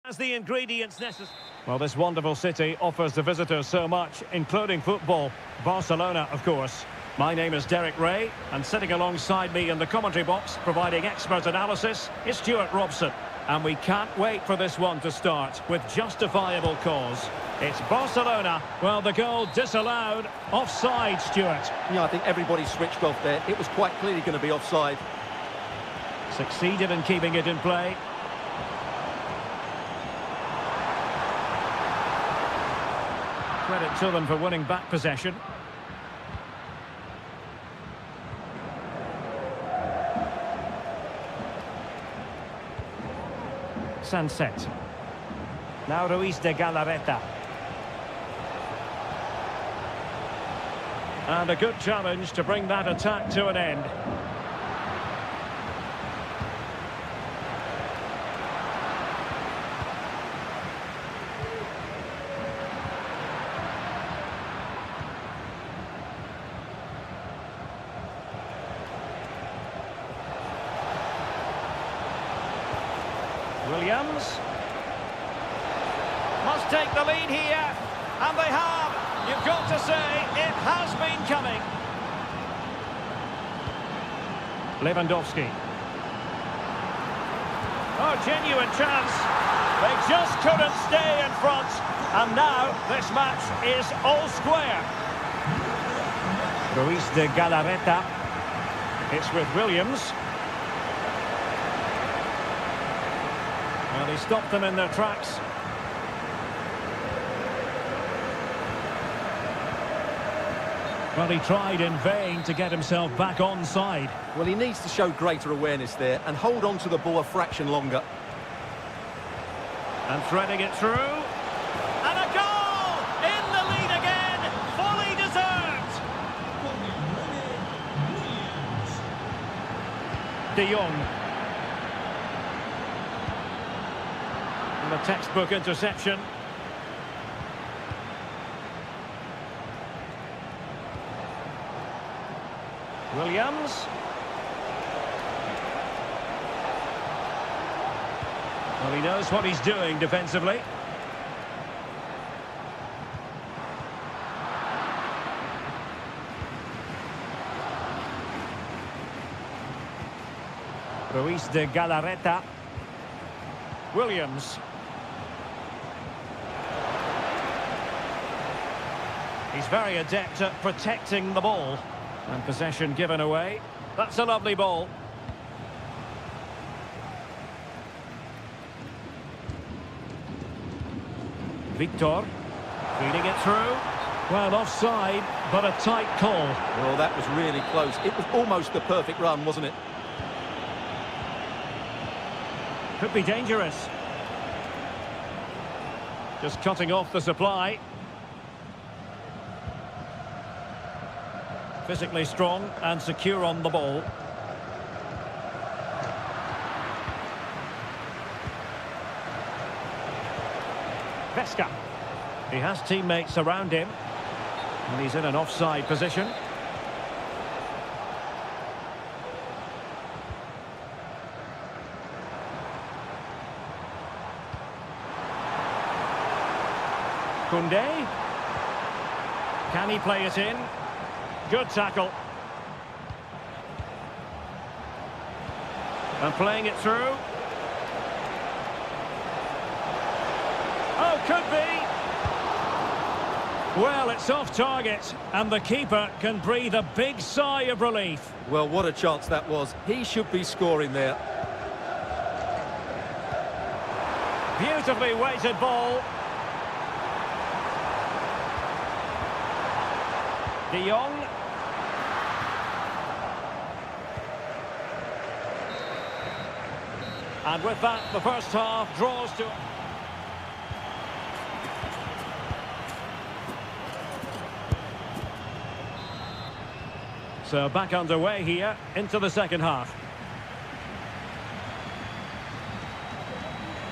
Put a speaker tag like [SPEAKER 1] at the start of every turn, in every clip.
[SPEAKER 1] Has the ingredients necessary. Well, this wonderful city offers the visitors so much, including football. Barcelona, of course. My name is Derek Ray, and sitting alongside me in the commentary box, providing expert analysis, is Stuart Robson. And we can't wait for this one to start, with justifiable cause. It's Barcelona. Well, the goal disallowed. Offside, Stuart.
[SPEAKER 2] Yeah, I think everybody switched off there. It was quite clearly going to be offside.
[SPEAKER 1] Succeeded in keeping it in play. Credit to them for winning back possession. Sunset. Now Ruiz de Galarreta. And a good challenge to bring that attack to an end. Williams must take the lead here, and they have. You've got to say, it has been coming. Lewandowski. Oh, genuine chance. They just couldn't stay in front, and now this match is all square. Ruiz de Galarreta. It's with Williams. Well, he stopped them in their tracks. Well, he tried in vain to get himself back onside.
[SPEAKER 2] Well, he needs to show greater awareness there and hold on to the ball a fraction longer.
[SPEAKER 1] And threading it through. And a goal! In the lead again! Fully deserved! De Jong. And a textbook interception. Williams. Well, he knows what he's doing defensively. Ruiz de Galarreta. Williams. He's very adept at protecting the ball. And possession given away. That's a lovely ball. Victor. Feeding it through. Well, offside, but a tight call.
[SPEAKER 2] Well, that was really close. It was almost the perfect run, wasn't it?
[SPEAKER 1] Could be dangerous. Just cutting off the supply. Physically strong and secure on the ball. Vesca. He has teammates around him. And he's in an offside position. Koundé. Can he play it in? Good tackle. And playing it through. Oh, could be. Well, it's off target, and the keeper can breathe a big sigh of relief.
[SPEAKER 2] Well, what a chance that was. He should be scoring there.
[SPEAKER 1] Beautifully weighted ball. De Jong. And with that, the first half draws to... So back underway here into the second half.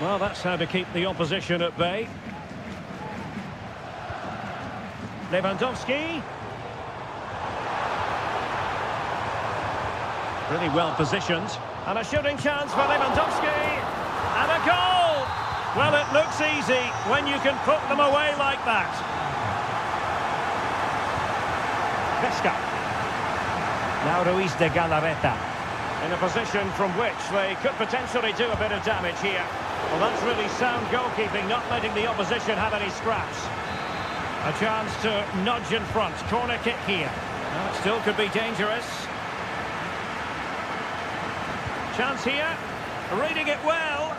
[SPEAKER 1] Well, that's how to keep the opposition at bay. Lewandowski. Really well positioned. And a shooting chance for Lewandowski. And a goal! Well, it looks easy when you can put them away like that. Pesca. Now Ruiz de Galarreta. In a position from which they could potentially do a bit of damage here. Well, that's really sound goalkeeping, not letting the opposition have any scraps. A chance to nudge in front. Corner kick here. Well, it still could be dangerous. Chance here. Reading it well.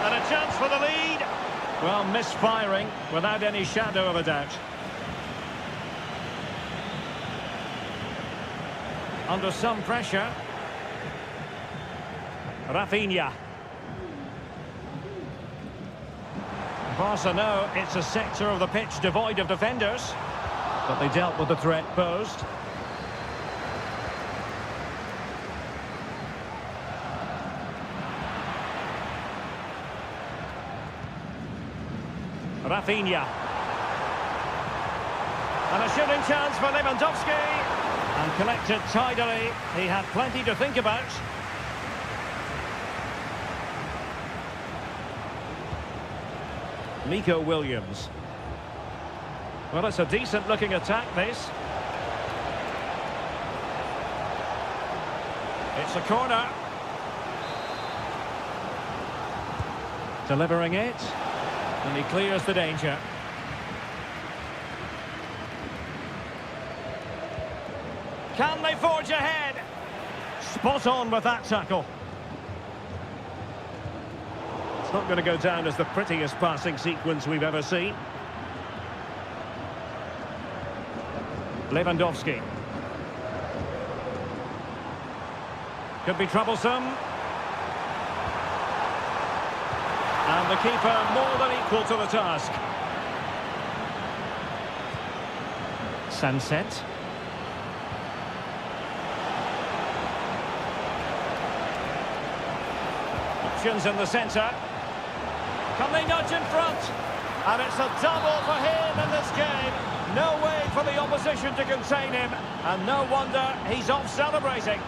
[SPEAKER 1] And a chance for the lead. Well, misfiring without any shadow of a doubt. Under some pressure. Rafinha. Barca know it's a sector of the pitch devoid of defenders, but they dealt with the threat posed. Rafinha. And a shooting chance for Lewandowski. And collected tidily. He had plenty to think about. Nico Williams. Well, it's a decent-looking attack, this. It's a corner. Delivering it. And he clears the danger. Can they forge ahead? Spot on with that tackle. It's not going to go down as the prettiest passing sequence we've ever seen. Lewandowski. Could be troublesome. And the keeper more than equal to the task. Sunset. Options in the centre. Can they nudge in front? And it's a double for him in this game. No way for the opposition to contain him. And no wonder he's off celebrating.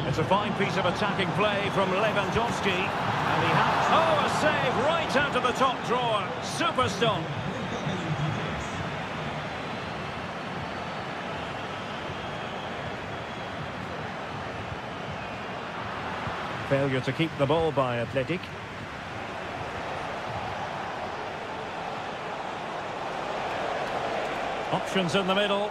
[SPEAKER 1] It's a fine piece of attacking play from Lewandowski. And he has... Oh, a save right out of the top drawer. Super stop. Failure to keep the ball by Athletic. Options in the middle.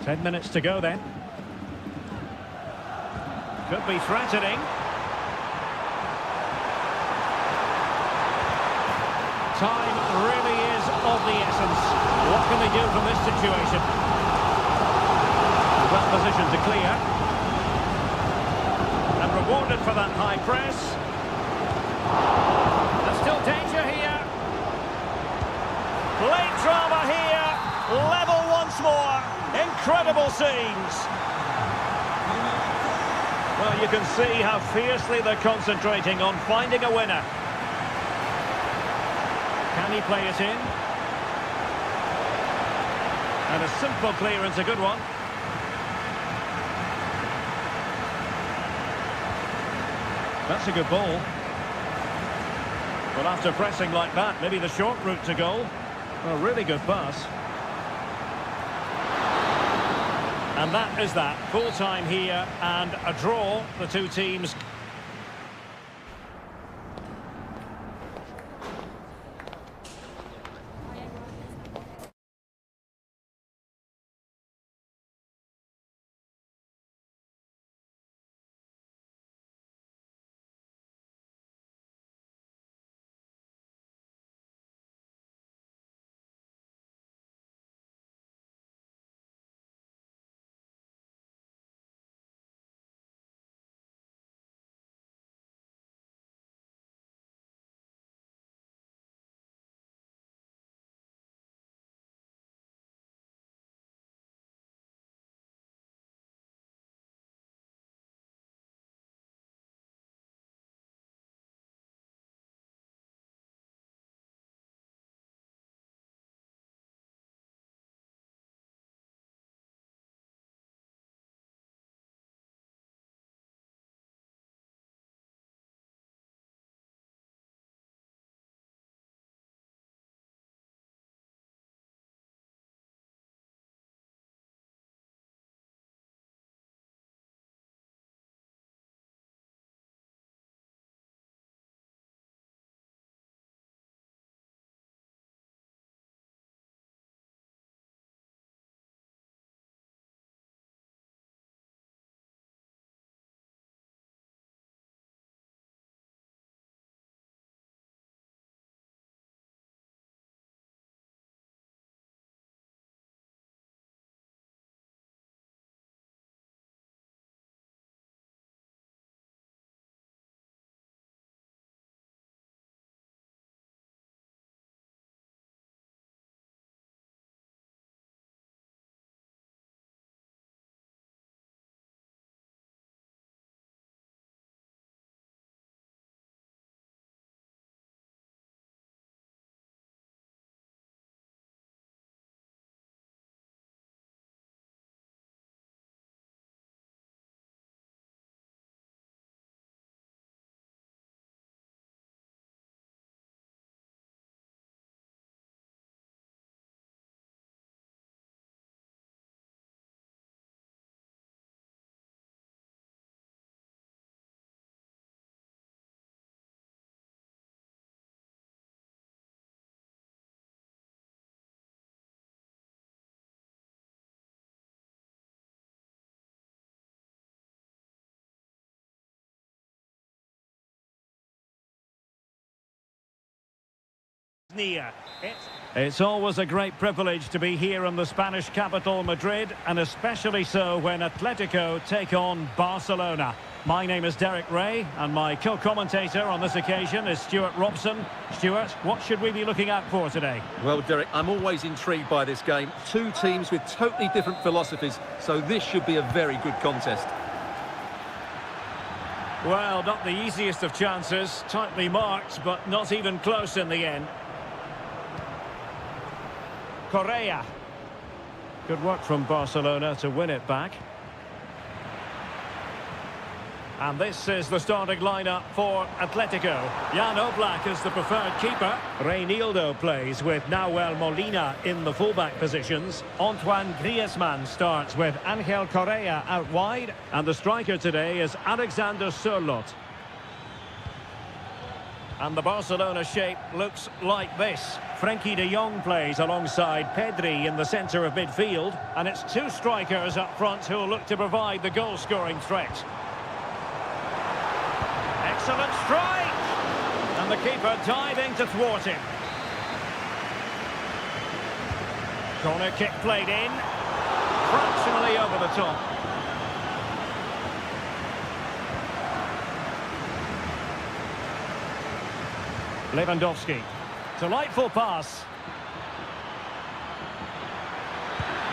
[SPEAKER 1] Ten minutes to go then. Could be threatening. Time really is of the essence. What can they do from this situation? Well positioned to clear. And rewarded for that high press. There's still danger here. Late drama here. Level once more. Incredible scenes. Well, you can see how fiercely they're concentrating on finding a winner. Can he play it in? And a simple clearance, a good one. That's a good ball. Well, after pressing like that, maybe the short route to goal. A really good pass. And that is that. Full time here and a draw. The two teams near. It's always a great privilege to be here in the Spanish capital, Madrid, and especially so when Atletico take on Barcelona. My name is Derek Ray, and my co-commentator on this occasion is Stuart Robson. Stuart, what should we be looking out for today?
[SPEAKER 2] Well, Derek, I'm always intrigued by this game. Two teams with totally different philosophies, so this should be a very good contest.
[SPEAKER 1] Well, not the easiest of chances, tightly marked, but not even close in the end. Correa. Good work from Barcelona to win it back. And this is the starting lineup for Atletico. Jan Oblak is the preferred keeper. Reinildo plays with Nahuel Molina in the fullback positions. Antoine Griezmann starts with Angel Correa out wide. And the striker today is Alexander Sørloth. And the Barcelona shape looks like this. Frenkie de Jong plays alongside Pedri in the centre of midfield. And it's two strikers up front who will look to provide the goal-scoring threat. Excellent strike! And the keeper diving to thwart him. Corner kick played in. Fractionally over the top. Lewandowski. Delightful pass.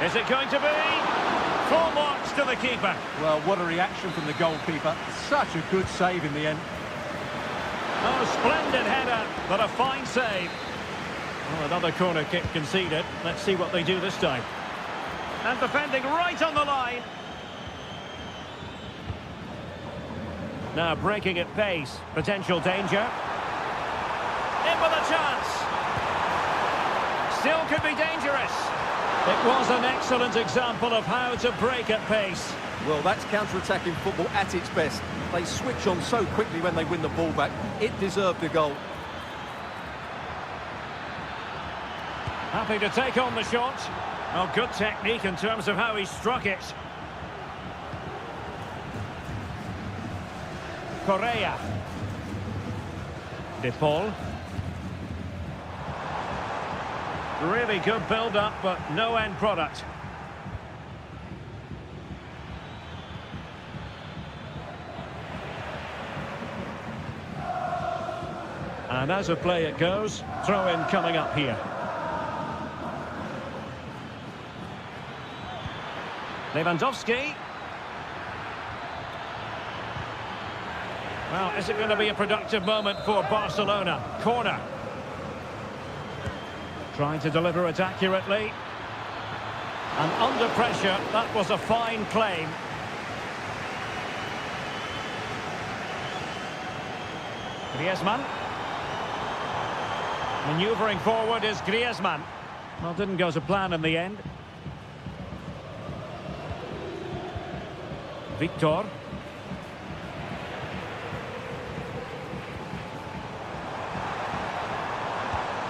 [SPEAKER 1] Is it going to be? Full marks to the keeper.
[SPEAKER 3] Well, what a reaction from the goalkeeper. Such a good save in the end.
[SPEAKER 1] Oh, splendid header, but a fine save. Well, another corner kick conceded. Let's see what they do this time. And defending right on the line. Now breaking at pace. Potential danger. In with a chance. Still could be dangerous. It was an excellent example of how to break at pace.
[SPEAKER 2] Well, that's counter-attacking football at its best. They switch on so quickly when they win the ball back. It deserved a goal.
[SPEAKER 1] Happy to take on the shot. Oh, good technique in terms of how he struck it. Correa. De Paul. Really good build-up, but no end product. And as a play it goes, throw-in coming up here. Lewandowski. Well, is it going to be a productive moment for Barcelona? Corner. Trying to deliver it accurately. And under pressure, that was a fine claim. Griezmann. Manoeuvring forward is Griezmann. Well, didn't go to plan in the end. Victor.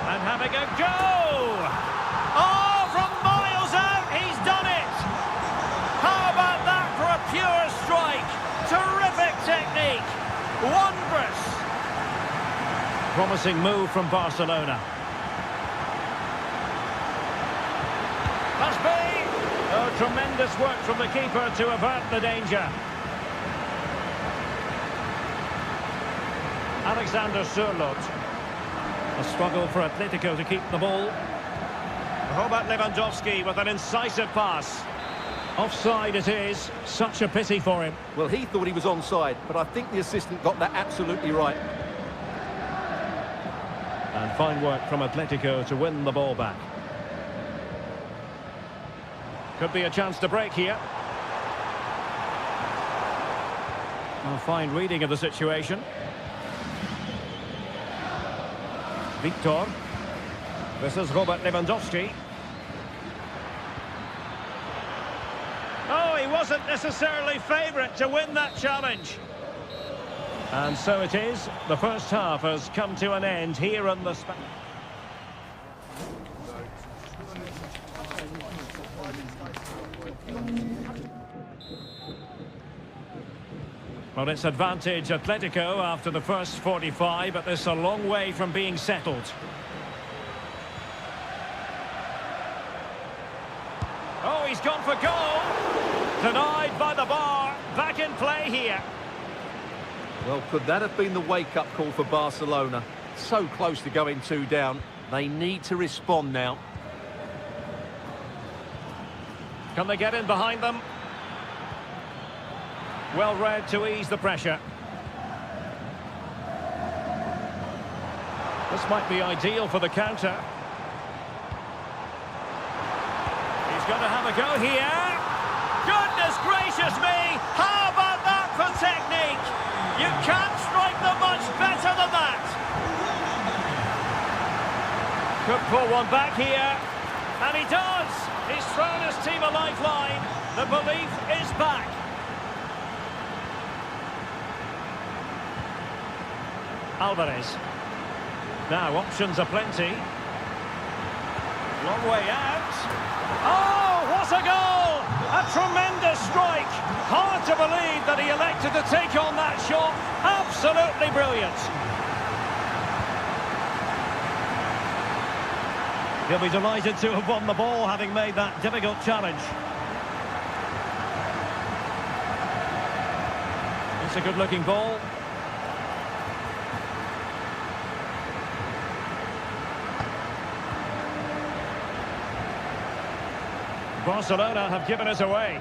[SPEAKER 1] And having a go! Oh, from miles out, he's done it! How about that for a pure strike? Terrific technique! Wondrous! Promising move from Barcelona. Must be! Oh, tremendous work from the keeper to avert the danger. Alexander Sørloth. A struggle for Atletico to keep the ball. How about Lewandowski with an incisive pass? Offside it is. Such a pity for him.
[SPEAKER 2] Well, he thought he was onside, but I think the assistant got that absolutely right.
[SPEAKER 1] And fine work from Atletico to win the ball back. Could be a chance to break here. A fine reading of the situation. Victor. This is Robert Lewandowski. Oh, he wasn't necessarily favourite to win that challenge. And so it is. The first half has come to an end here in the... Well, it's advantage Atletico after the first 45, but this a long way from being settled. he's gone for goal. Denied by the bar. Back in play here.
[SPEAKER 2] Well, could that have been the wake-up call for Barcelona? So close to going 2 down. They need to respond now.
[SPEAKER 1] Can they get in behind them? Well read to ease the pressure. This might be ideal for the counter. He's going to have a go here. Goodness gracious me! How about that for technique? You can't strike them much better than that. Could pull one back here. And he does! He's thrown his team a lifeline. The belief is back. Alvarez. Now, options are plenty. Long way out. Oh, what a goal! A tremendous strike. Hard to believe that he elected to take on that shot. Absolutely brilliant. He'll be delighted to have won the ball, having made that difficult challenge. It's a good-looking ball. Barcelona have given us away.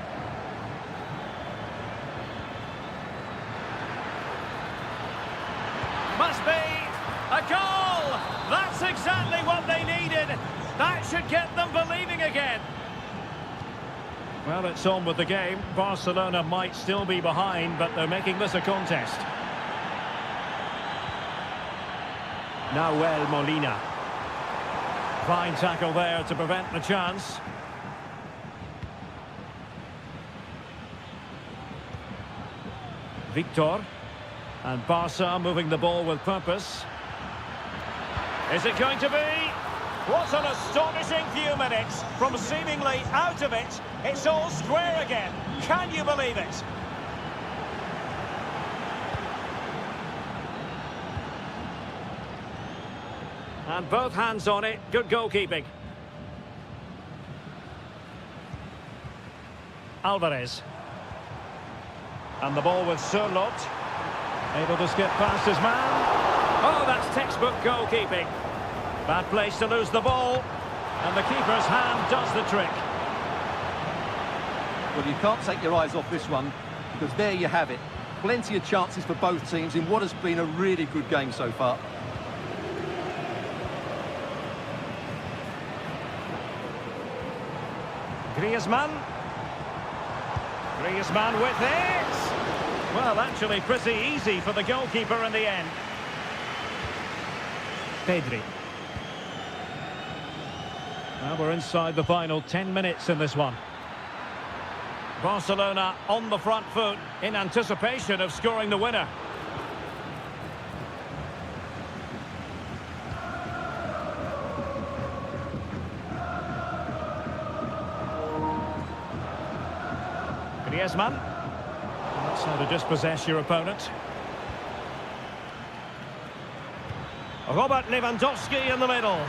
[SPEAKER 1] Must be a goal! That's exactly what they needed. That should get them believing again. Well, it's on with the game. Barcelona might still be behind, but they're making this a contest. Nahuel Molina. Fine tackle there to prevent the chance. Victor. And Barca moving the ball with purpose. Is it going to be? What an astonishing few minutes. From seemingly out of it, it's all square again. Can you believe it? And both hands on it. Good goalkeeping. Alvarez. And the ball with Sørloth. Able to skip past his man. Oh, that's textbook goalkeeping. Bad place to lose the ball. And the keeper's hand does the trick.
[SPEAKER 2] Well, you can't take your eyes off this one, because there you have it. Plenty of chances for both teams in what has been a really good game so far.
[SPEAKER 1] Griezmann. Griezmann with it. Well, actually pretty easy for the goalkeeper in the end. Pedri. Well, we're inside the final 10 minutes in this one. Barcelona on the front foot in anticipation of scoring the winner. Griezmann. That's how to dispossess your opponent. Robert Lewandowski in the middle.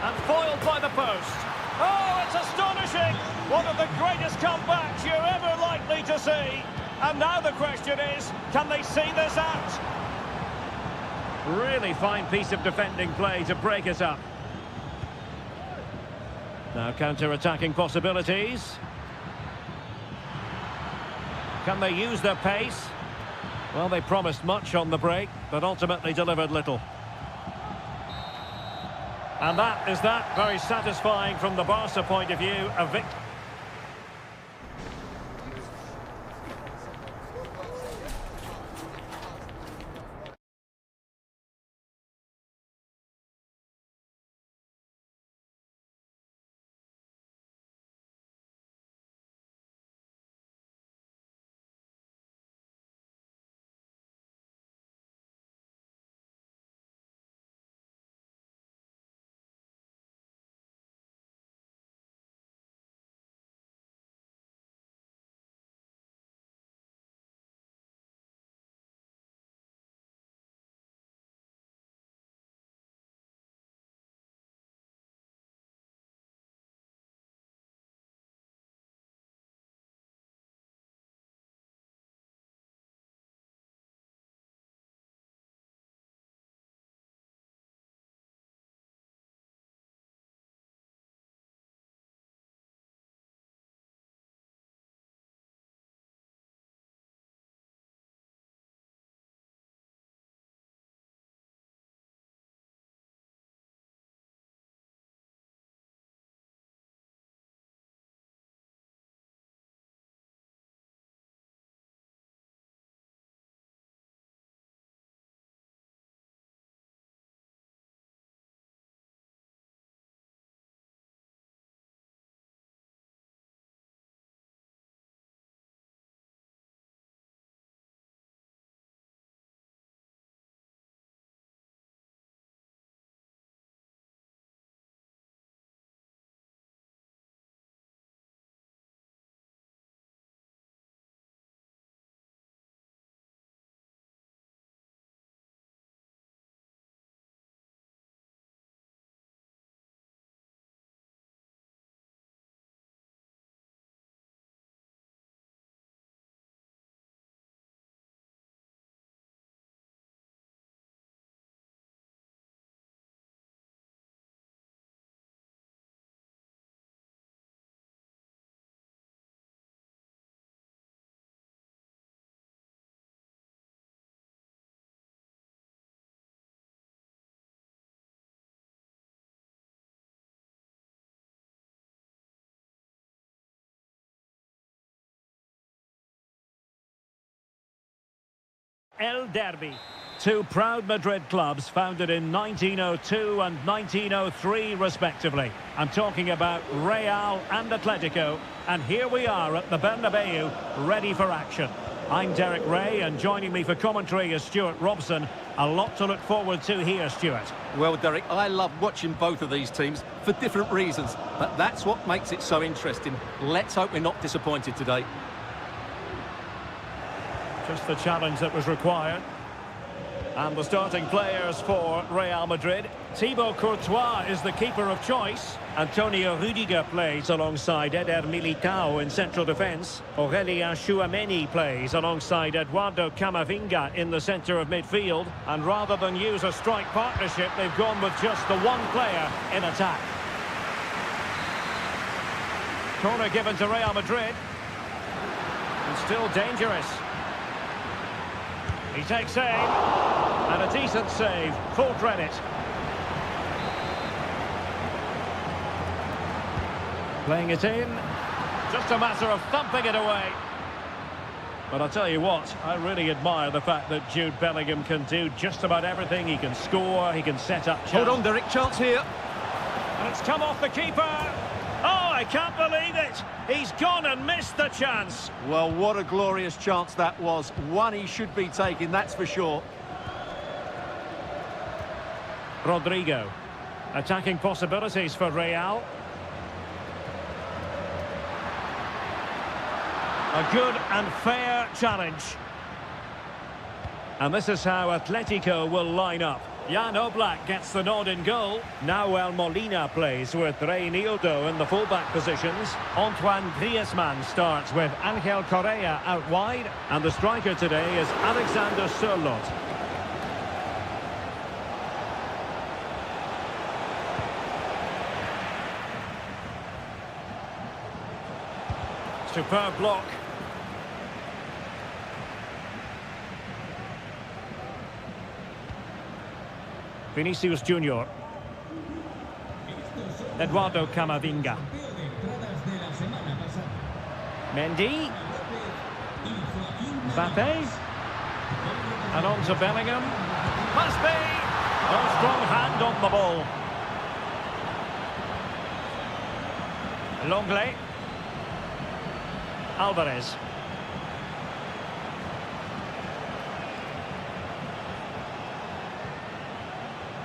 [SPEAKER 1] And foiled by the post. Oh, it's astonishing! One of the greatest comebacks you're ever likely to see. And now the question is, can they see this out? Really fine piece of defending play to break it up. Now counter-attacking possibilities. Can they use their pace? Well, they promised much on the break, but ultimately delivered little. And that is that. Very satisfying from the Barca point of view. A victory. El Derby. Two proud Madrid clubs founded in 1902 and 1903 respectively. I'm talking about Real and Atletico, and here we are at the Bernabeu, ready for action. I'm Derek Ray, and joining me for commentary is Stuart Robson. A lot to look forward to here, Stuart.
[SPEAKER 2] Well, Derek, I love watching both of these teams for different reasons, but that's what makes it so interesting. Let's hope we're not disappointed today.
[SPEAKER 1] Just the challenge that was required. And the starting players for Real Madrid. Thibaut Courtois is the keeper of choice. Antonio Rudiger plays alongside Eder Militao in central defence. Aurélien Tchouameni plays alongside Eduardo Camavinga in the centre of midfield. And rather than use a strike partnership, they've gone with just the one player in attack. Corner given to Real Madrid. And still dangerous. He takes aim, and a decent save, full credit. Playing it in, just a matter of thumping it away. But I'll tell you what, I really admire the fact that Jude Bellingham can do just about everything. He can score, he can set up chance.
[SPEAKER 2] Hold on, Derek, chance here.
[SPEAKER 1] And it's come off the keeper. Oh, I can't believe it. He's gone and missed the chance.
[SPEAKER 2] Well, what a glorious chance that was. One he should be taking, that's for sure.
[SPEAKER 1] Rodrigo. Attacking possibilities for Real. A good and fair challenge. And this is how Atletico will line up. Jan Oblak gets the nod in goal. Nahuel Molina plays with Reinildo in the fullback positions. Antoine Griezmann starts with Angel Correa out wide. And the striker today is Alexander Sørloth. Superb block. Vinicius Junior. Eduardo Camavinga. Mendy. Mbappe. And on to Bellingham. Must be. A strong hand on the ball. Longley. Alvarez.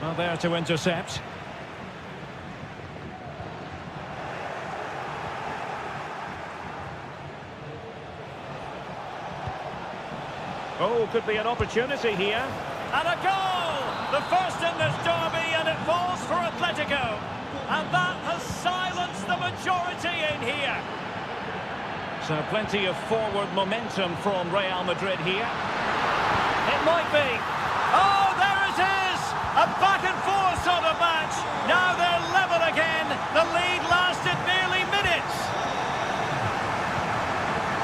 [SPEAKER 1] Well, there to intercept. Oh, could be an opportunity here. And a goal! The first in this derby, and it falls for Atletico. And that has silenced the majority in here. So plenty of forward momentum from Real Madrid here. It might be. Oh, there it is! A back-and-forth sort of match. Now they're level again. The lead lasted nearly minutes.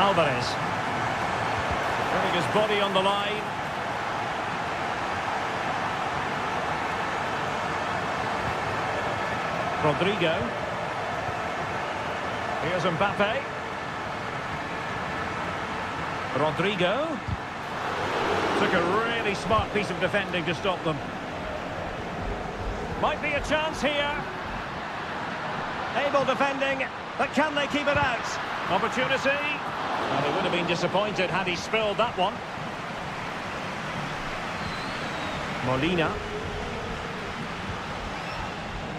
[SPEAKER 1] Alvarez. Putting his body on the line. Rodrigo. Here's Mbappe. Rodrigo. Took a really smart piece of defending to stop them. Might be a chance here. Able defending, but can they keep it out? Opportunity. Well, they would have been disappointed had he spilled that one. Molina.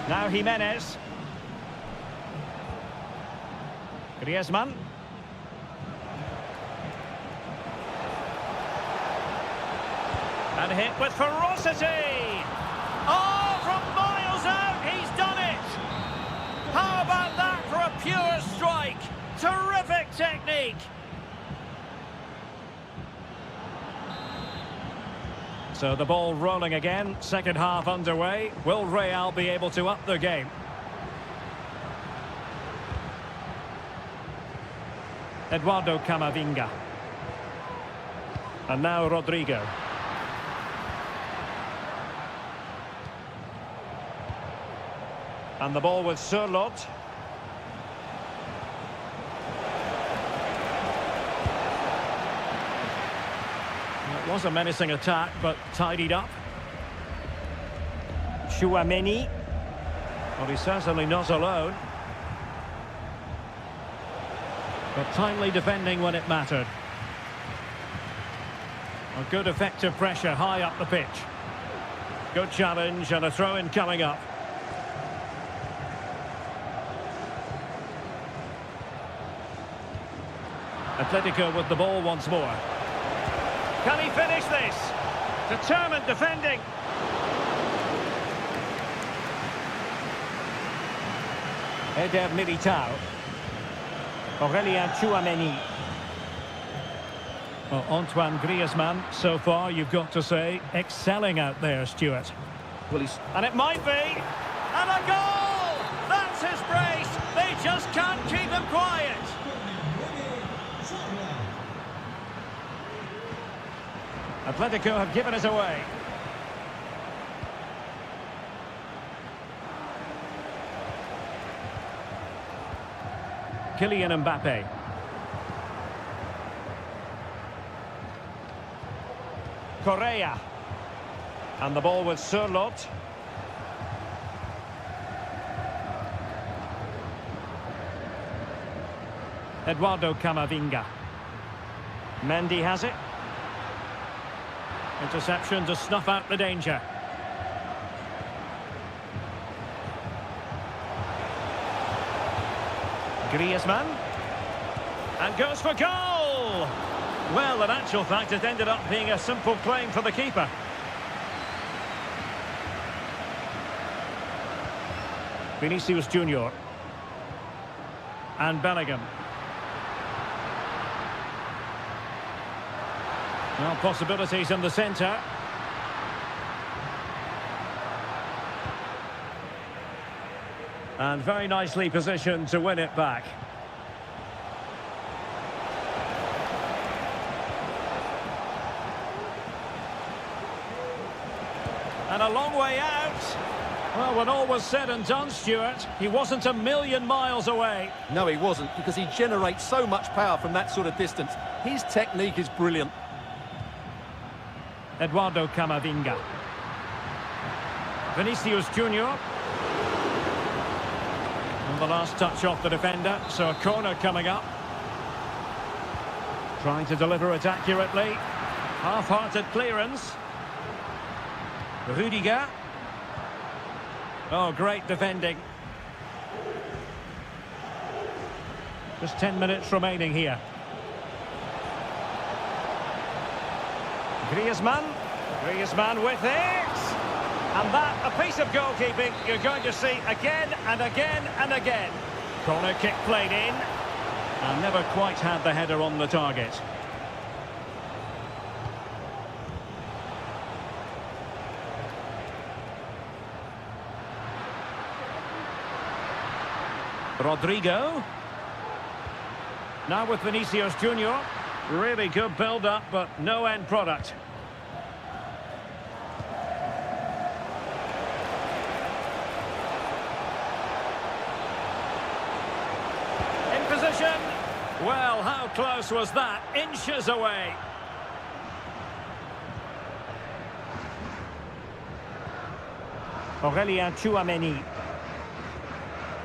[SPEAKER 1] Now Jimenez. Griezmann. And hit with ferocity. Oh, from miles out, he's done it. How about that for a pure strike? Terrific technique. So the ball rolling again, second half underway. Will Real be able to up their game? Eduardo Camavinga. And now Rodrigo. And the ball with Sørloth. Was a menacing attack, but tidied up. Chouameni. Well, he's certainly not alone. But timely defending when it mattered. A good effective pressure high up the pitch. Good challenge and a throw-in coming up. Atletico with the ball once more. Can he finish this? Determined defending. Eder Militao. Aurélien Chouameni. Well, Antoine Griezmann, so far, you've got to say, excelling out there, Stuart.
[SPEAKER 2] Well, he's...
[SPEAKER 1] And it might be. And a goal! That's his brace. They just can't keep him quiet. Atletico have given it away. Kylian Mbappe. Correa. And the ball with Sørloth. Eduardo Camavinga. Mendy has it. Interception to snuff out the danger. Griezmann. And goes for goal! Well, in actual fact, it ended up being a simple claim for the keeper. Vinicius Junior. And Bellingham. Well, possibilities in the centre. And very nicely positioned to win it back. And a long way out. Well, when all was said and done, Stuart, he wasn't a million miles away.
[SPEAKER 2] No, he wasn't, because he generates so much power from that sort of distance. His technique is brilliant.
[SPEAKER 1] Eduardo Camavinga. Vinicius Junior. And the last touch off the defender, so a corner coming up. Trying to deliver it accurately. Half-hearted clearance. Rudiger. Oh, great defending. Just 10 minutes remaining here. Griezmann. Griezmann with it. And that, a piece of goalkeeping you're going to see again and again and again. Corner kick played in. And never quite had the header on the target. Rodrigo. Now with Vinicius Junior. Really good build-up, but no end product. In position. Well, how close was that? Inches away. Aurélien Chouameni.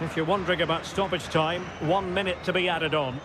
[SPEAKER 1] If you're wondering about stoppage time, 1 minute to be added on.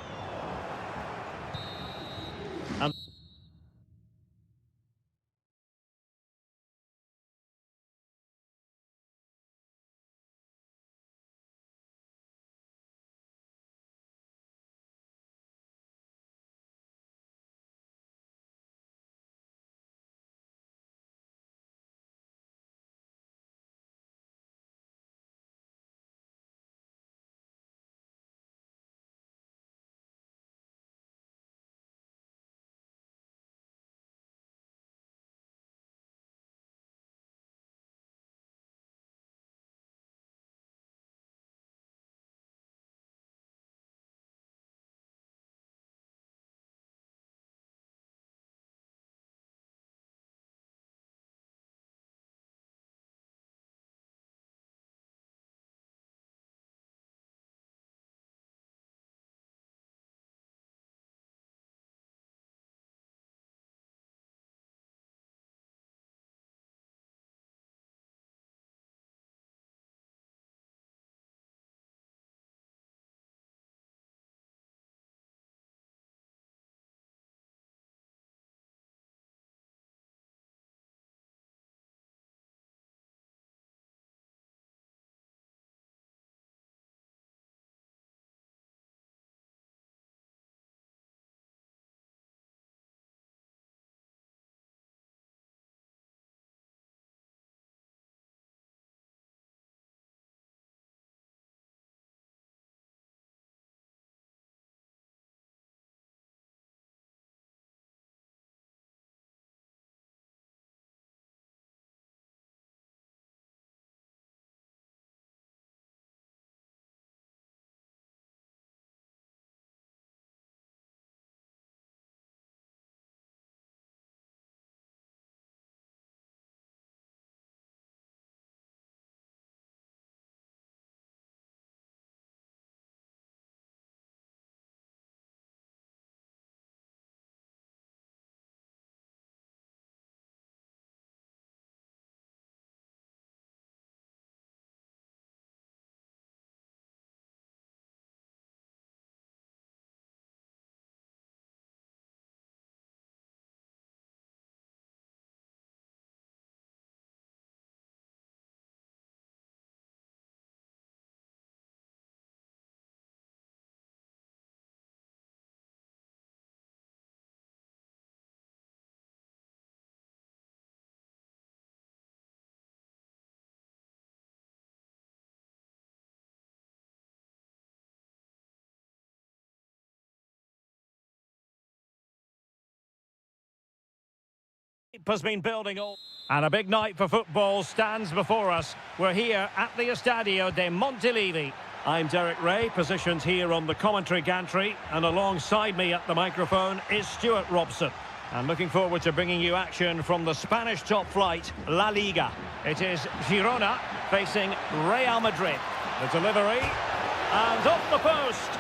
[SPEAKER 1] Has been building all. And a big night for football stands before us. We're here at the Estadio de Montilivi. I'm Derek Ray, positioned here on the commentary gantry, and alongside me at the microphone is Stuart Robson. And looking forward to bringing you action from the Spanish top flight, La Liga. It is Girona facing Real Madrid. The delivery, and off the post.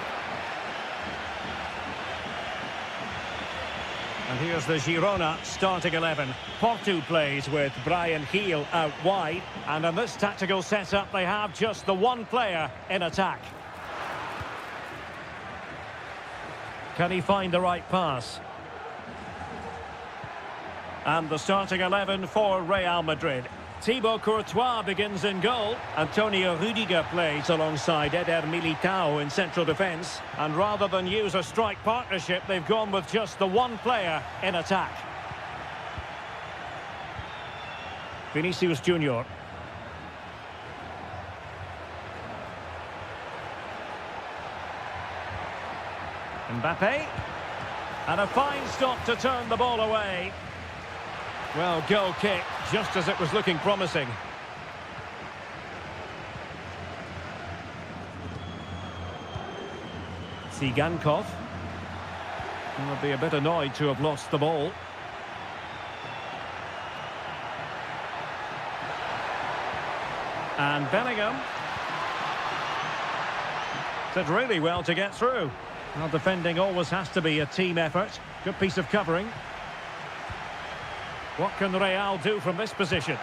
[SPEAKER 1] And here's the Girona starting 11. Porto plays with Brian Heel out wide. And in this tactical setup, they have just the one player in attack. Can he find the right pass? And the starting 11 for Real Madrid. Thibaut Courtois begins in goal. Antonio Rudiger plays alongside Eder Militao in central defence. And rather than use a strike partnership, they've gone with just the one player in attack. Vinicius Junior. Mbappe. And a fine stop to turn the ball away. Well, goal kick, just as it was looking promising. Tsigankov. Will be a bit annoyed to have lost the ball. And Bellingham. Did really well to get through. Well, defending always has to be a team effort. Good piece of covering. What can Real do from this position?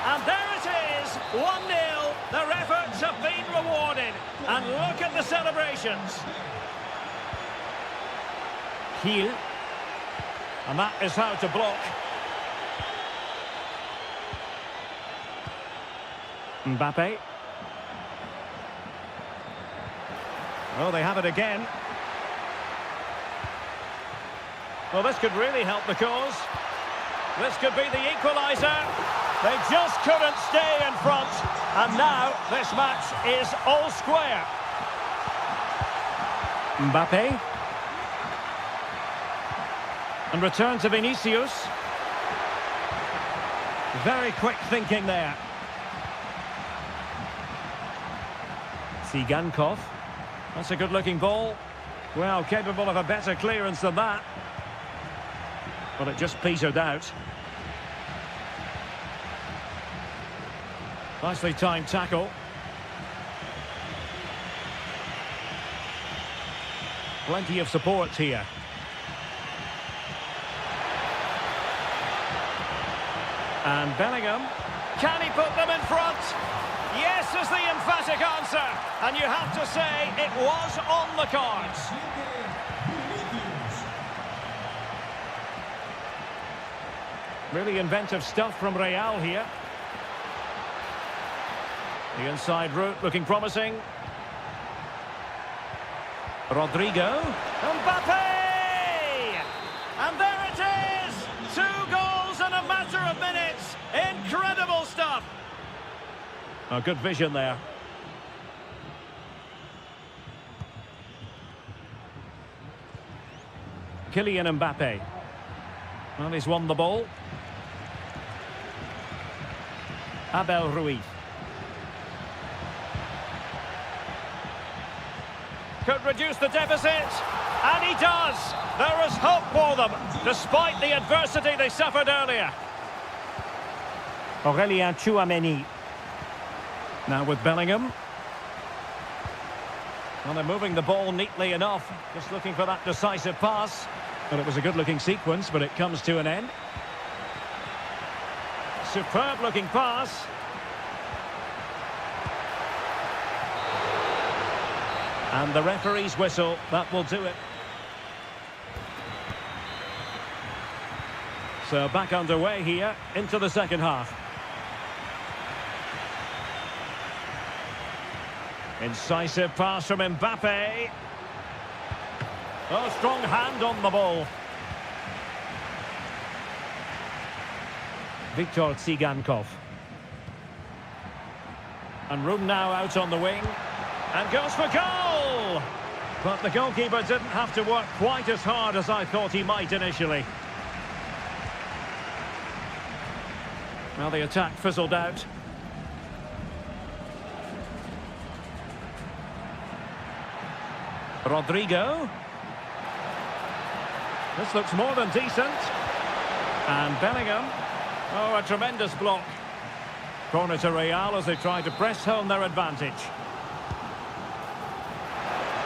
[SPEAKER 1] And there it is, 1-0. Their efforts have been rewarded. And look at the celebrations. Heel. And that is how to block. Mbappe. Oh, they have it again. Well, this could really help the cause. This could be the equaliser. They just couldn't stay in front. And now this match is all square. Mbappe. And return to Vinicius. Very quick thinking there. Tsigankov. That's a good-looking ball. Well, capable of a better clearance than that. But it just petered out. Nicely timed tackle. Plenty of support here. And Bellingham. Can he put them in front? Yes is the emphatic answer. And you have to say it was on the cards. Really inventive stuff from Real here. The inside route looking promising. Rodrigo. Mbappe! And there it is! 2 goals in a matter of minutes. Incredible stuff. Oh, good vision there. Kylian Mbappe. Well, he's won the ball. Abel Ruiz. Could reduce the deficit, and he does. There is hope for them, despite the adversity they suffered earlier. Aurélien Tchouameni. Now with Bellingham. Well, they're moving the ball neatly enough, just looking for that decisive pass. But it was a good-looking sequence, but it comes to an end. Superb-looking pass. And the referee's whistle, that will do it. So back underway here, into the second half. Incisive pass from Mbappe. Oh, strong hand on the ball. Viktor Tsigankov. And room now out on the wing. And goes for goal! But the goalkeeper didn't have to work quite as hard as I thought he might initially. Well, the attack fizzled out. Rodrigo. This looks more than decent. And Bellingham. Oh, a tremendous block. Corner to Real as they try to press home their advantage.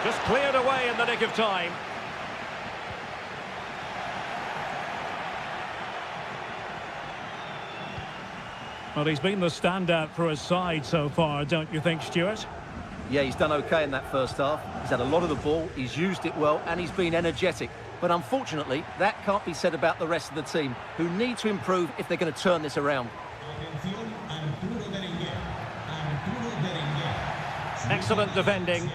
[SPEAKER 1] Just cleared away in the nick of time. Well, he's been the standout for his side so far, don't you think, Stuart?
[SPEAKER 2] Yeah, he's done okay in that first half. He's had a lot of the ball, he's used it well, and he's been energetic. But unfortunately, that can't be said about the rest of the team, who need to improve if they're going to turn this around.
[SPEAKER 1] Excellent defending.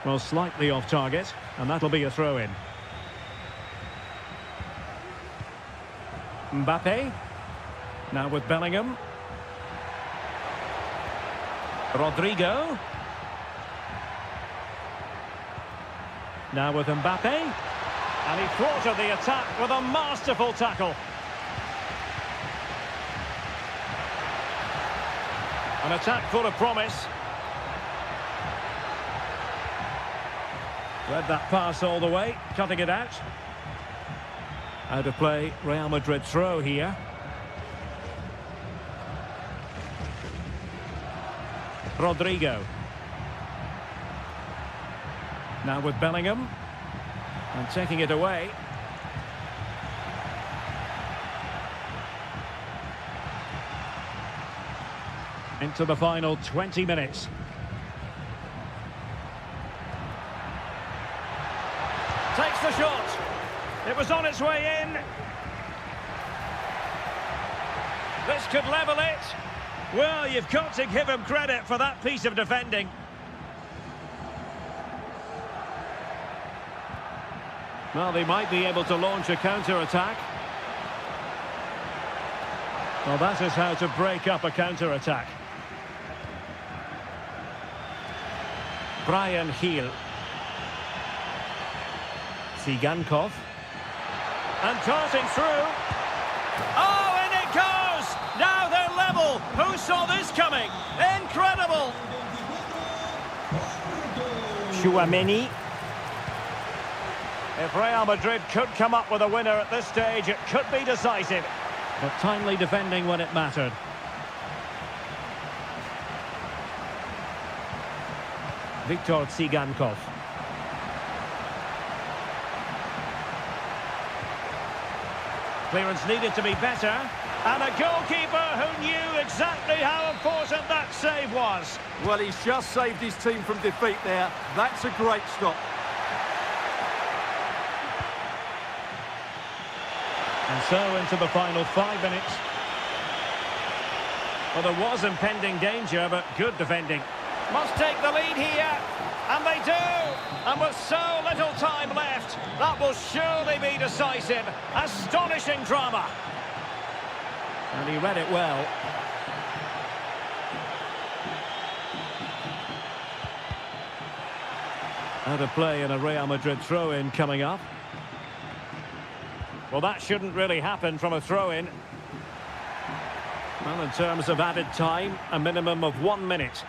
[SPEAKER 1] Well, slightly off target, and that'll be a throw-in. Mbappe. Now with Bellingham. Rodrigo. Now with Mbappe. And he thwarted the attack with a masterful tackle. An attack full of promise. Read that pass all the way, cutting it out. Out of play, Real Madrid throw here. Rodrigo. Now with Bellingham. And taking it away. Into the final 20 minutes. Takes the shot. It was on its way in. This could level it. Well, you've got to give him credit for that piece of defending. Well, they might be able to launch a counter-attack. Well, that is how to break up a counter-attack. Brian Hill. Tsigankov. And darting through. Oh, and it goes! Now they're level. Who saw this coming? Incredible! Chouameni. If Real Madrid could come up with a winner at this stage, it could be decisive. But timely defending when it mattered. Viktor Tsigankov. Clearance needed to be better. And a goalkeeper who knew exactly how important that save was.
[SPEAKER 3] Well, he's just saved his team from defeat there. That's a great stop.
[SPEAKER 1] And so into the final 5 minutes. Well, there was impending danger, but good defending. Must take the lead here. And they do. And with so little time left, that will surely be decisive. Astonishing drama. And he read it well. Out of play and a Real Madrid throw-in coming up. Well, that shouldn't really happen from a throw-in. Well, in terms of added time, a minimum of 1 minute.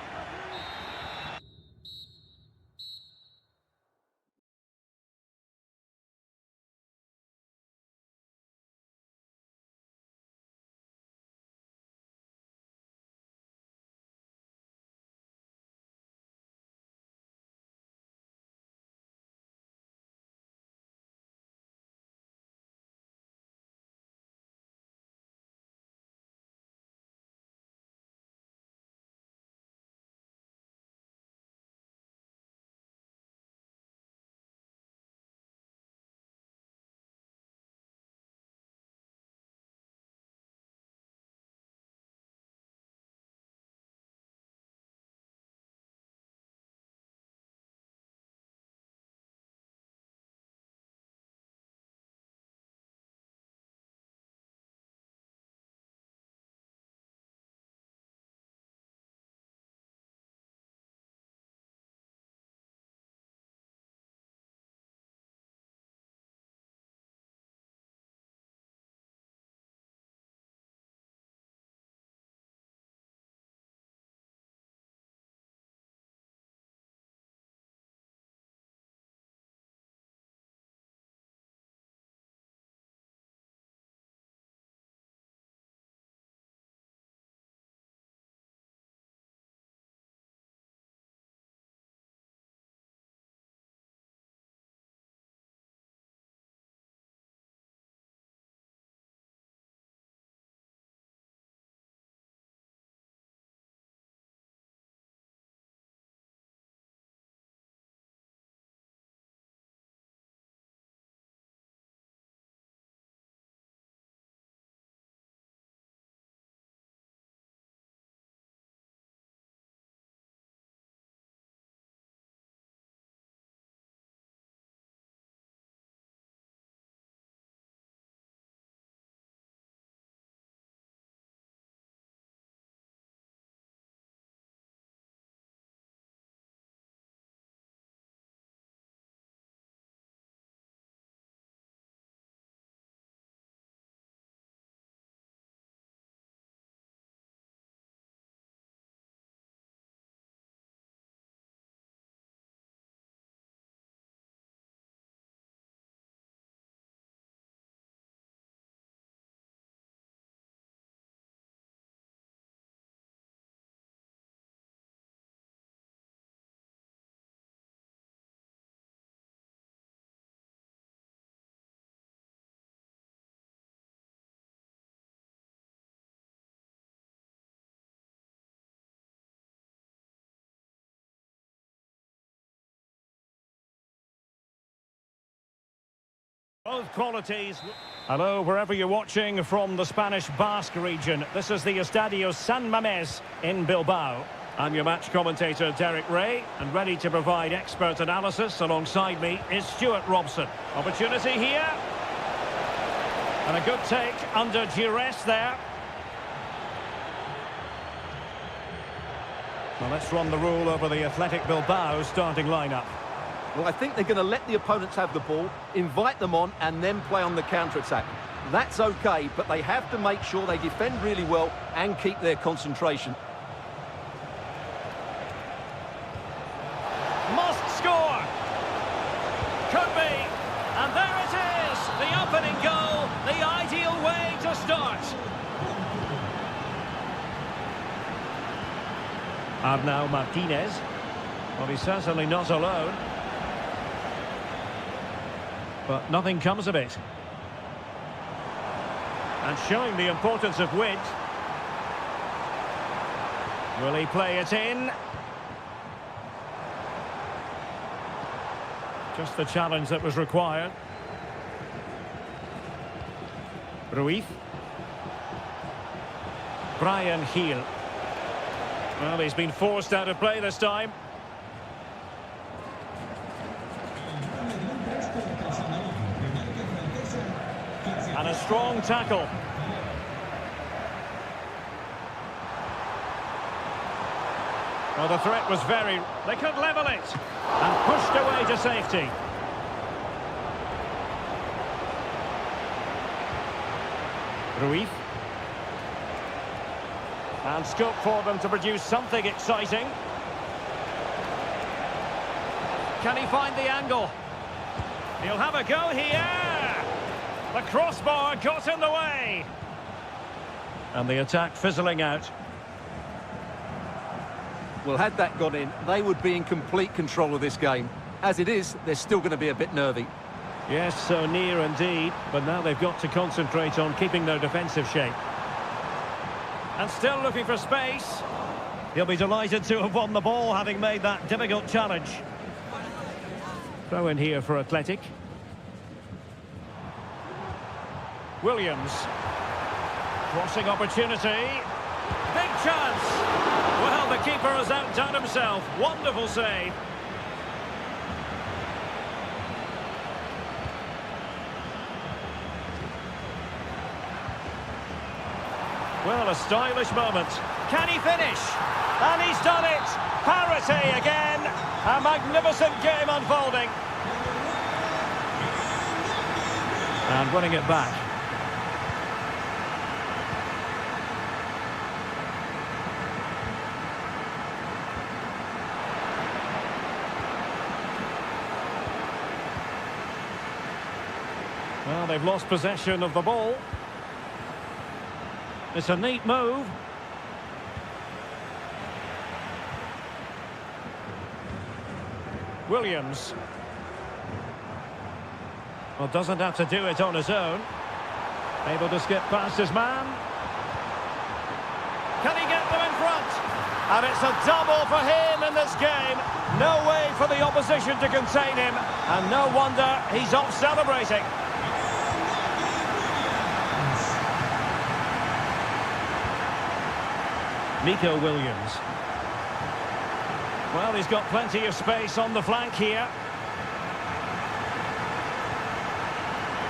[SPEAKER 1] Both qualities. Hello, wherever you're watching from the Spanish Basque region. This is the Estadio San Mamés in Bilbao. I'm your match commentator, Derek Ray, and ready to provide expert analysis alongside me is Stuart Robson. Opportunity here. And a good take under duress there. Well, let's run the rule over the Athletic Bilbao starting lineup.
[SPEAKER 2] Well, I think they're going to let the opponents have the ball, invite them on, and then play on the counter-attack. That's okay, but they have to make sure they defend really well and keep their concentration.
[SPEAKER 1] Must score! Could be! And there it is! The opening goal, the ideal way to start. Arnau Martinez. Well, he's certainly not alone. But nothing comes of it. And showing the importance of width. Will he play it in? Just the challenge that was required. Ruiz. Brian Heel. Well, he's been forced out of play this time. And a strong tackle. Well, the threat was very... They could level it. And pushed away to safety. Ruiz. And scope for them to produce something exciting. Can he find the angle? He'll have a go here. The crossbar got in the way. And the attack fizzling out.
[SPEAKER 2] Well, had that gone in, they would be in complete control of this game. As it is, they're still going to be a bit nervy.
[SPEAKER 1] Yes, so near indeed. But now they've got to concentrate on keeping their defensive shape. And still looking for space. He'll be delighted to have won the ball, having made that difficult challenge. Throw in here for Athletic. Williams. Crossing opportunity. Big chance. Well, the keeper has outdone himself. Wonderful save. Well, a stylish moment. Can he finish? And he's done it! Parity again! A magnificent game unfolding. And winning it back. Well, they've lost possession of the ball. It's a neat move. Williams. Well, doesn't have to do it on his own. Able to skip past his man. Can he get them in front? And it's a double for him in this game. No way for the opposition to contain him. And no wonder he's off celebrating. Nico Williams. Well, he's got plenty of space on the flank here.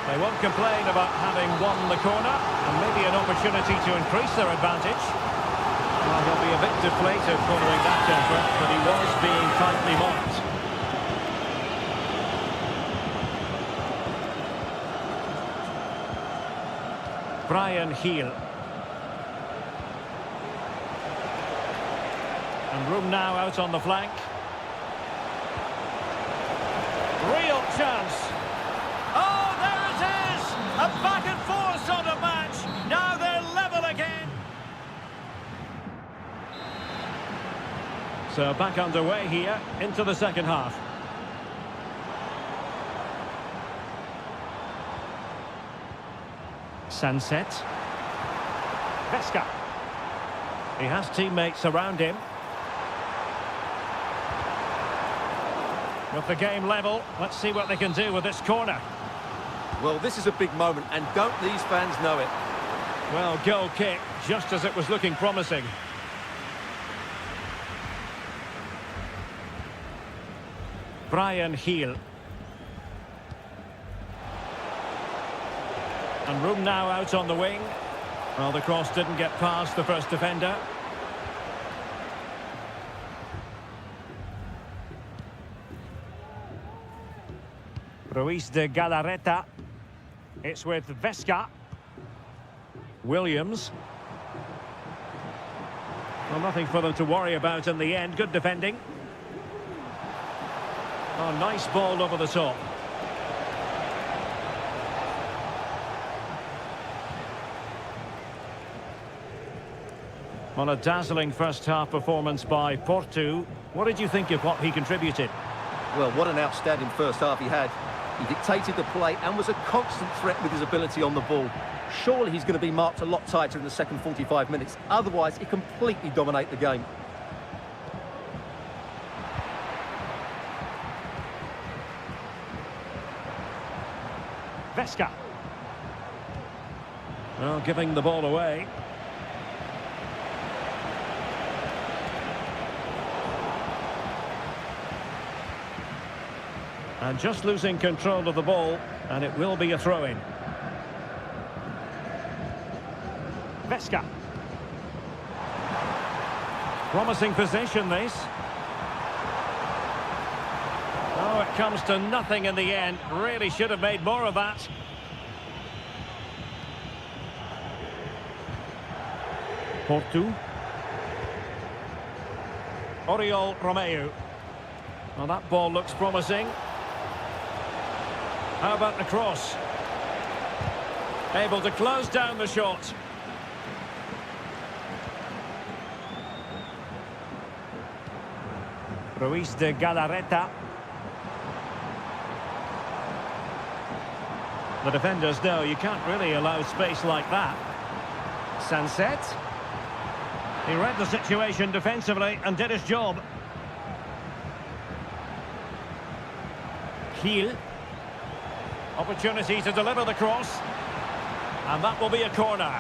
[SPEAKER 1] They won't complain about having won the corner, and maybe an opportunity to increase their advantage. Well, he'll be a bit deflated following that effort, but he was being tightly marked. Brian Heel. And room now out on the flank. Real chance. Oh, there it is! A back and forth sort of match. Now they're level again. So back underway here into the second half. Sunset. Vesca. He has teammates around him. With the game level, let's see what they can do with this corner.
[SPEAKER 2] Well, this is a big moment, and don't these fans know it?
[SPEAKER 1] Well, goal kick, just as it was looking promising. Brian Heel. And room now out on the wing. Well, the cross didn't get past the first defender. Ruiz de Galarreta. It's with Vesca. Williams. Well, nothing for them to worry about in the end. Good defending. Oh, nice ball over the top. On a dazzling first-half performance by Porto. What did you think of what he contributed?
[SPEAKER 2] Well, what an outstanding first half he had. He dictated the play and was a constant threat with his ability on the ball. Surely he's going to be marked a lot tighter in the second 45 minutes. Otherwise, he completely dominate the game.
[SPEAKER 1] Vesca. Well, giving the ball away. And just losing control of the ball, and it will be a throw-in. Vesca. Promising position, this. Oh, it comes to nothing in the end. Really should have made more of that. Porto. Oriol Romeu. Well, that ball looks promising. How about the cross? Able to close down the shot. Ruiz de Galarreta. The defenders know you can't really allow space like that. Sanset. He read the situation defensively and did his job. Heel. Opportunity to deliver the cross. And that will be a corner.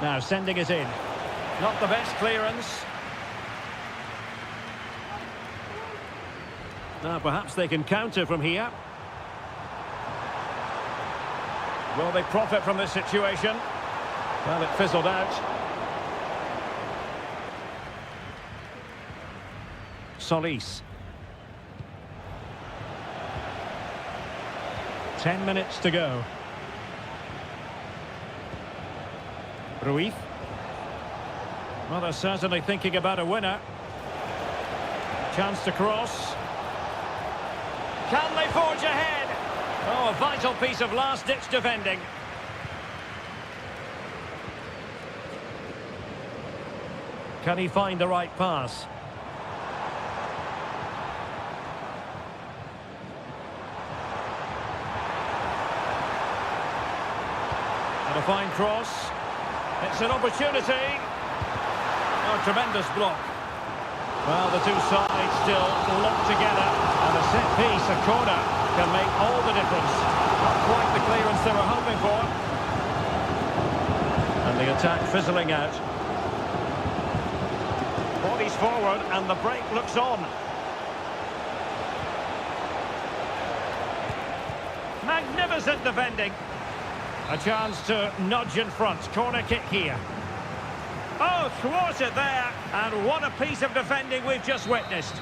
[SPEAKER 1] Now sending it in. Not the best clearance. Now perhaps they can counter from here. Will they profit from this situation? Well, it fizzled out. Solis. 10 minutes to go. Ruiz. Well, they're certainly thinking about a winner. Chance to cross. Can they forge ahead? Oh, a vital piece of last-ditch defending. Can he find the right pass? And a fine cross. It's an opportunity. Oh, tremendous block. Well, the two sides still locked together. And a set piece, a corner, can make all the difference. Not quite the clearance they were hoping for. And the attack fizzling out. Bodies forward and the break looks on. Magnificent defending. A chance to nudge in front. Corner kick here. Oh, thwarted there. And what a piece of defending we've just witnessed.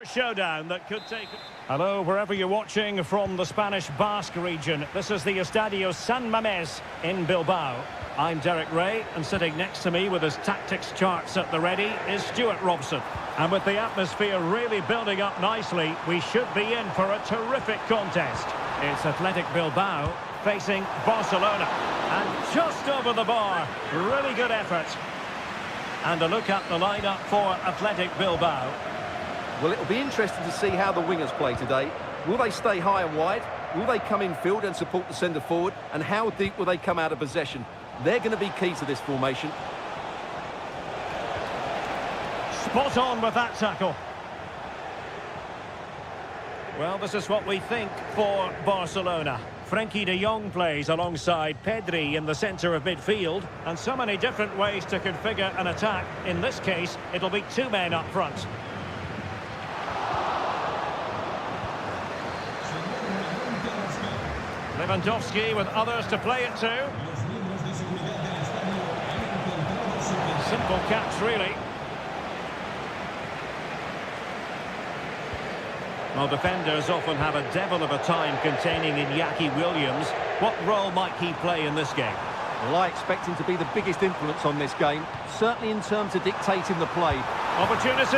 [SPEAKER 1] Showdown that could take... Hello, wherever you're watching from the Spanish Basque region. This is the Estadio San Mamés in Bilbao. I'm Derek Ray, and sitting next to me with his tactics charts at the ready is Stuart Robson. And with the atmosphere really building up nicely, we should be in for a terrific contest. It's Athletic Bilbao facing Barcelona. And just over the bar, really good effort. And a look at the lineup for Athletic Bilbao.
[SPEAKER 2] Well, it'll be interesting to see how the wingers play today. Will they stay high and wide? Will they come in field and support the centre forward? And how deep will they come out of possession? They're going to be key to this formation.
[SPEAKER 1] Spot on with that tackle. Well, this is what we think for Barcelona. Frenkie de Jong plays alongside Pedri in the centre of midfield. And so many different ways to configure an attack. In this case, it'll be two men up front. Lewandowski with others to play it to. Simple catch, really. Well, defenders often have a devil of a time containing Iñaki Williams. What role might he play in this game?
[SPEAKER 2] Well, I expect him to be the biggest influence on this game, certainly in terms of dictating the play.
[SPEAKER 1] Opportunity,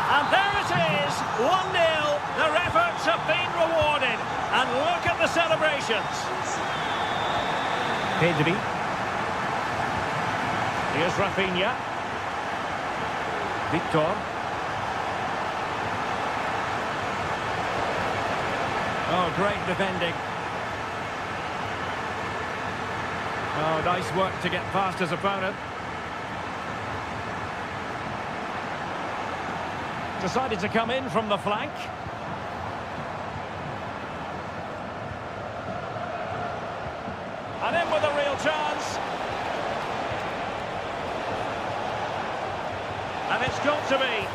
[SPEAKER 1] and there it is, 1-0. Their efforts have been rewarded, and look at the celebrations. Pedri. Here's Rafinha. Victor. Oh, great defending. Oh, nice work to get past his opponent. Decided to come in from the flank. And in with a real chance. And it's got to be.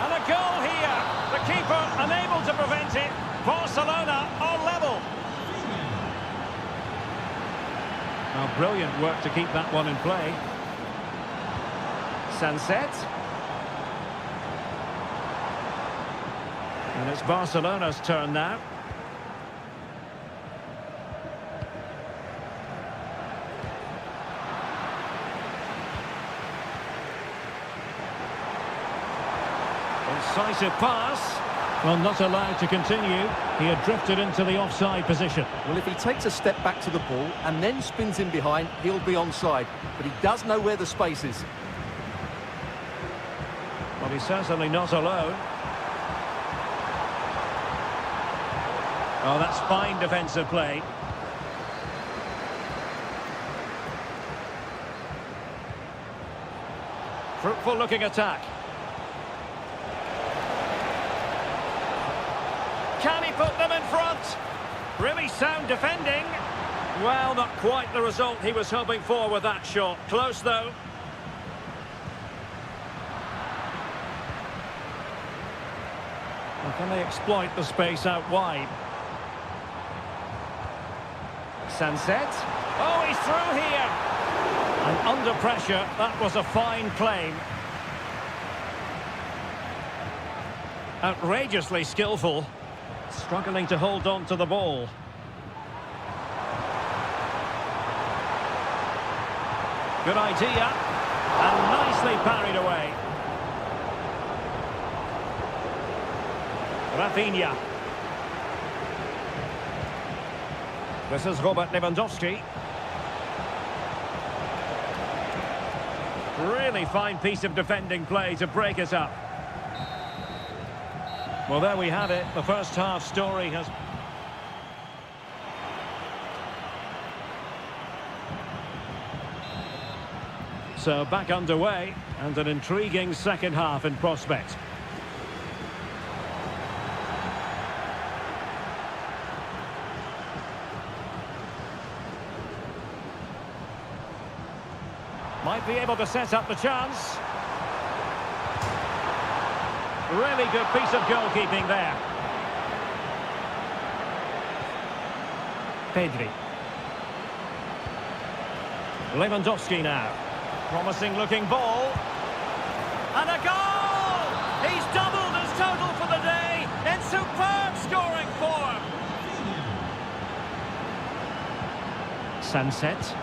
[SPEAKER 1] And a goal here. The keeper unable to prevent it. Barcelona are level. Well, brilliant work to keep that one in play. Sunset. And it's Barcelona's turn now. Incisive pass. Well, not allowed to continue. He had drifted into the offside position.
[SPEAKER 2] Well, if he takes a step back to the ball and then spins in behind, he'll be onside. But he does know where the space is.
[SPEAKER 1] Well, he's certainly not alone. Oh, that's fine defensive play. Fruitful looking attack. Can he put them in front? Really sound defending. Well, not quite the result he was hoping for with that shot. Close, though. Well, can they exploit the space out wide? Sunset. Oh, he's through here. And under pressure, that was a fine claim. Outrageously skillful. Struggling to hold on to the ball. Good idea. And nicely parried away. Rafinha. This is Robert Lewandowski. Really fine piece of defending play to break it up. Well, there we have it. The first half story has... So back underway, and an intriguing second half in prospect. Might be able to set up the chance. Really good piece of goalkeeping there. Pedri. Lewandowski now. Promising looking ball. And a goal! He's doubled his total for the day in superb scoring form. Sunset.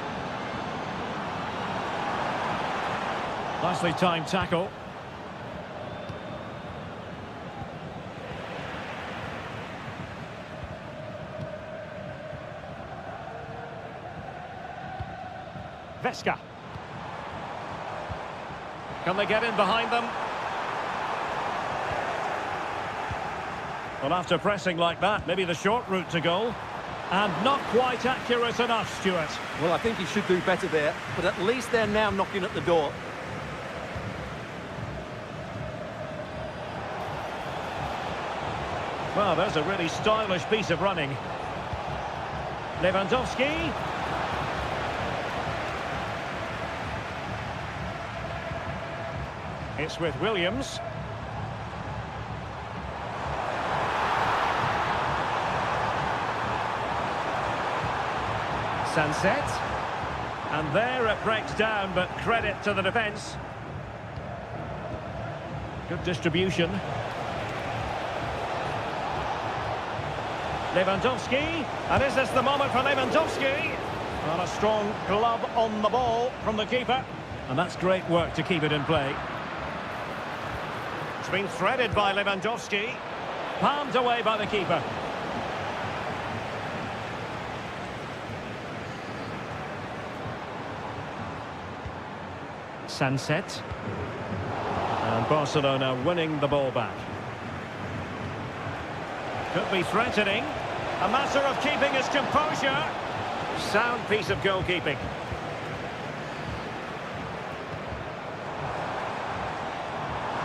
[SPEAKER 1] Nicely timed tackle. Veska. Can they get in behind them? Well, after pressing like that, maybe the short route to goal. And not quite accurate enough, Stuart.
[SPEAKER 2] Well, I think he should do better there, but at least they're now knocking at the door.
[SPEAKER 1] Well, there's a really stylish piece of running. Lewandowski. It's with Williams. Sunset. And there it breaks down, but credit to the defence. Good distribution. Lewandowski. And is this the moment for Lewandowski? Well, a strong glove on the ball from the keeper. And that's great work to keep it in play. It's been threaded by Lewandowski. Palmed away by the keeper. Sunset. And Barcelona winning the ball back. Could be threatening. A matter of keeping his composure. Sound piece of goalkeeping.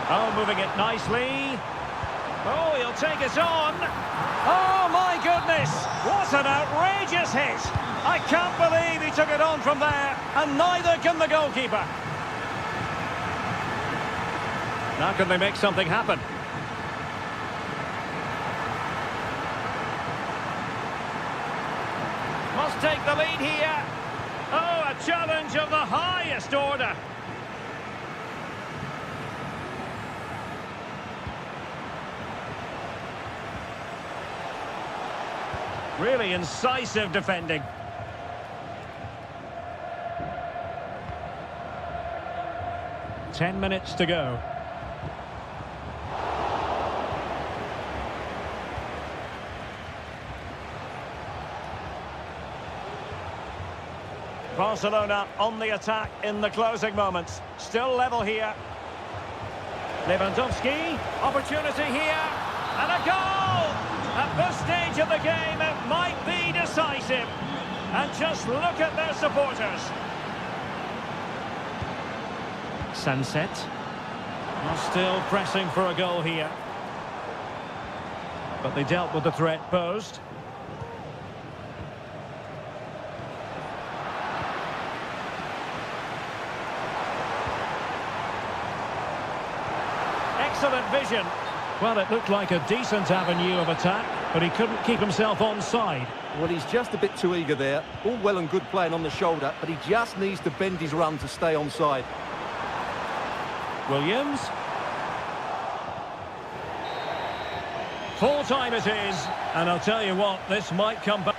[SPEAKER 1] Oh, moving it nicely. Oh, he'll take it on. Oh, my goodness. What an outrageous hit. I can't believe he took it on from there. And neither can the goalkeeper. Now can they make something happen? Must take the lead here. Oh, a challenge of the highest order. Really incisive defending. Ten minutes to go. Barcelona on the attack in the closing moments. Still level here. Lewandowski, opportunity here, and a goal! At this stage of the game, it might be decisive. And just look at their supporters. Sunset. Well, still pressing for a goal here. But they dealt with the threat posed. Excellent vision. Well, it looked like a decent avenue of attack, but he couldn't keep himself onside.
[SPEAKER 2] Well, he's just a bit too eager there. All well and good playing on the shoulder, but he just needs to bend his run to stay onside.
[SPEAKER 1] Williams. Full time it is, and I'll tell you what, this might come back.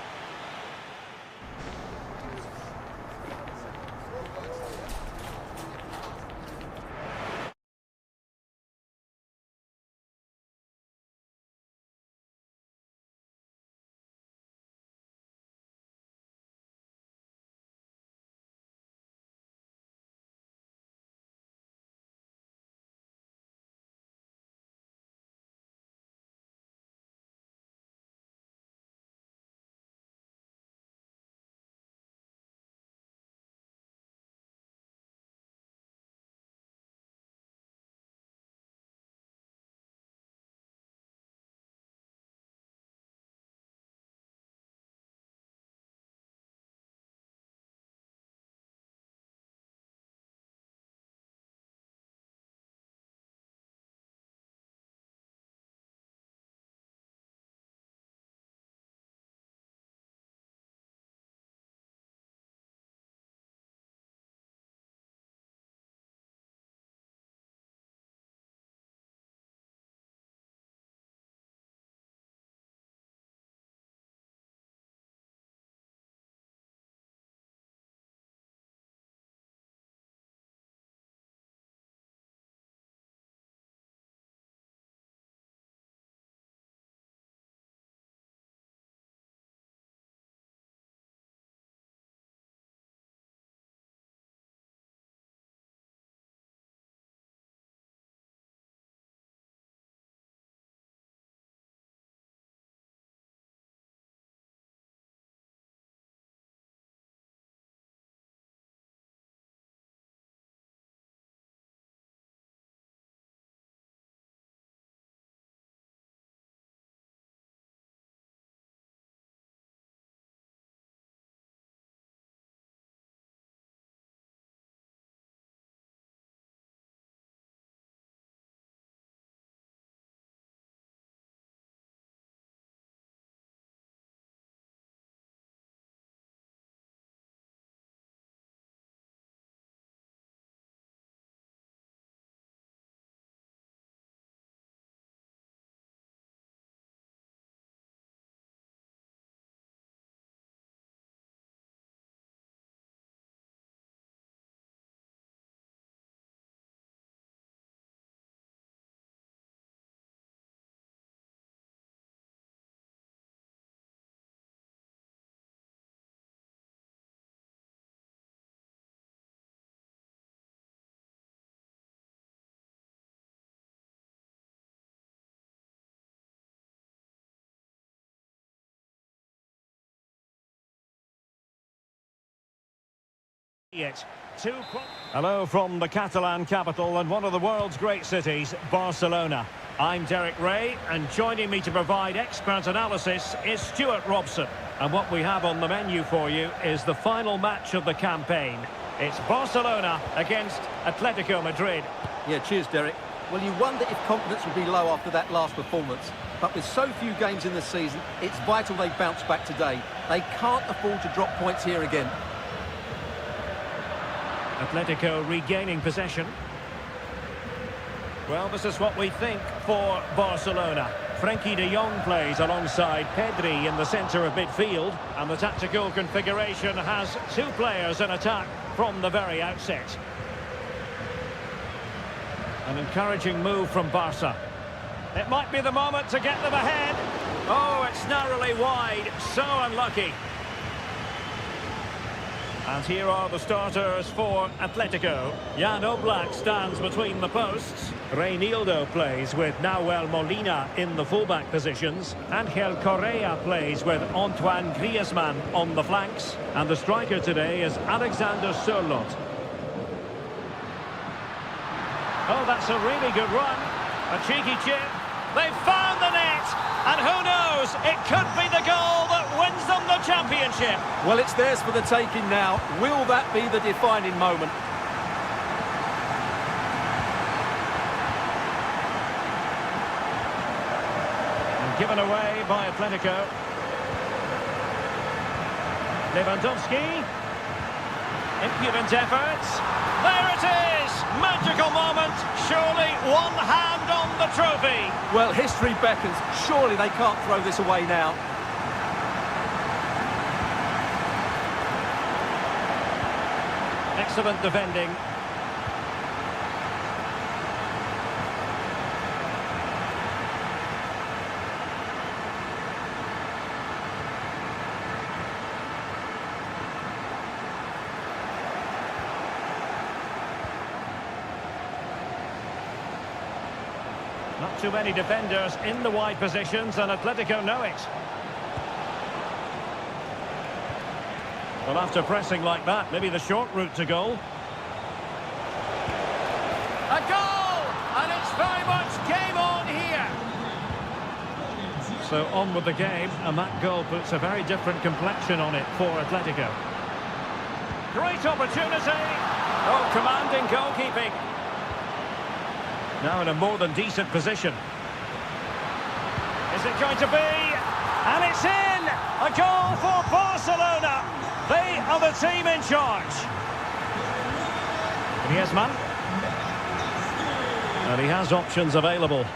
[SPEAKER 1] Hello from the Catalan capital and one of the world's great cities, Barcelona. I'm Derek Ray, and joining me to provide expert analysis is Stuart Robson. And what we have on the menu for you is the final match of the campaign. It's Barcelona against Atletico Madrid.
[SPEAKER 2] Yeah, cheers, Derek. Well, you wonder if confidence will be low after that last performance. But with so few games in the season, it's vital they bounce back today. They can't afford to drop points here again.
[SPEAKER 1] Atletico regaining possession. Well, this is what we think for Barcelona. Frenkie de Jong plays alongside Pedri in the centre of midfield, and the tactical configuration has two players in attack from the very outset. An encouraging move from Barca. It might be the moment to get them ahead. Oh, it's narrowly wide. So unlucky. And here are the starters for Atletico. Jan Oblak stands between the posts. Reinildo plays with Nahuel Molina in the fullback positions. Angel Correa plays with Antoine Griezmann on the flanks. And the striker today is Alexander Sørloth. Oh, that's a really good run. A cheeky chip. They've found the net. And who knows, it could be the goal that wins them the championship.
[SPEAKER 2] Well, it's theirs for the taking now. Will that be the defining moment?
[SPEAKER 1] And given away by Atletico. Lewandowski. Impudent efforts. There it is! Magical moment. Surely one hand on the trophy.
[SPEAKER 2] Well, history beckons. Surely they can't throw this away now.
[SPEAKER 1] Excellent defending. Not too many defenders in the wide positions, and Atletico know it. Well, after pressing like that, maybe the short route to goal. A goal! And it's very much game on here. So on with the game, and that goal puts a very different complexion on it for Atletico. Great opportunity! Oh, commanding goalkeeping. Now in a more than decent position. Is it going to be? And it's in! A goal for Barcelona! They are the team in charge. Griezmann. And he has options available.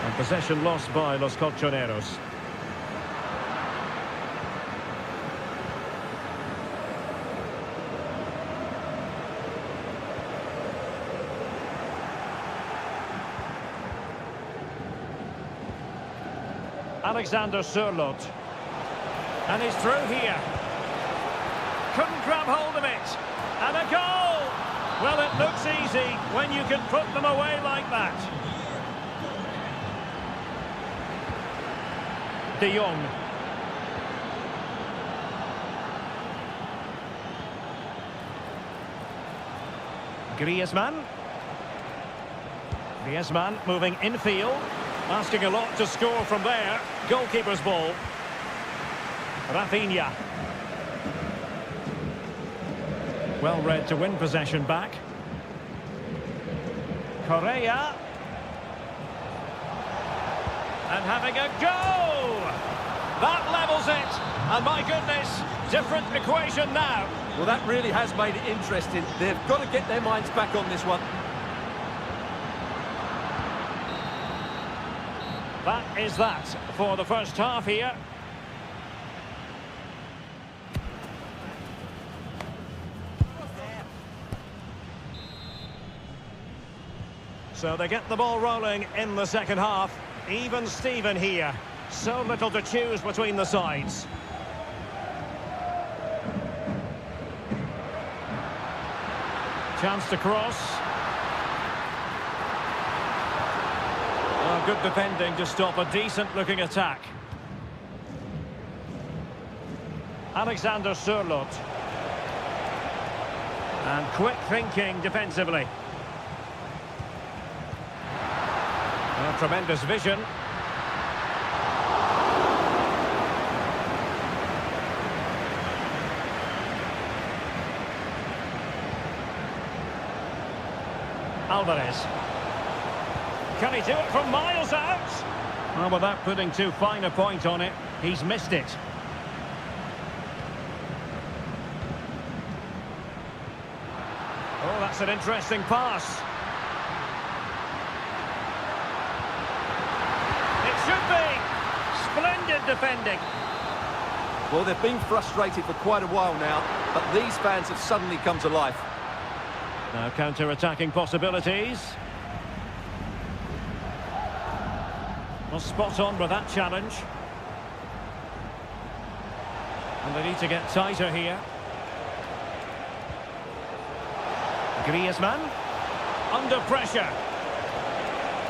[SPEAKER 1] And possession lost by Los Colchoneros. Alexander Sørloth. And he's through here. Couldn't grab hold of it. And a goal! Well, it looks easy when you can put them away like that. De Jong. Griezmann. Griezmann moving infield. Asking a lot to score from there. Goalkeeper's ball. Rafinha. Well read to win possession back. Correa. And having a go! That levels it. And my goodness, different equation now.
[SPEAKER 2] Well, that really has made it interesting. They've got to get their minds back on this one.
[SPEAKER 1] That is that for the first half here. So they get the ball rolling in the second half. Even Steven here. So little to choose between the sides. Chance to cross. Well, good defending to stop a decent-looking attack. Alexander Sørloth. And quick thinking defensively. Well, tremendous vision. Alvarez. Can he do it from miles out? Well, without putting too fine a point on it, he's missed it. Oh, that's an interesting pass. It should be. Splendid defending.
[SPEAKER 2] Well, they've been frustrated for quite a while now, but these fans have suddenly come to life.
[SPEAKER 1] Now counter-attacking possibilities. Well, spot on with that challenge. And they need to get tighter here. Griezmann. Under pressure.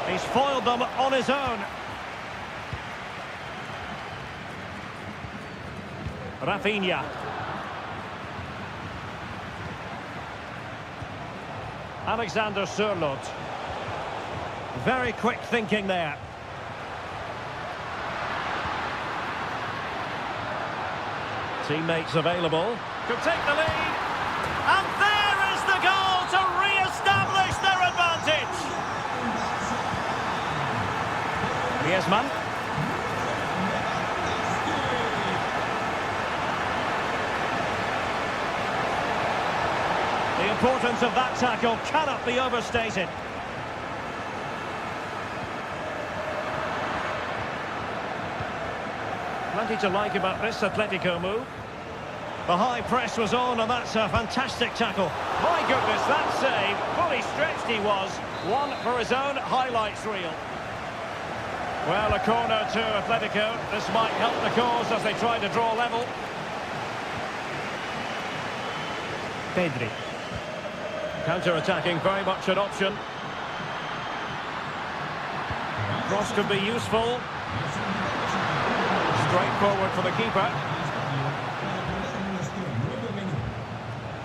[SPEAKER 1] He's foiled them on his own. Rafinha. Alexander Sørloth. Very quick thinking there. Teammates available. Could take the lead. And there is the goal to re-establish their advantage. Griezmann. The importance of that tackle cannot be overstated. Plenty to like about this Atletico move. The high press was on, and that's a fantastic tackle. My goodness, that save. Fully stretched he was. One for his own highlights reel. Well, a corner to Atletico. This might help the cause as they try to draw level. Pedri. Counter-attacking, very much an option. Cross could be useful. Straightforward for the keeper.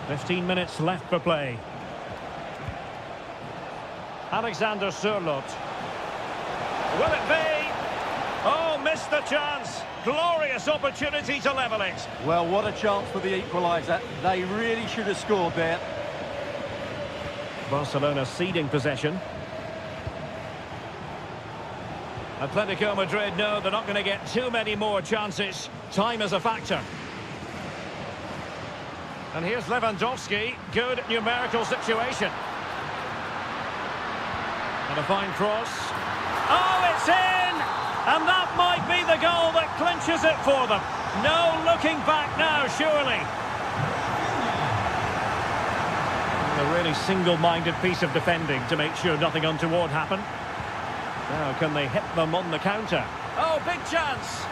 [SPEAKER 1] 15 minutes left for play. Alexander Sørloth. Will it be? Oh, missed the chance. Glorious opportunity to level it.
[SPEAKER 3] Well, what a chance for the equaliser. They really should have scored there.
[SPEAKER 1] Barcelona ceding possession. Atletico Madrid know they're not going to get too many more chances. Time is a factor. And here's Lewandowski. Good numerical situation. And a fine cross. Oh, it's in! And that might be the goal that clinches it for them. No looking back now, surely. A really single-minded piece of defending to make sure nothing untoward happened. Now, can they hit them on the counter? Oh, big chance.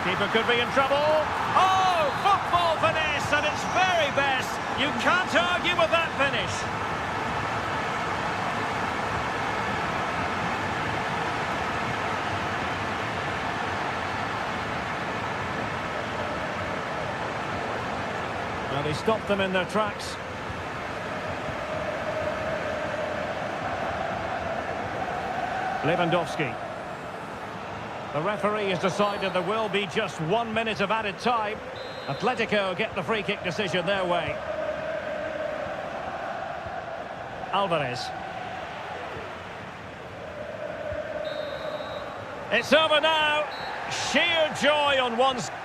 [SPEAKER 1] Keeper could be in trouble. Oh, football finesse at its very best. You can't argue with that finish. Well, he stopped them in their tracks. Lewandowski. The referee has decided there will be just 1 minute of added time. Atletico get the free kick decision their way. Alvarez. It's over now. Sheer joy on one side.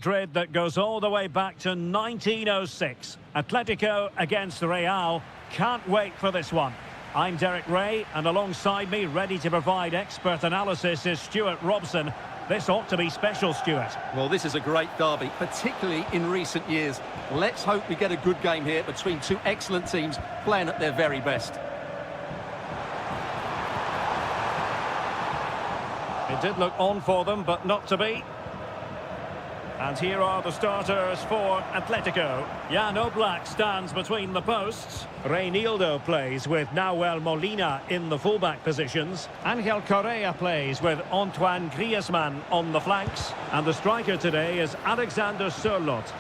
[SPEAKER 1] Madrid that goes all the way back to 1906. Atletico against Real. Can't wait for this one. I'm Derek Ray, and alongside me, ready to provide expert analysis, is Stuart Robson. This ought to be special, Stuart.
[SPEAKER 2] Well, this is a great derby, particularly in recent years. Let's hope we get a good game here between two excellent teams playing at their very best.
[SPEAKER 1] It did look on for them, but not to be. And here are the starters for Atletico. Jan Oblak stands between the posts. Reinildo plays with Nahuel Molina in the fullback positions. Angel Correa plays with Antoine Griezmann on the flanks. And the striker today is Alexander Sørloth.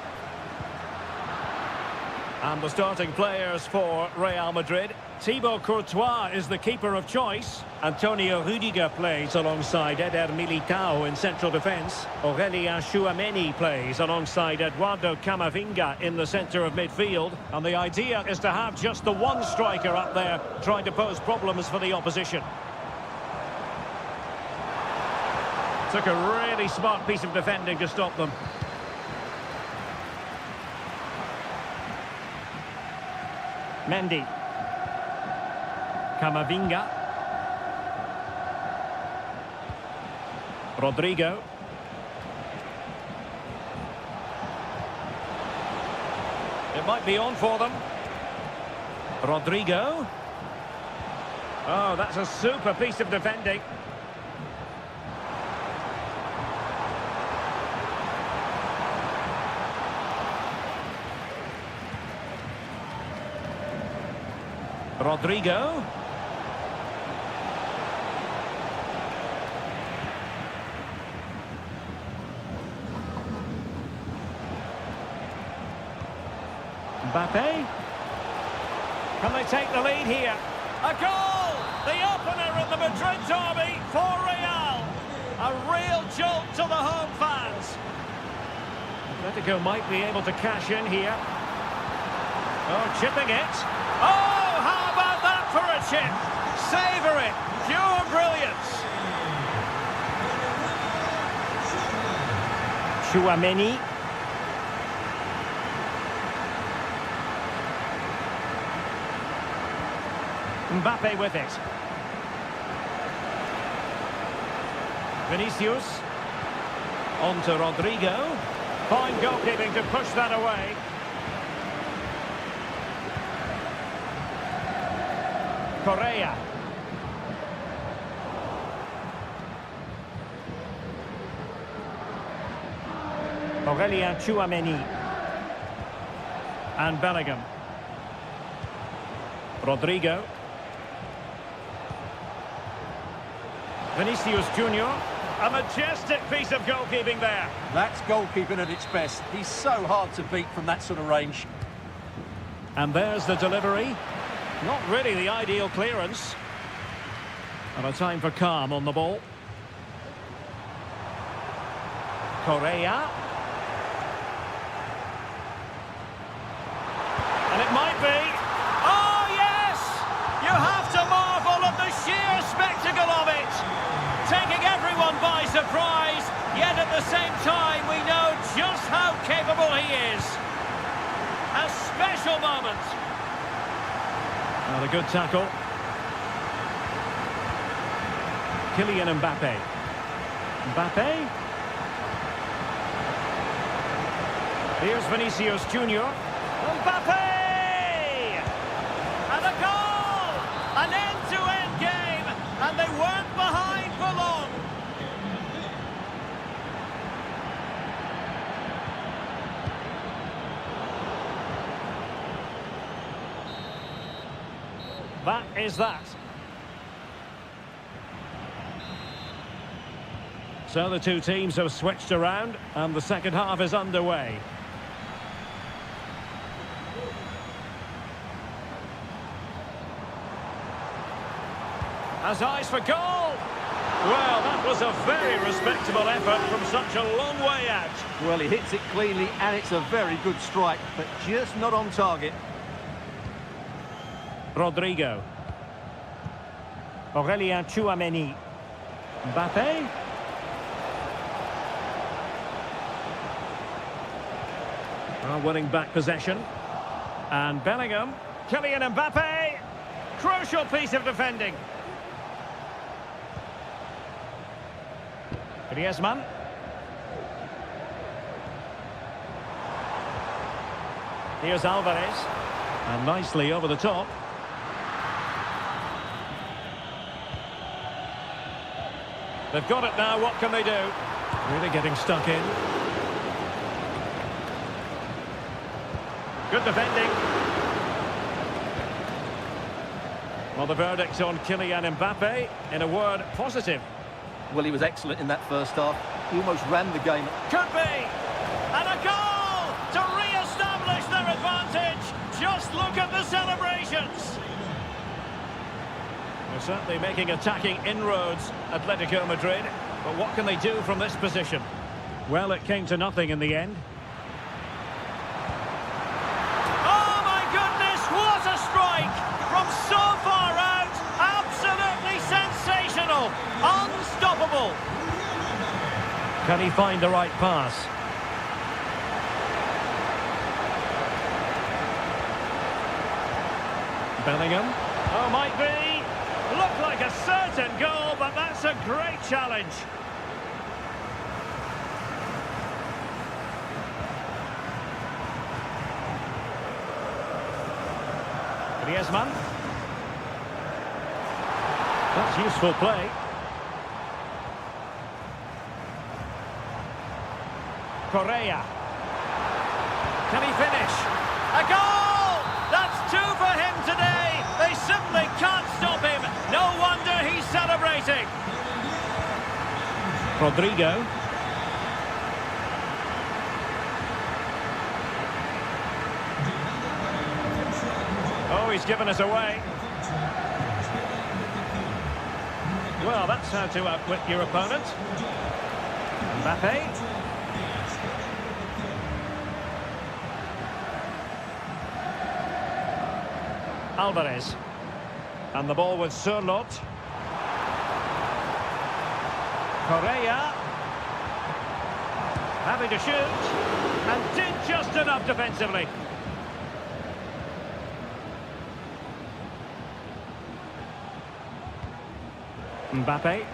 [SPEAKER 1] And the starting players for Real Madrid. Thibaut Courtois is the keeper of choice. Antonio Rudiger plays alongside Eder Militao in central defence. Aurélien Tchouameni plays alongside Eduardo Camavinga in the centre of midfield. And the idea is to have just the one striker up there trying to pose problems for the opposition. Took a really smart piece of defending to stop them. Mendy. Camavinga. Rodrigo. It might be on for them. Rodrigo. Oh, that's a super piece of defending. Rodrigo. Mbappe. Can they take the lead here? A goal! The opener in the Madrid derby for Real. A real jolt to the home fans. Atletico might be able to cash in here. Oh, chipping it. Oh, how about that for a chip? Savour it. Pure brilliance. Tchouameni. Mbappe with it. Vinicius. On to Rodrigo. Fine goalkeeping to push that away. Correa. Aurélien Tchouameni. And Bellingham. Rodrigo. Vinicius Junior. A majestic piece of goalkeeping there.
[SPEAKER 3] That's goalkeeping at its best. He's so hard to beat from that sort of range.
[SPEAKER 1] And there's the delivery. Not really the ideal clearance. And a time for calm on the ball. Correa. And it might be. Oh, yes! You have to marvel at the sheer spectacle of it. Taking everyone by surprise, yet at the same time we know just how capable he is. A special moment. Not a good tackle. Kylian Mbappe. Mbappe. Here's Vinicius Junior. Mbappe! And a goal! An end-to-end game, and they weren't behind for long. That is that. So the two teams have switched around and the second half is underway. Has eyes for goal. Well, that was a very respectable effort from such a long way out.
[SPEAKER 2] Well, he hits it cleanly and it's a very good strike, but just not on target.
[SPEAKER 1] Rodrigo. Aurélien Tchouameni. Mbappe. Winning back possession. And Bellingham. Kylian Mbappe. Crucial piece of defending. Griezmann. Here's Alvarez. And nicely over the top. They've got it now, what can they do? Really getting stuck in. Good defending. Well, the verdict on Kylian Mbappe, in a word, positive.
[SPEAKER 2] Well, he was excellent in that first half. He almost ran the game.
[SPEAKER 1] Could be! And a goal to re-establish their advantage. Just look at the celebrations. They're certainly making attacking inroads, Atletico Madrid. But what can they do from this position? Well, it came to nothing in the end.
[SPEAKER 3] Oh, my goodness, what a strike! From so far out, absolutely sensational, unstoppable.
[SPEAKER 1] Can he find the right pass? Bellingham. Oh, might be. Looked like a certain goal, but that's a great challenge. Griezmann. That's useful play. Correa. Can he finish? A goal! That's two for him today. They simply can't stop him. No wonder he's celebrating. Rodrigo. Oh, he's given us away. Well, that's how to outwit your opponent. Mbappe. Alvarez. And the ball with Sørloth. Correa. Happy to shoot. And did just enough defensively. Mbappe.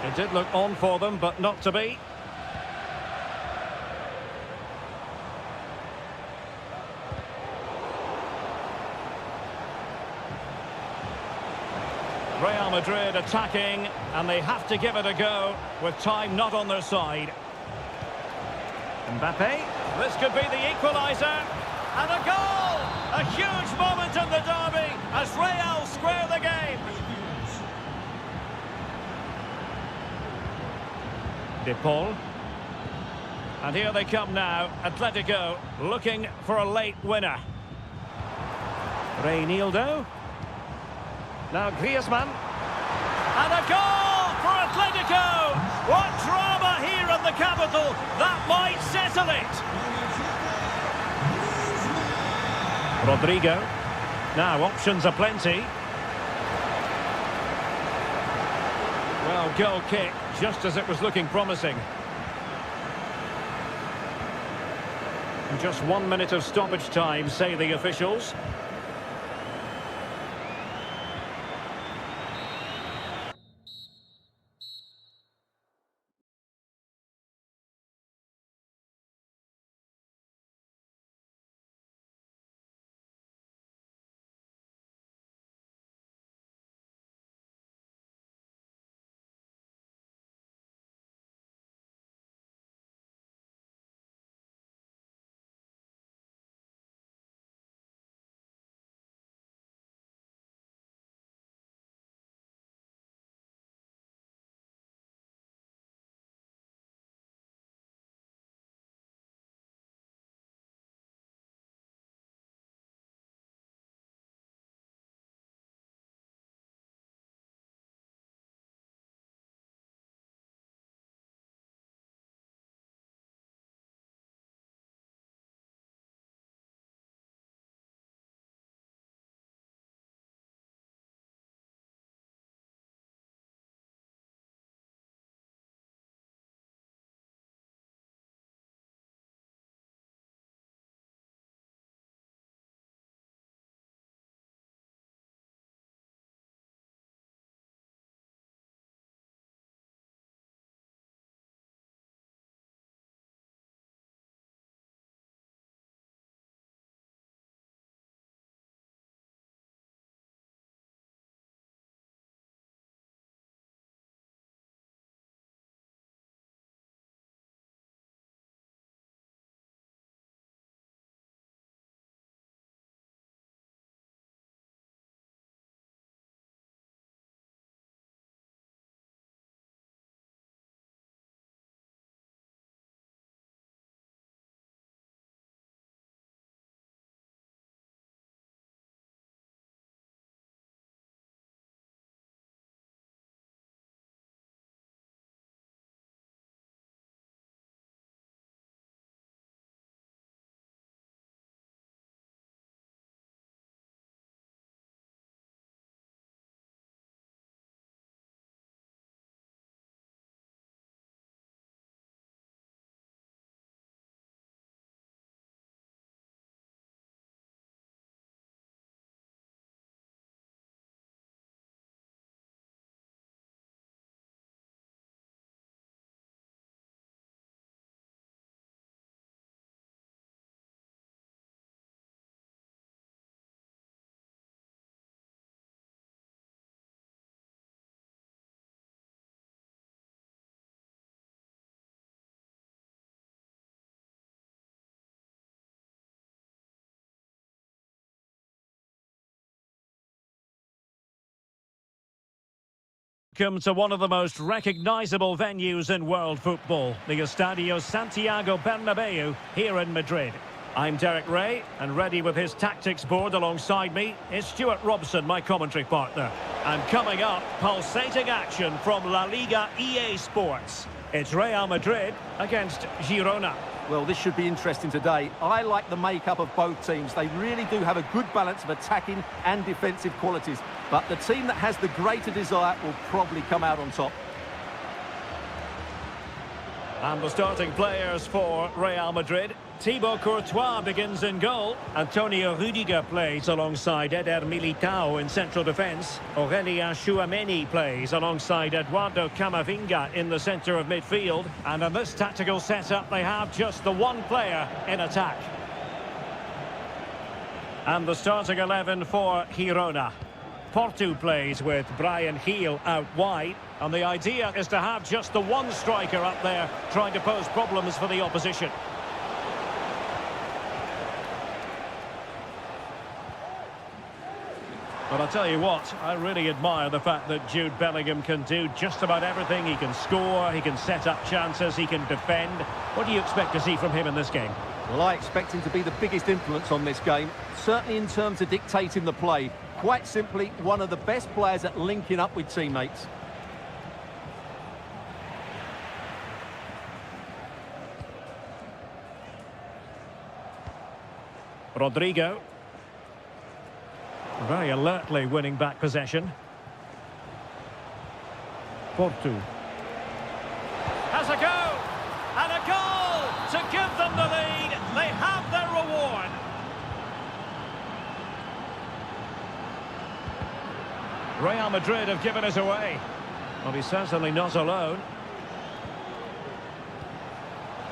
[SPEAKER 1] It did look on for them, but not to be. Real Madrid attacking, and they have to give it a go with time not on their side. Mbappe, this could be the equaliser, and a goal! A huge moment in the derby as Real square the game. De Paul. And here they come now, Atletico looking for a late winner. Reinildo. Now Griezmann. And a goal for Atletico! What drama here in the capital! That might settle it! Rodrigo. Now options are plenty. Well, goal kick, just as it was looking promising. And just 1 minute of stoppage time, say the officials. Welcome to one of the most recognisable venues in world football, the Estadio Santiago Bernabeu here in Madrid. I'm Derek Ray, and ready with his tactics board alongside me is Stuart Robson, my commentary partner. And coming up, pulsating action from La Liga EA Sports. It's Real Madrid against Girona.
[SPEAKER 2] Well, this should be interesting today. I like the makeup of both teams. They really do have a good balance of attacking and defensive qualities. But the team that has the greater desire will probably come out on top.
[SPEAKER 1] And the starting players for Real Madrid. Thibaut Courtois begins in goal. Antonio Rüdiger plays alongside Eder Militao in central defence. Aurélien Tchouameni plays alongside Eduardo Camavinga in the centre of midfield. And in this tactical setup, they have just the one player in attack. And the starting 11 for Girona. Porto plays with Bryan Gil out wide. And the idea is to have just the one striker up there trying to pose problems for the opposition. But I'll tell you what, I really admire the fact that Jude Bellingham can do just about everything. He can score, he can set up chances, he can defend. What do you expect to see from him in this game?
[SPEAKER 2] Well, I expect him to be the biggest influence on this game, certainly in terms of dictating the play. Quite simply, one of the best players at linking up with teammates.
[SPEAKER 1] Rodrigo. Very alertly winning back possession. Porto. Has a go! And a goal to give them the lead. They have their reward. Real Madrid have given it away. Well, he's certainly not alone.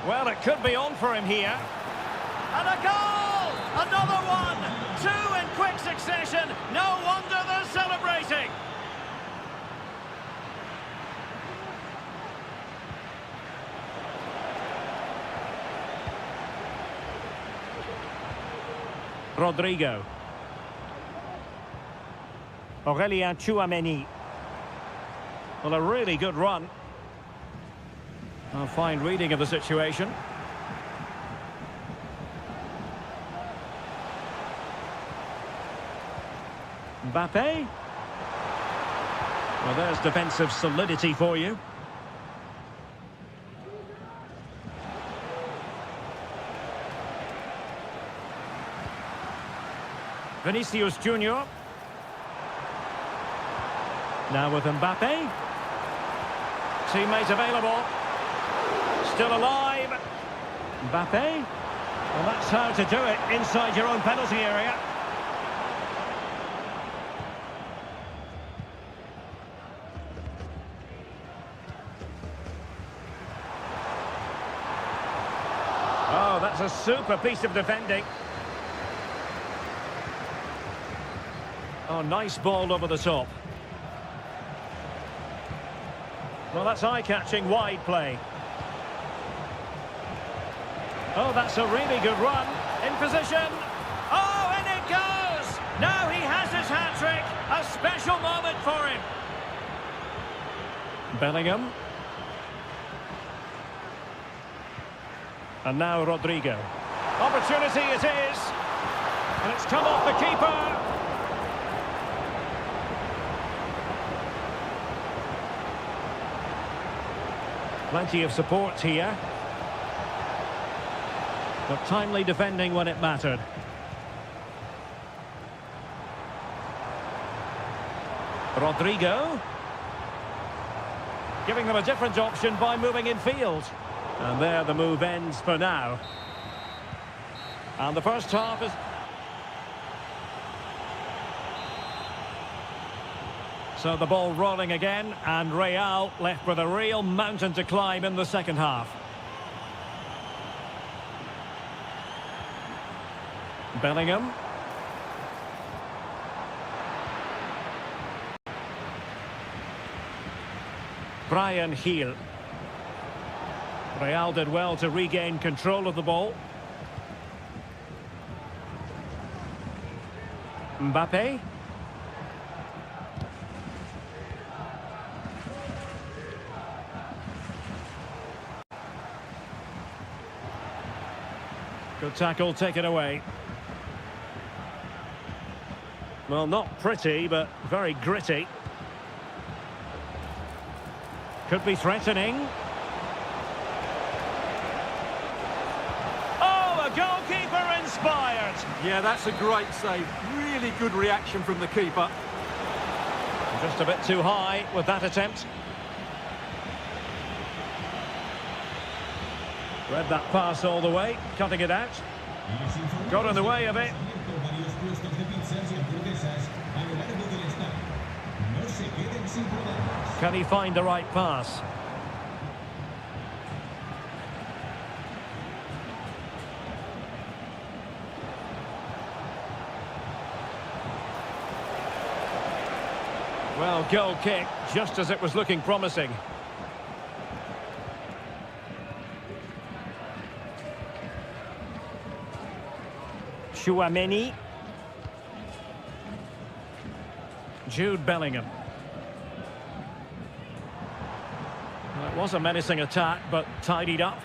[SPEAKER 1] Well, it could be on for him here. And a goal! Another one! Two in quick succession. No wonder they're celebrating. Rodrigo. Aurélien Tchouameni. Well, a really good run. A fine reading of the situation. Mbappe. Well, there's defensive solidity for you. Vinicius Junior. Now with Mbappe. Teammate available. Still alive. Mbappe. Well, that's how to do it inside your own penalty area. Oh, that's a super piece of defending. Oh, nice ball over the top. Well, that's eye-catching wide play. Oh, that's a really good run. In position. Oh, and it goes! Now he has his hat-trick. A special moment for him. Bellingham. And now Rodrigo. Opportunity it is. And it's come off the keeper. Plenty of support here. But timely defending when it mattered. Rodrigo. Giving them a different option by moving in field. And there the move ends for now. And the first half is... So the ball rolling again, and Real left with a real mountain to climb in the second half. Bellingham. Bryan Gil. Real did well to regain control of the ball. Mbappe. tackle taken away. Well, not pretty, but very gritty. Could be threatening. Oh, a goalkeeper inspired.
[SPEAKER 3] Yeah, that's a great save. Really good reaction from the keeper.
[SPEAKER 1] Just a bit too high with that attempt. Read that pass all the way, cutting it out. Got in the way of it. Can he find the right pass? Well, goal kick, just as it was looking promising. Chouameni. Jude Bellingham. Well, it was a menacing attack, but tidied up.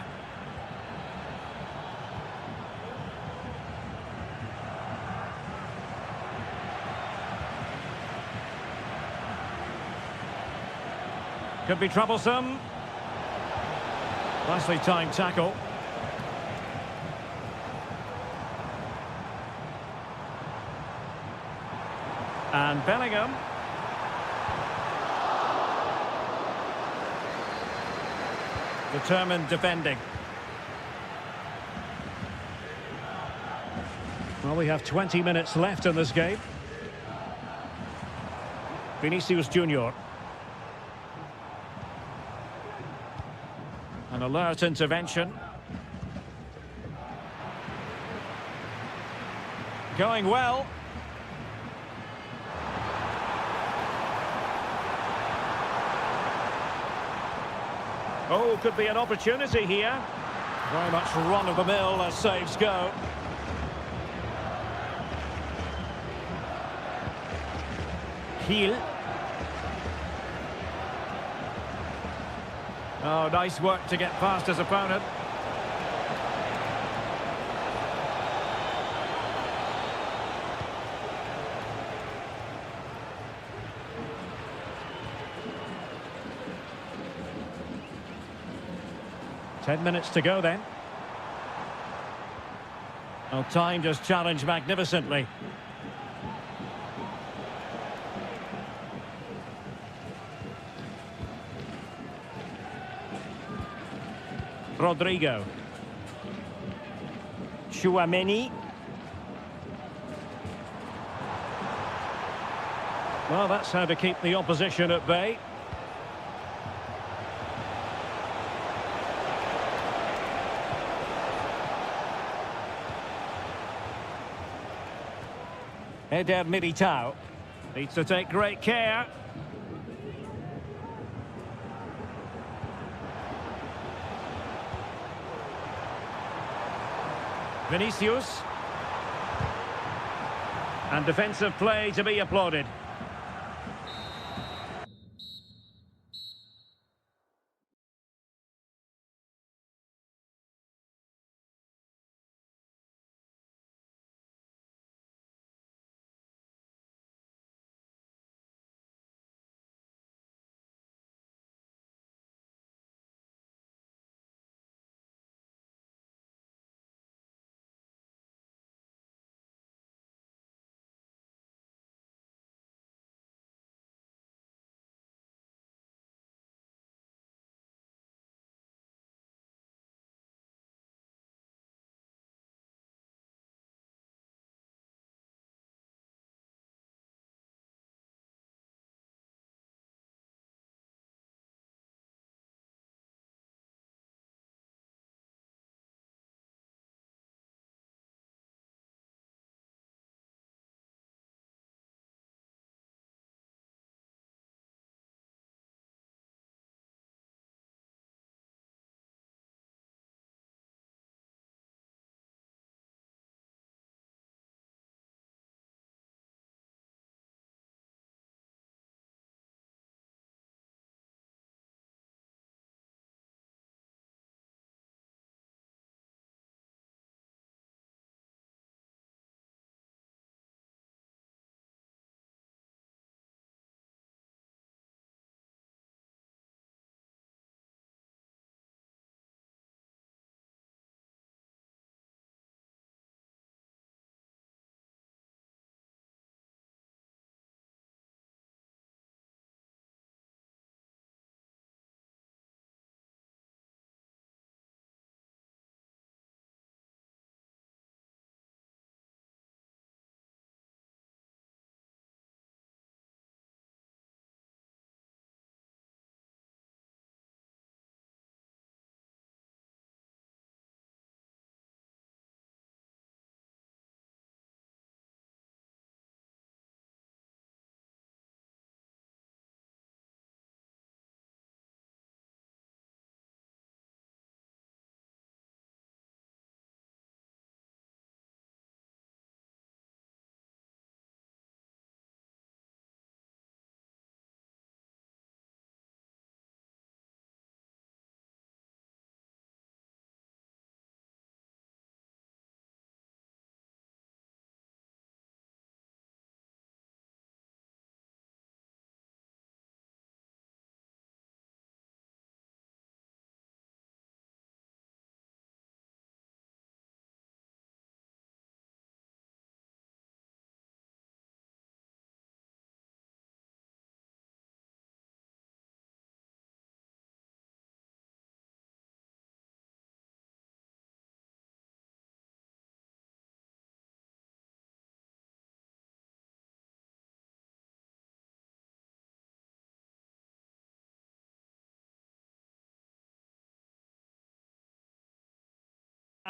[SPEAKER 1] Could be troublesome. Nicely timed tackle. And Bellingham. Determined defending. Well, we have 20 minutes left in this game. Vinicius Junior. An alert intervention. Going well. Oh, could be an opportunity here. Very much run-of-the-mill as saves go. Heel. Oh, nice work to get past his opponent. Ten minutes to go then. Well, timed his challenge magnificently. Rodrigo. Chouameni. Well, that's how to keep the opposition at bay. Eder Militao needs to take great care. Vinicius. And defensive play to be applauded.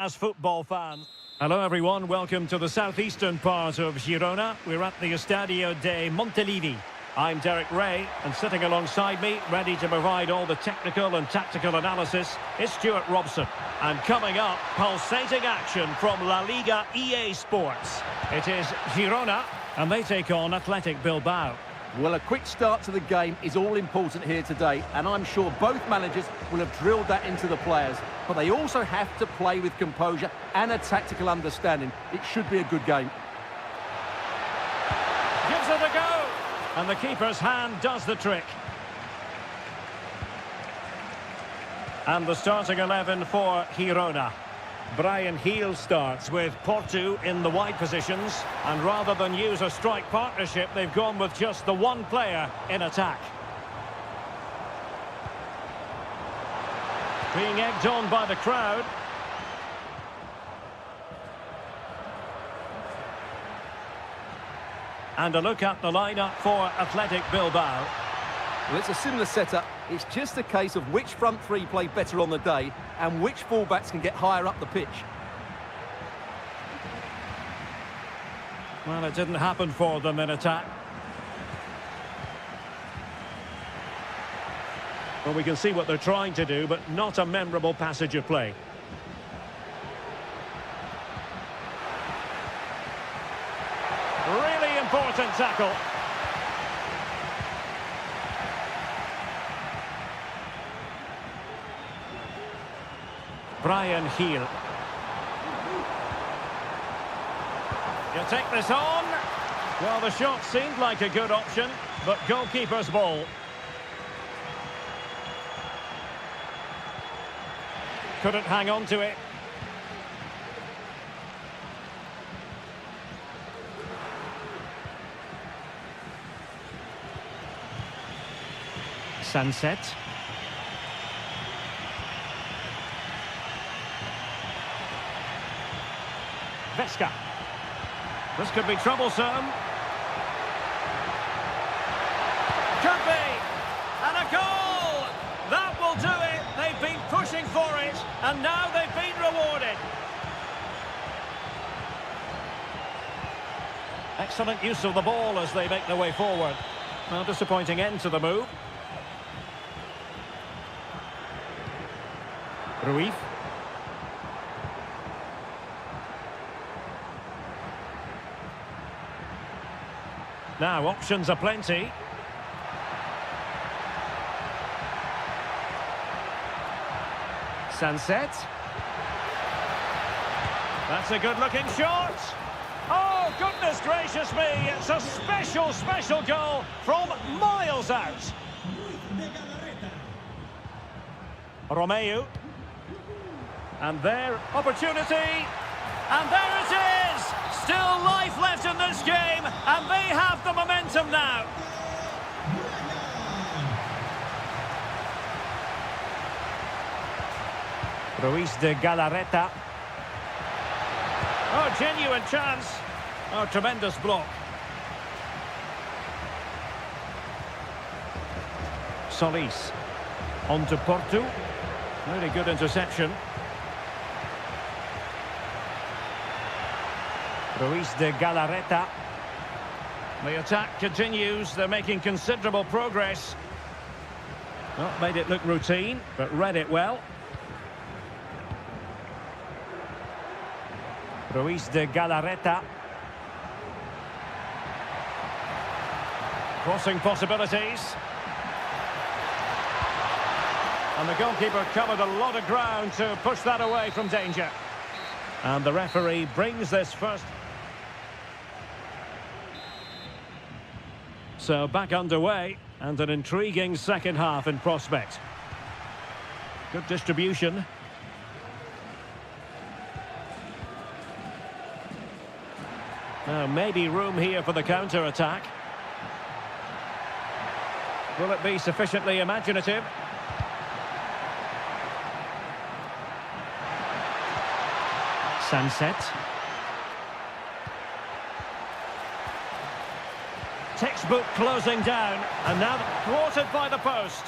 [SPEAKER 1] As football fans. Hello everyone, welcome to the southeastern part of Girona. We're at the Estadio de Montilivi. I'm Derek Ray, and sitting alongside me, ready to provide all the technical and tactical analysis, is Stuart Robson. And coming up, pulsating action from La Liga EA Sports. It is Girona, and they take on Athletic Bilbao.
[SPEAKER 2] Well, a quick start to the game is all important here today, and I'm sure both managers will have drilled that into the players. But they also have to play with composure and a tactical understanding. It should be a good game.
[SPEAKER 1] Gives it a go, and the keeper's hand does the trick. And the starting 11 for Girona. Brian Heel starts with Porto in the wide positions, and rather than use a strike partnership, they've gone with just the one player in attack. Being egged on by the crowd. And a look at the lineup for Athletic Bilbao.
[SPEAKER 2] Well, it's a similar setup. It's just a case of which front three play better on the day and which fullbacks can get higher up the pitch.
[SPEAKER 1] Well, it didn't happen for them in attack. Well, we can see what they're trying to do, but not a memorable passage of play. Really important tackle. Brian Heel. You take this on. Well, the shot seemed like a good option, but goalkeeper's ball. Couldn't hang on to it. Sunset. Vesca. This could be troublesome. Could be. And a goal! That will do it. They've been pushing for it, and now they've been rewarded. Excellent use of the ball as they make their way forward. Well, disappointing end to the move. Ruiz. Now, options are plenty. Sunset. That's a good-looking shot. Oh, goodness gracious me. It's a special, special goal from miles out. Romeu. And their opportunity. And there it is! Still life left in this game, and they have the momentum now. Ruiz de Galarreta. Oh, genuine chance. Oh, tremendous block. Solis. On to Porto. Really good interception. Ruiz de Galarreta. The attack continues. They're making considerable progress. Not made it look routine, but read it well. Ruiz de Galarreta. Crossing possibilities. And the goalkeeper covered a lot of ground to push that away from danger. And the referee brings this first. So back underway, and an intriguing second half in prospect. Good distribution. Now maybe room here for the counter-attack. Will it be sufficiently imaginative? Sunset. Textbook closing down, and now thwarted by the post.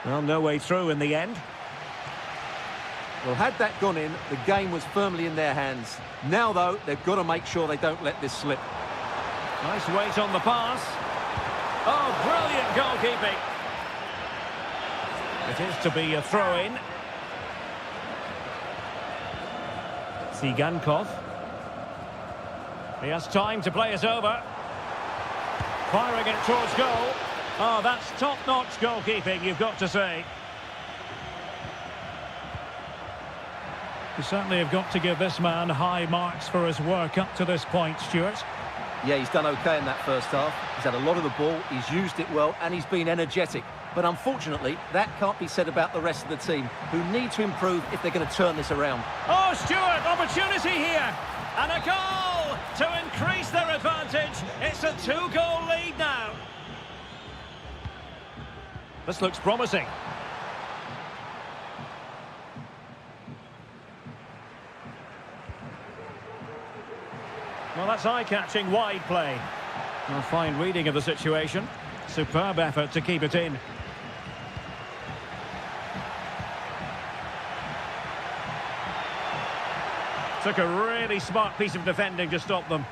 [SPEAKER 1] Well, no way through in the end.
[SPEAKER 2] Well, had that gone in, the game was firmly in their hands. Now, though, they've got to make sure they don't let this slip.
[SPEAKER 1] Nice weight on the pass. Oh, brilliant goalkeeping. It is to be a throw-in. Tsigankov. He has time to play it over. Firing it towards goal. Oh, that's top-notch goalkeeping, you've got to say. You certainly have got to give this man high marks for his work up to this point, Stuart.
[SPEAKER 2] Yeah, he's done okay in that first half. He's had a lot of the ball, he's used it well, and he's been energetic. But unfortunately, that can't be said about the rest of the team, who need to improve if they're going to turn this around.
[SPEAKER 1] Oh, Stuart, opportunity here. And a goal to increase their advantage. It's a 2-goal lead now. This looks promising. Well, that's eye-catching wide play. A fine reading of the situation. Superb effort to keep it in. Took a really smart piece of defending to stop them.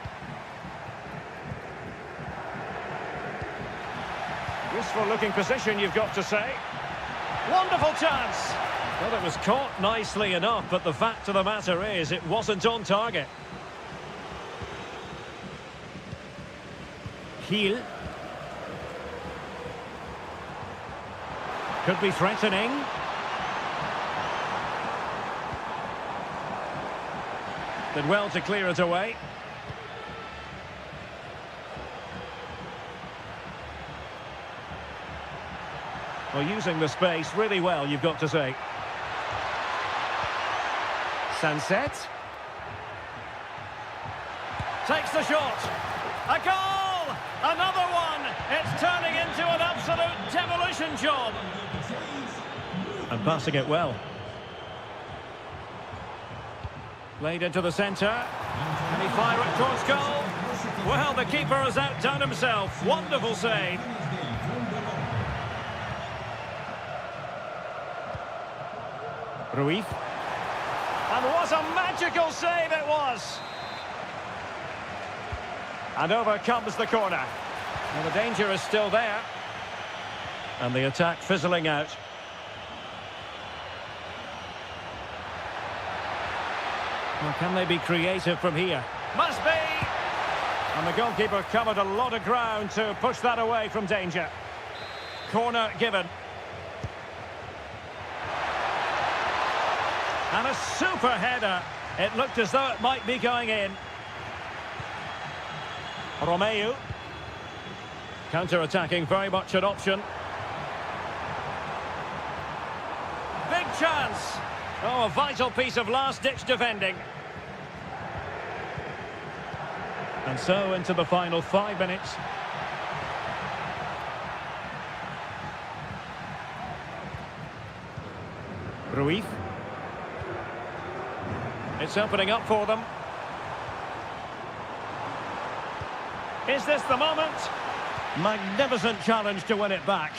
[SPEAKER 1] Useful looking position, you've got to say. Wonderful chance. Well, it was caught nicely enough, but the fact of the matter is it wasn't on target. Heel. Could be threatening. Did well to clear it away. Well, using the space really well, you've got to say. Sunset. Takes the shot. A goal! Another one! It's turning into an absolute demolition job. And passing it well. Played into the centre. Can he fire it towards goal? Well, the keeper has outdone himself. Wonderful save. Ruiz. And what a magical save it was! And over comes the corner. Well, the danger is still there. And the attack fizzling out. Well, can they be creative from here? Must be! And the goalkeeper covered a lot of ground to push that away from danger. Corner given. And a super header. It looked as though it might be going in. Romeu. Counter-attacking, very much an option. Big chance. Oh, a vital piece of last-ditch defending. And so into the final 5 minutes. Ruiz. It's opening up for them. Is this the moment? Magnificent challenge to win it back.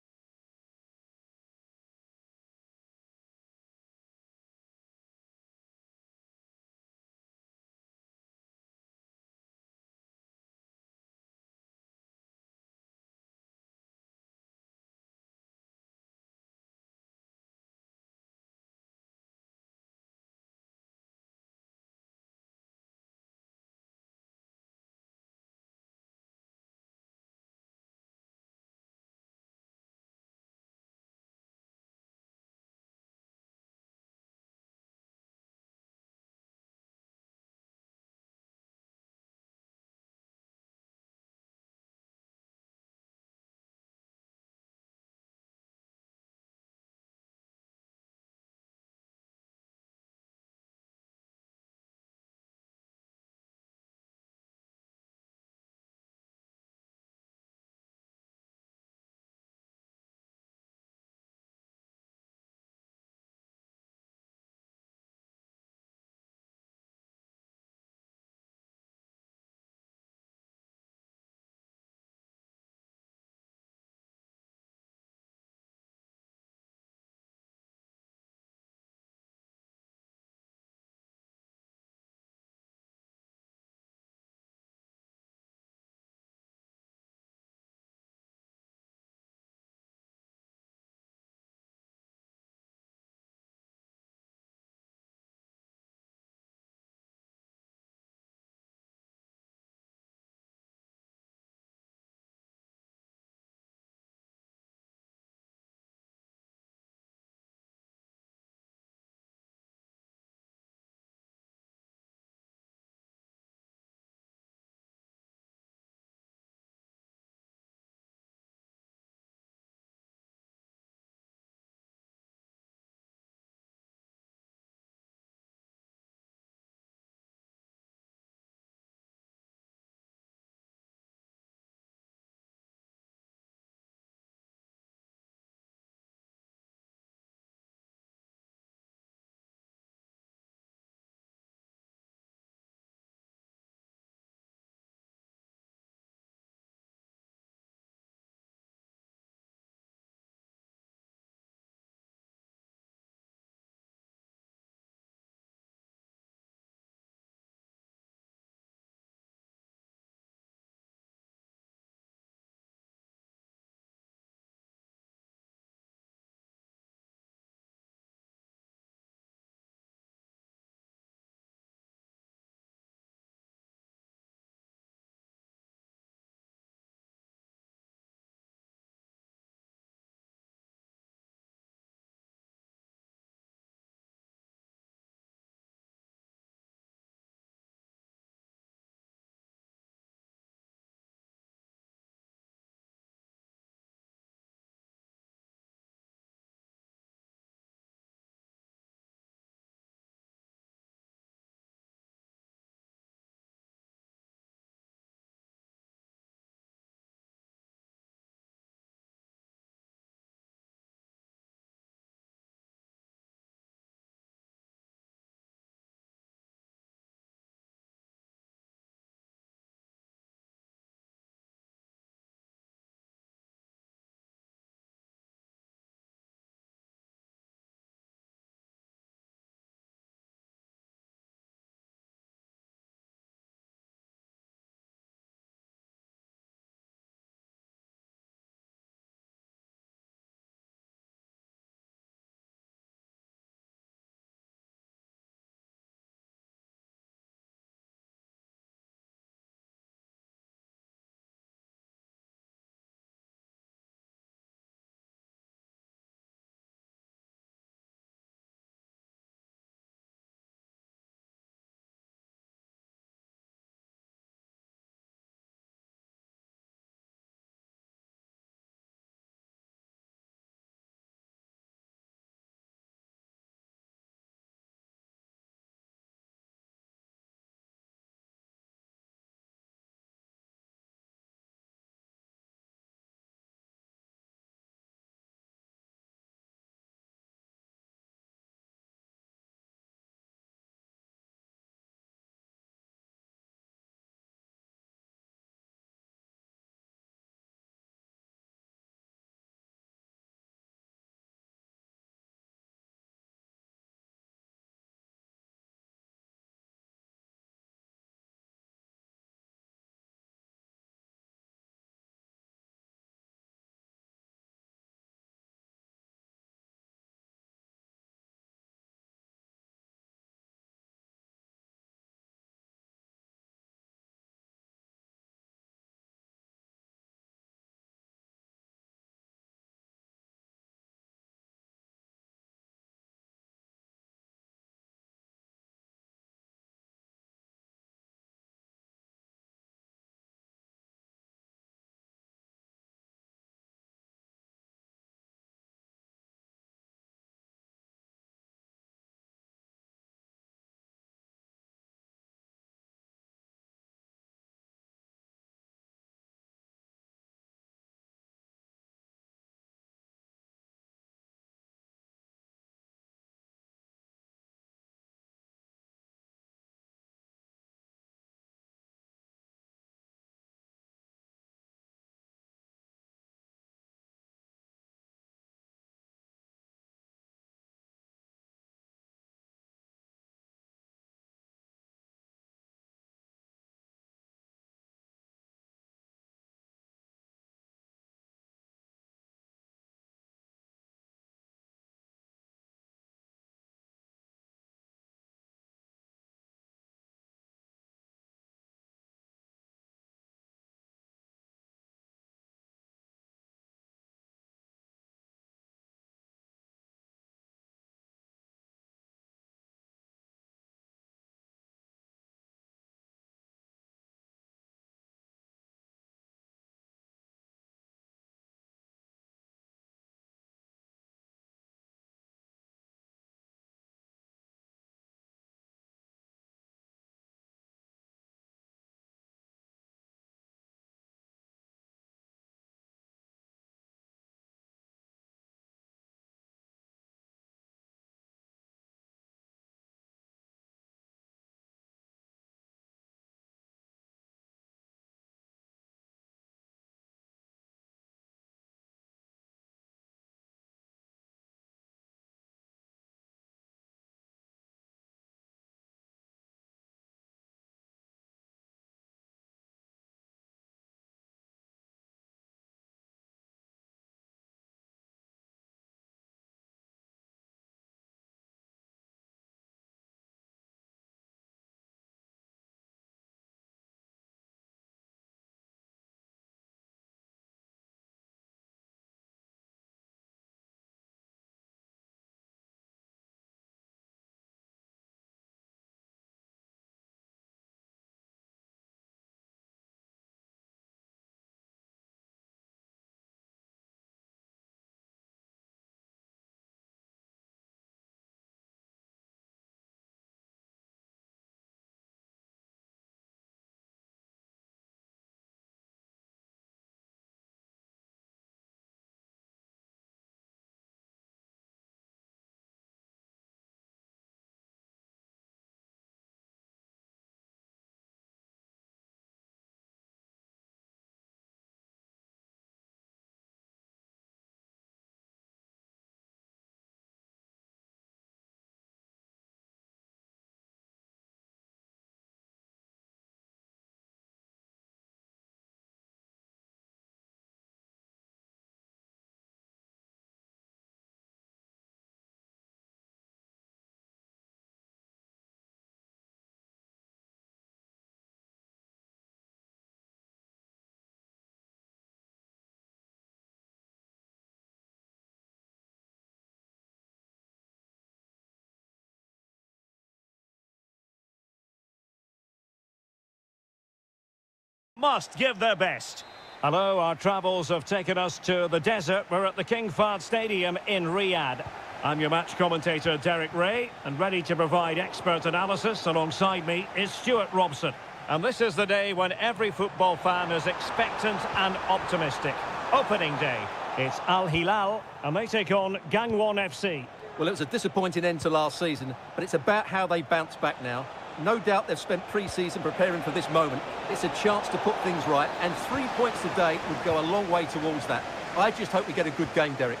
[SPEAKER 1] must give their best. Hello, our travels have taken us to the desert. We're at the King Fahd Stadium in Riyadh. I'm your match commentator, Derek Ray, and ready to provide expert analysis alongside me is Stuart Robson. And this is the day when every football fan is expectant and optimistic. Opening day. It's Al Hilal, and they take on Gangwon FC.
[SPEAKER 2] Well, it was a disappointing end to last season, but it's about how they bounce back now. No doubt they've spent pre-season preparing for this moment. It's a chance to put things right, and 3 points today would go a long way towards that. I just hope we get a good game, Derek.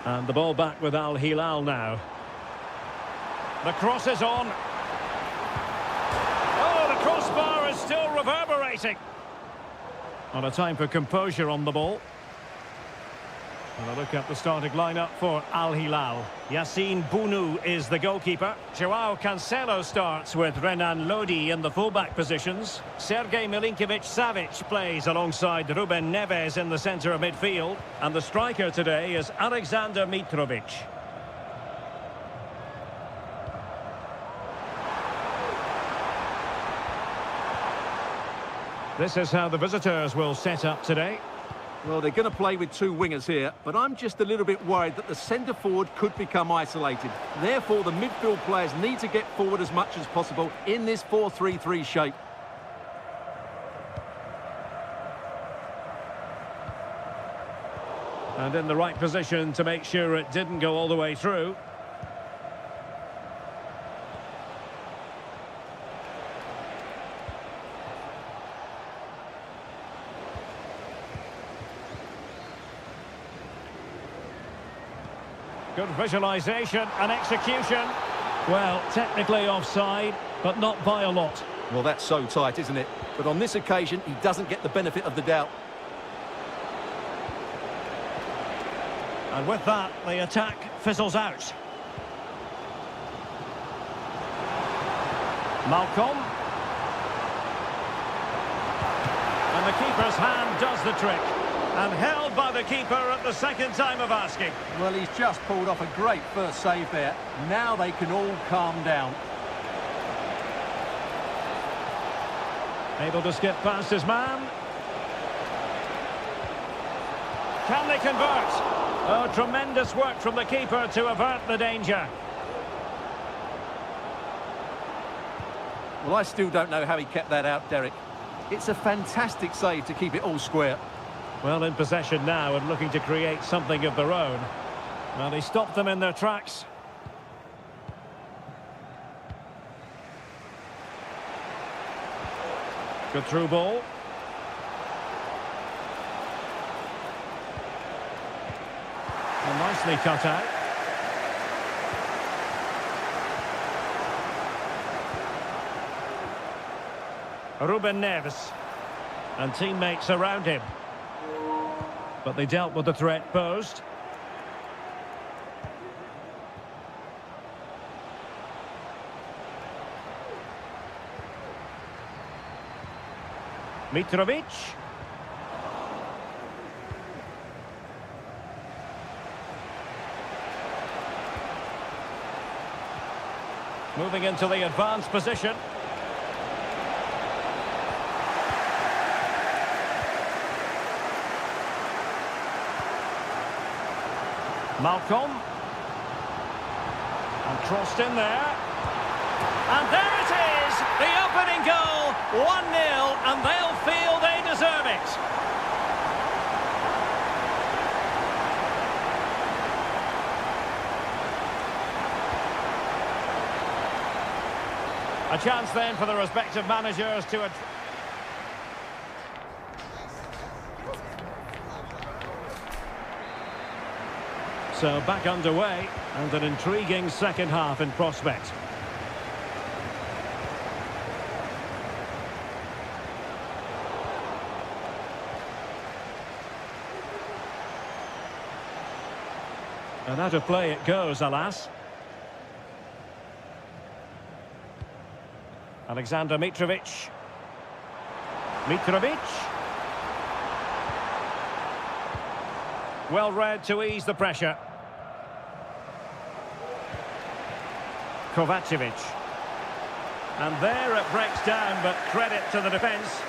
[SPEAKER 1] And the ball back with Al Hilal now. The cross is on. Oh, the crossbar is still reverberating. On a time for composure on the ball. And a look at the starting lineup for Al Hilal. Yassine Bounou is the goalkeeper. Joao Cancelo starts with Renan Lodi in the fullback positions. Sergej Milinkovic-Savic plays alongside Ruben Neves in the centre of midfield. And the striker today is Alexander Mitrovic. This is how the visitors will set up today.
[SPEAKER 2] Well, they're going to play with two wingers here, but I'm just a little bit worried that the centre-forward could become isolated. Therefore, the midfield players need to get forward as much as possible in this 4-3-3 shape.
[SPEAKER 1] And in the right position to make sure it didn't go all the way through. Good visualisation and execution. Well, technically offside, but not by a lot.
[SPEAKER 2] Well, that's so tight, isn't it? But on this occasion, he doesn't get the benefit of the doubt.
[SPEAKER 1] And with that, the attack fizzles out. Malcolm. And the keeper's hand does the trick. And held by the keeper at the second time of asking.
[SPEAKER 3] Well, he's just pulled off a great first save there. Now they can all calm down.
[SPEAKER 1] Able to skip past his man. Can they convert? Oh, tremendous work from the keeper to avert the danger.
[SPEAKER 2] Well, I still don't know how he kept that out, Derek. It's a fantastic save to keep it all square.
[SPEAKER 1] Well, in possession now and looking to create something of their own. Well, they stopped them in their tracks. Good through ball. And nicely cut out. Ruben Neves. And teammates around him. But they dealt with the threat posed. Mitrovic. Moving into the advanced position. Malcolm. And crossed in there. And there it is! The opening goal! 1-0, and they'll feel they deserve it. A chance then for the respective managers to... So back underway, and an intriguing second half in prospect. And out of play it goes, alas. Alexander Mitrovic. Mitrovic. Well read to ease the pressure. Kovacevic. And there it breaks down, but credit to the defence.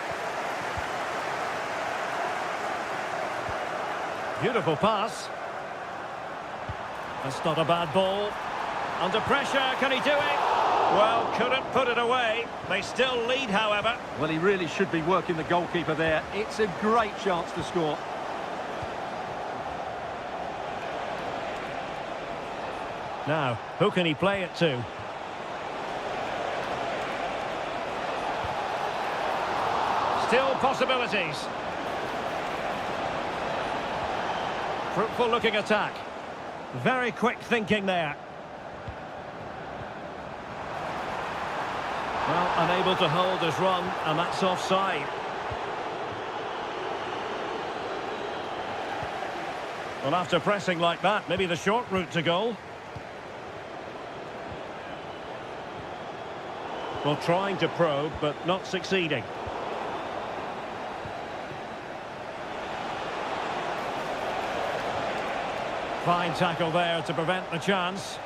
[SPEAKER 1] Beautiful pass. That's not a bad ball. Under pressure, can he do it? Well, couldn't put it away. They still lead, however.
[SPEAKER 3] Well, he really should be working the goalkeeper there. It's a great chance to score.
[SPEAKER 1] Now, who can he play it to? Still possibilities. Fruitful looking attack. Very quick thinking there. Well, unable to hold his run, and that's offside. Well, after pressing like that, maybe the short route to goal. Well, trying to probe, but not succeeding. Fine tackle there to prevent the chance.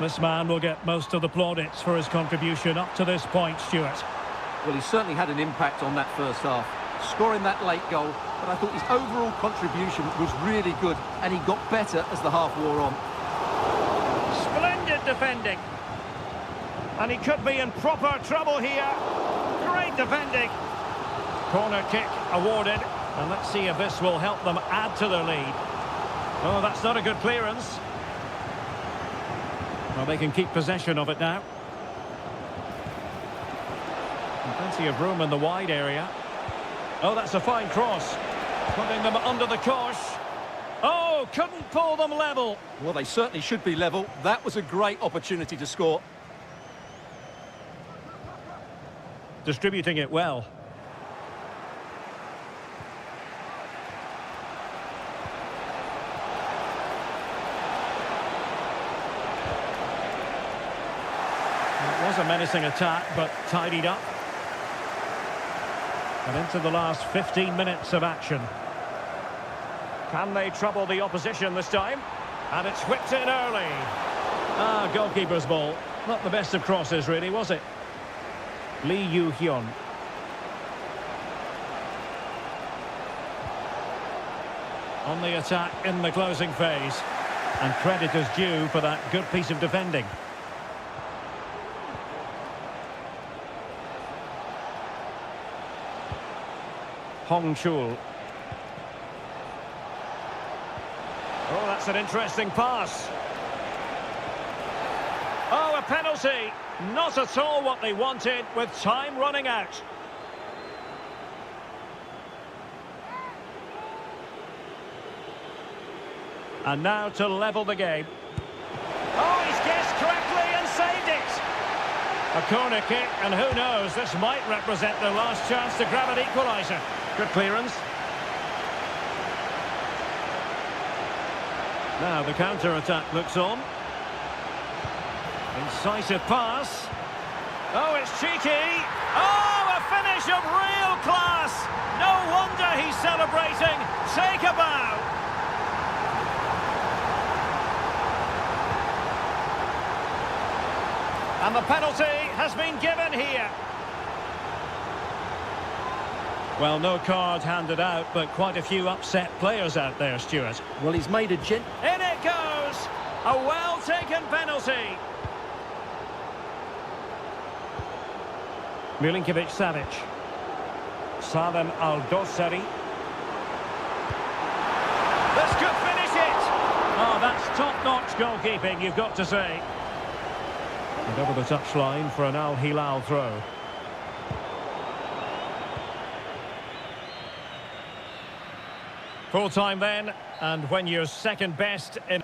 [SPEAKER 1] This man will get most of the plaudits for his contribution up to this point, Stuart.
[SPEAKER 2] Well, he certainly had an impact on that first half, scoring that late goal, but I thought his overall contribution was really good, and he got better as the half wore on.
[SPEAKER 1] Splendid defending. And he could be in proper trouble here. Great defending. Corner kick awarded. And let's see if this will help them add to their lead. Oh, that's not a good clearance. Well, they can keep possession of it now. And plenty of room in the wide area. Oh, that's a fine cross. Putting them under the cosh. Oh, couldn't pull them level.
[SPEAKER 2] Well, they certainly should be level. That was a great opportunity to score.
[SPEAKER 1] Distributing it well. It was a menacing attack, but tidied up. And into the last 15 minutes of action. Can they trouble the opposition this time? And it's whipped in early. Ah, goalkeeper's ball. Not the best of crosses, really, was it? Lee Yu-hyun. On the attack in the closing phase. And credit is due for that good piece of defending. Hong Chul. Oh, that's an interesting pass. Oh, a penalty. Not at all what they wanted, with time running out. And now to level the game. Oh, he's guessed correctly and saved it. A corner kick, and who knows, this might represent their last chance to grab an equaliser. Good clearance. Now the counter-attack looks on. Incisive pass. Oh, it's cheeky. Oh, a finish of real class. No wonder he's celebrating. Take a bow. And the penalty has been given here. Well, no card handed out, but quite a few upset players out there, Stuart.
[SPEAKER 2] Well, he's made a
[SPEAKER 1] In it goes! A well-taken penalty. Milinkovic-Savic. Salem Al-Dosari. This could finish it! Oh, that's top-notch goalkeeping, you've got to say. And over the touchline for an Al Hilal throw. Full time then, and when you're second best in...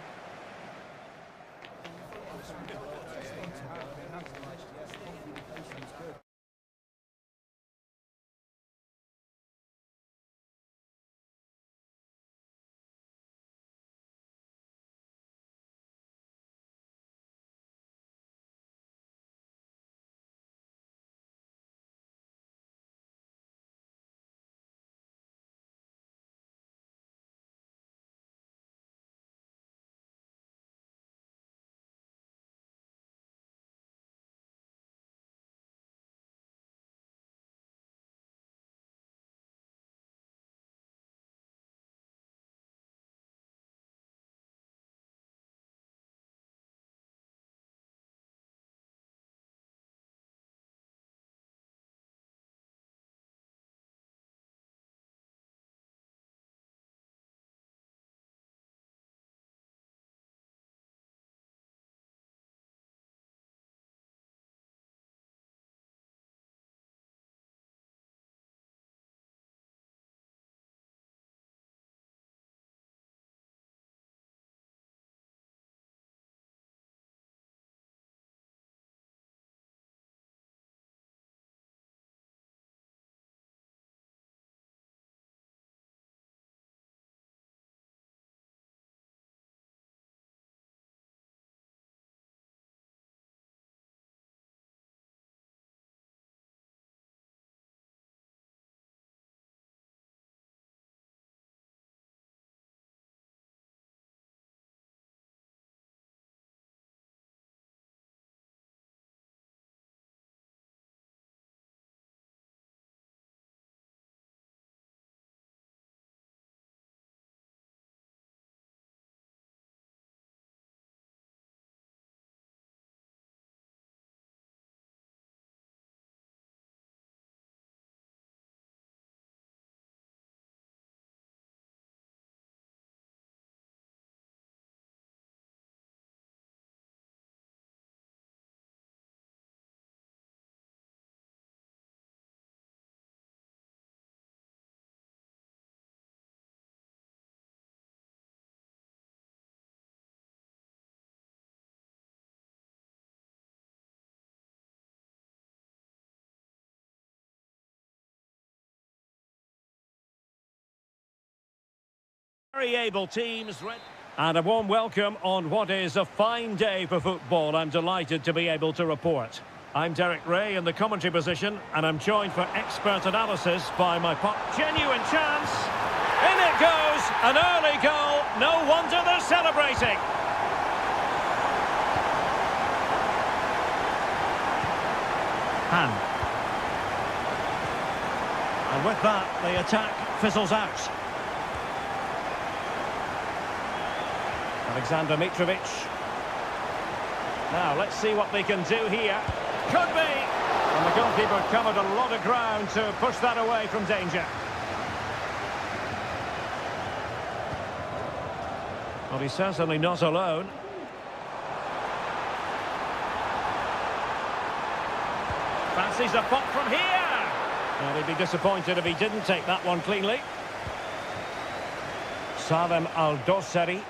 [SPEAKER 1] Very able teams. And a warm welcome on what is a fine day for football. I'm delighted to be able to report. I'm Derek Ray in the commentary position, and I'm joined for expert analysis by my genuine chance. In it goes, an early goal. No wonder they're celebrating. Han. And with that, the attack fizzles out. Alexander Mitrovic. Now, let's see what they can do here. Could be! And the goalkeeper covered a lot of ground to push that away from danger. Well, he's certainly not alone. Fancies a pop from here! Well, he'd be disappointed if he didn't take that one cleanly. Salem Al-Dossari.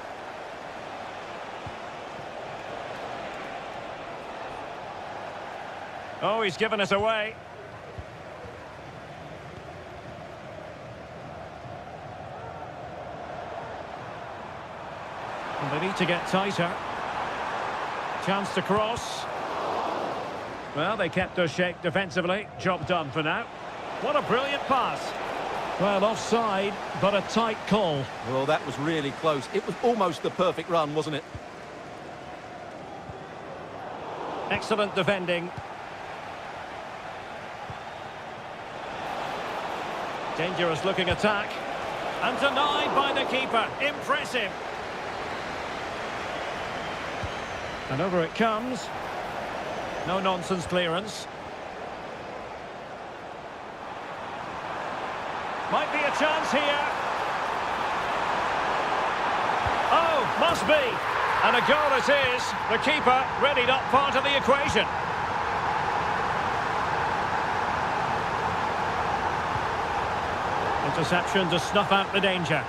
[SPEAKER 1] Oh, he's given us away. And they need to get tighter. Chance to cross. Well, they kept their shape defensively. Job done for now. What a brilliant pass. Well, offside, but a tight call.
[SPEAKER 2] Well, that was really close. It was almost the perfect run, wasn't it?
[SPEAKER 1] Excellent defending. Dangerous looking attack. And denied by the keeper. Impressive. And over it comes. No nonsense clearance. Might be a chance here. Oh, must be. And a goal it is. The keeper really not part of the equation. Interception to snuff out the danger.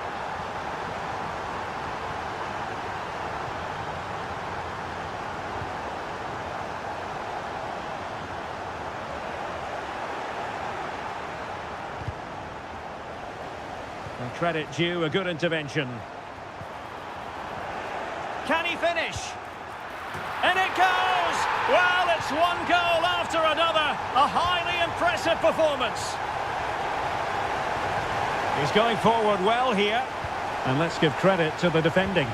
[SPEAKER 1] And credit due, a good intervention. Can he finish? And it goes! Well, it's one goal after another. A highly impressive performance. He's going forward well here. And let's give credit to the defending.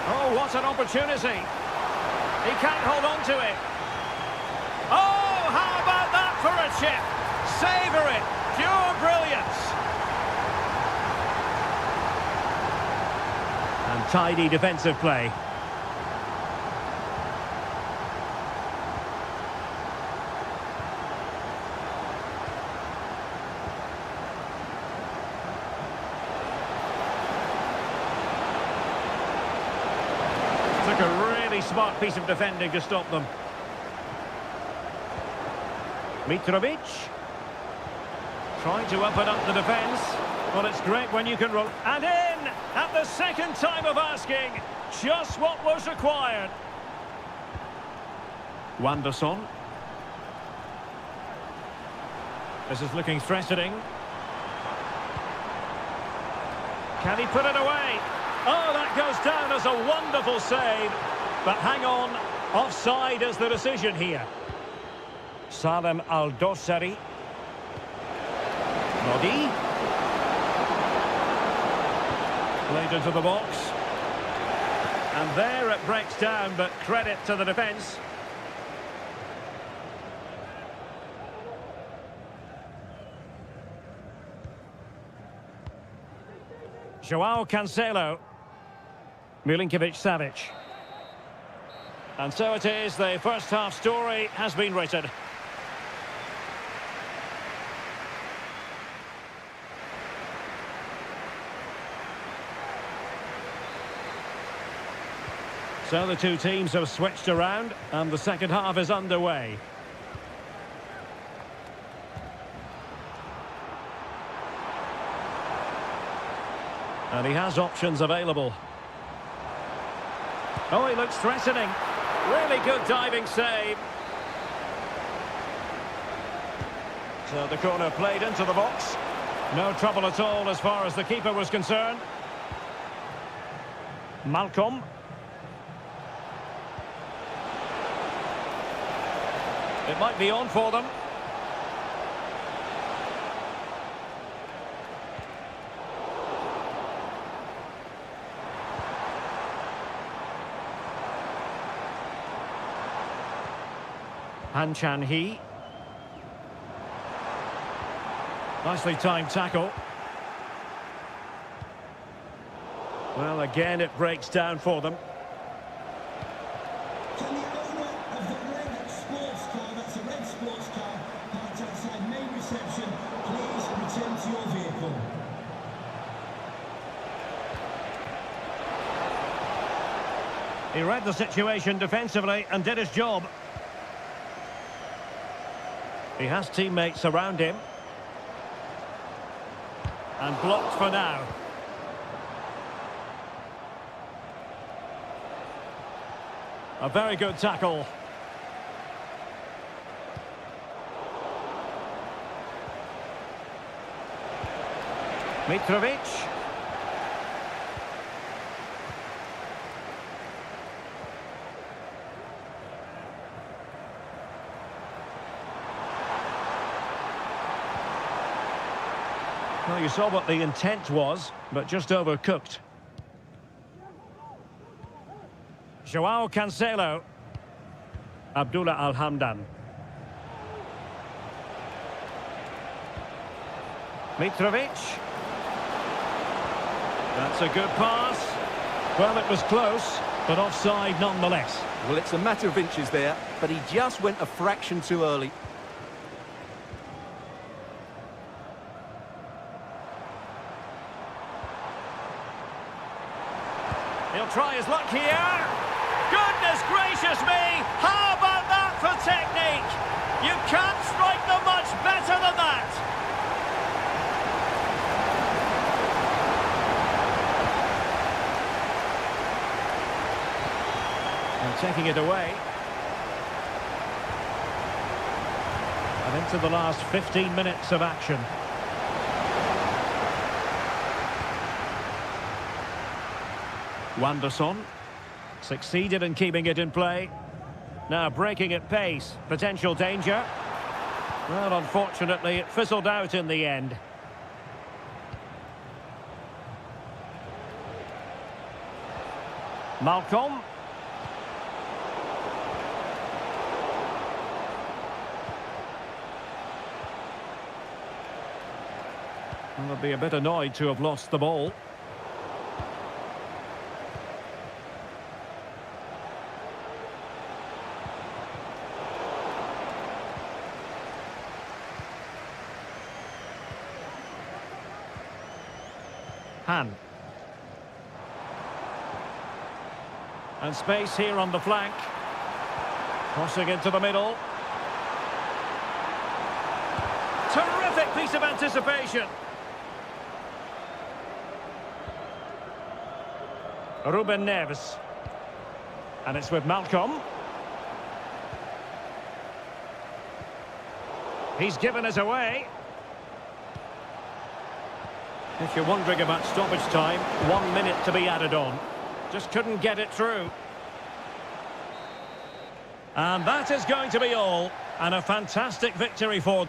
[SPEAKER 1] Oh, what an opportunity. He can't hold on to it. Oh, how about that for a chip? Savour it. Pure brilliance. And tidy defensive play. Took a really smart piece of defending to stop them. Mitrovic. Trying to open up the defence. Well, it's great when you can roll. And in! At the second time of asking. Just what was required. Wanderson. This is looking threatening. Can he put it away? Oh, that goes down as a wonderful save. But hang on, offside is the decision here. Salem Al-Dossari. Nodi. Played into the box. And there it breaks down, but credit to the defence. Joao Cancelo. Milinkovic-Savic. And so it is, the first half story has been written. So the two teams have switched around and the second half is underway. And he has options available. Oh, he looks threatening. Really good diving save. So the corner played into the box. No trouble at all as far as the keeper was concerned. Malcolm. It might be on for them. Han Chan-hee. Nicely timed tackle. Well, again, it breaks down for them.
[SPEAKER 4] Can the owner of the red sports car, that's a red sports car, parked outside main reception, please return to your vehicle?
[SPEAKER 1] He read the situation defensively and did his job. He has teammates around him. And blocked for now. A very good tackle. Mitrovic. Well, you saw what the intent was, but just overcooked. Joao Cancelo. Abdullah Al-Hamdan. Mitrovic. That's a good pass. Well, it was close, but offside nonetheless.
[SPEAKER 2] Well, it's a matter of inches there, but he just went a fraction too early.
[SPEAKER 1] He'll try his luck here. Goodness gracious me! How about that for technique? You can't strike them much better than that. And taking it away. And into the last 15 minutes of action. Wanderson succeeded in keeping it in play. Now breaking at pace. Potential danger. Well, unfortunately, it fizzled out in the end. Malcolm. Well, they'll be a bit annoyed to have lost the ball. Han. And space here on the flank. Crossing into the middle. Terrific piece of anticipation. Ruben Neves. And it's with Malcolm. He's given us away. If you're wondering about stoppage time, 1 minute to be added on. Just couldn't get it through. And that is going to be all. And a fantastic victory for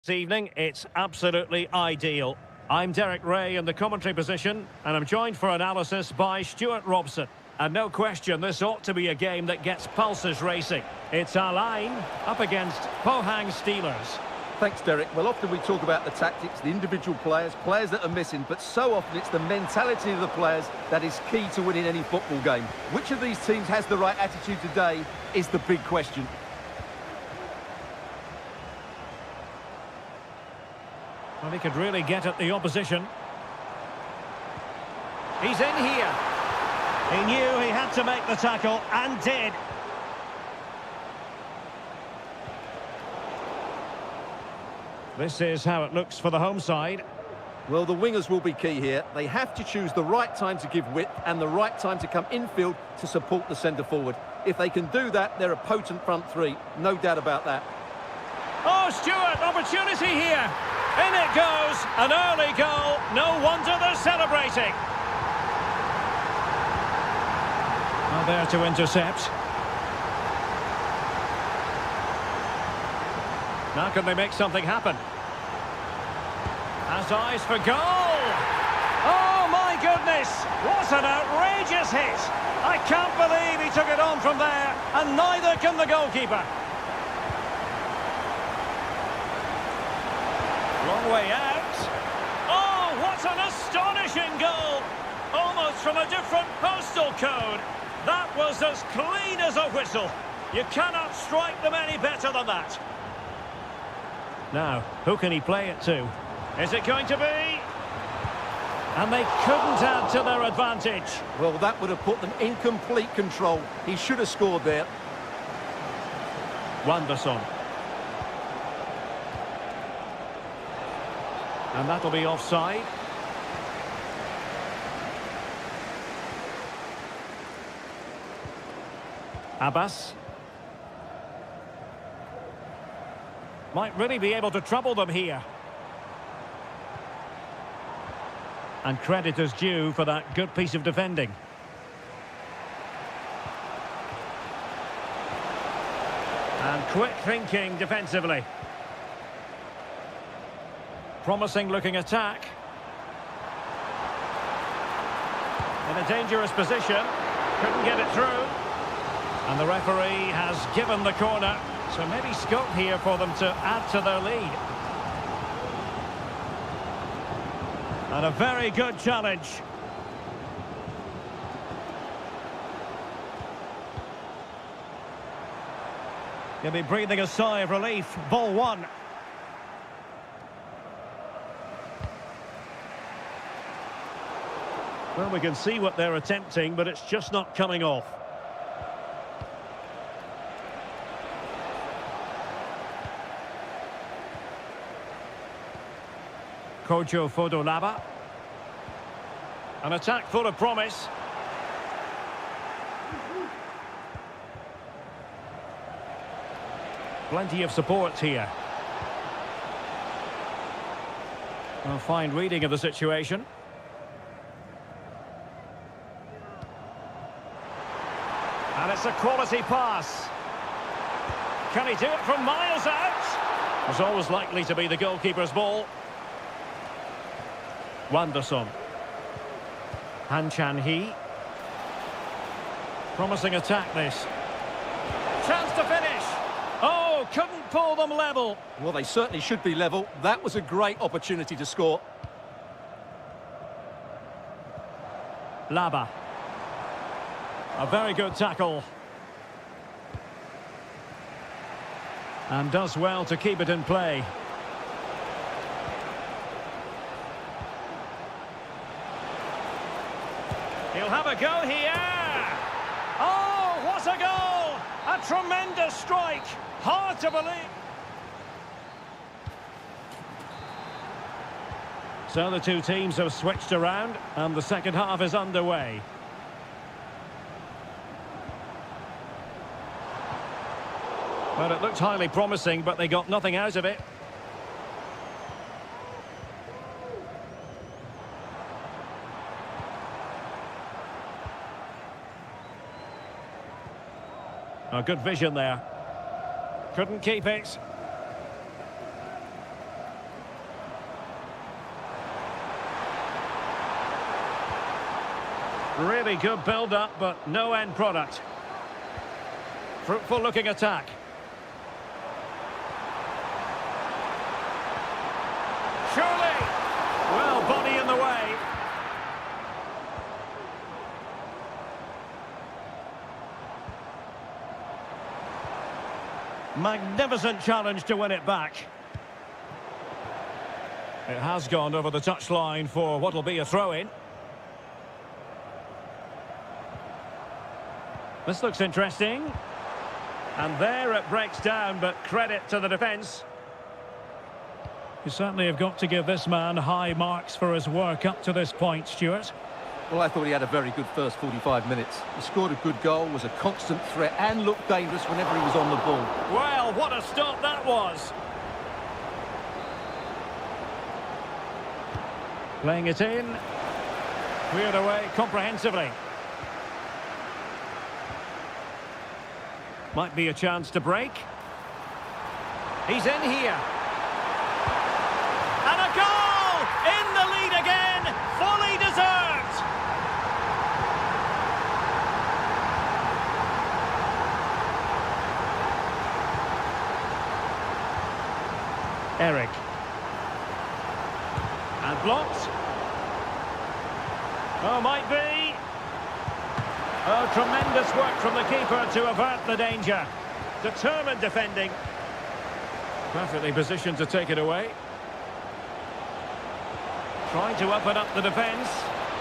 [SPEAKER 1] This evening, it's absolutely ideal. I'm Derek Ray in the commentary position, and I'm joined for analysis by Stuart Robson. And no question, this ought to be a game that gets pulses racing. It's Alain up against Pohang Steelers.
[SPEAKER 2] Thanks, Derek. Well, often we talk about the tactics, the individual players that are missing, but so often it's the mentality of the players that is key to winning any football game. Which of these teams has the right attitude today is the big question.
[SPEAKER 1] Well, he could really get at the opposition. He's in here. He knew he had to make the tackle, and did. This is how it looks for the home side.
[SPEAKER 2] Well, the wingers will be key here. They have to choose the right time to give width and the right time to come infield to support the centre-forward. If they can do that, they're a potent front three. No doubt about that.
[SPEAKER 1] Oh, Stuart, opportunity here. In it goes, an early goal. No wonder they're celebrating. Well, there to intercept. Now can they make something happen? Has eyes for goal! Oh my goodness! What an outrageous hit! I can't believe he took it on from there, and neither can the goalkeeper. Long way out. Oh, what an astonishing goal! Almost from a different postal code. That was as clean as a whistle. You cannot strike them any better than that. Now, who can he play it to? Is it going to be? And they couldn't add to their advantage.
[SPEAKER 2] Well, that would have put them in complete control. He should have scored there.
[SPEAKER 1] Wanderson. And that'll be offside. Abbas. Might really be able to trouble them here. And credit is due for that good piece of defending. And quick thinking defensively. Promising looking attack. In a dangerous position. Couldn't get it through. And the referee has given the corner. So maybe scope here for them to add to their lead. And a very good challenge. He'll be breathing a sigh of relief. Ball one. Well, we can see what they're attempting, but it's just not coming off. Kojo Fodolaba. An attack full of promise. Plenty of support here. A fine reading of the situation. And it's a quality pass. Can he do it from miles out? It's always likely to be the goalkeeper's ball. Wanderson. Han Chan-hee. Promising attack this. Chance to finish. Oh, couldn't pull them level.
[SPEAKER 2] Well, they certainly should be level. That was a great opportunity to score.
[SPEAKER 1] Laba. A very good tackle. And does well to keep it in play. He'll have a go here. Oh, what a goal! A tremendous strike. Hard to believe. So the two teams have switched around, and the second half is underway. Well, it looked highly promising, but they got nothing out of it. A good vision there. Couldn't keep it. Really good build-up, but no end product. Fruitful-looking attack. Surely! Well, body in the way. Magnificent challenge to win it back. It has gone over the touchline for what will be a throw-in. This looks interesting. And there it breaks down, but credit to the defence. You certainly have got to give this man high marks for his work up to this point, Stuart.
[SPEAKER 2] Well, I thought he had a very good first 45 minutes. He scored a good goal, was a constant threat, and looked dangerous whenever he was on the ball.
[SPEAKER 1] Well, what a stop that was. Playing it in. Cleared away comprehensively. Might be a chance to break. He's in here. And a goal! In the lead again! Fully deserved! Eric. And blocked. Oh, might be. Oh, tremendous work from the keeper to avert the danger. Determined defending. Perfectly positioned to take it away. Trying to open up the defence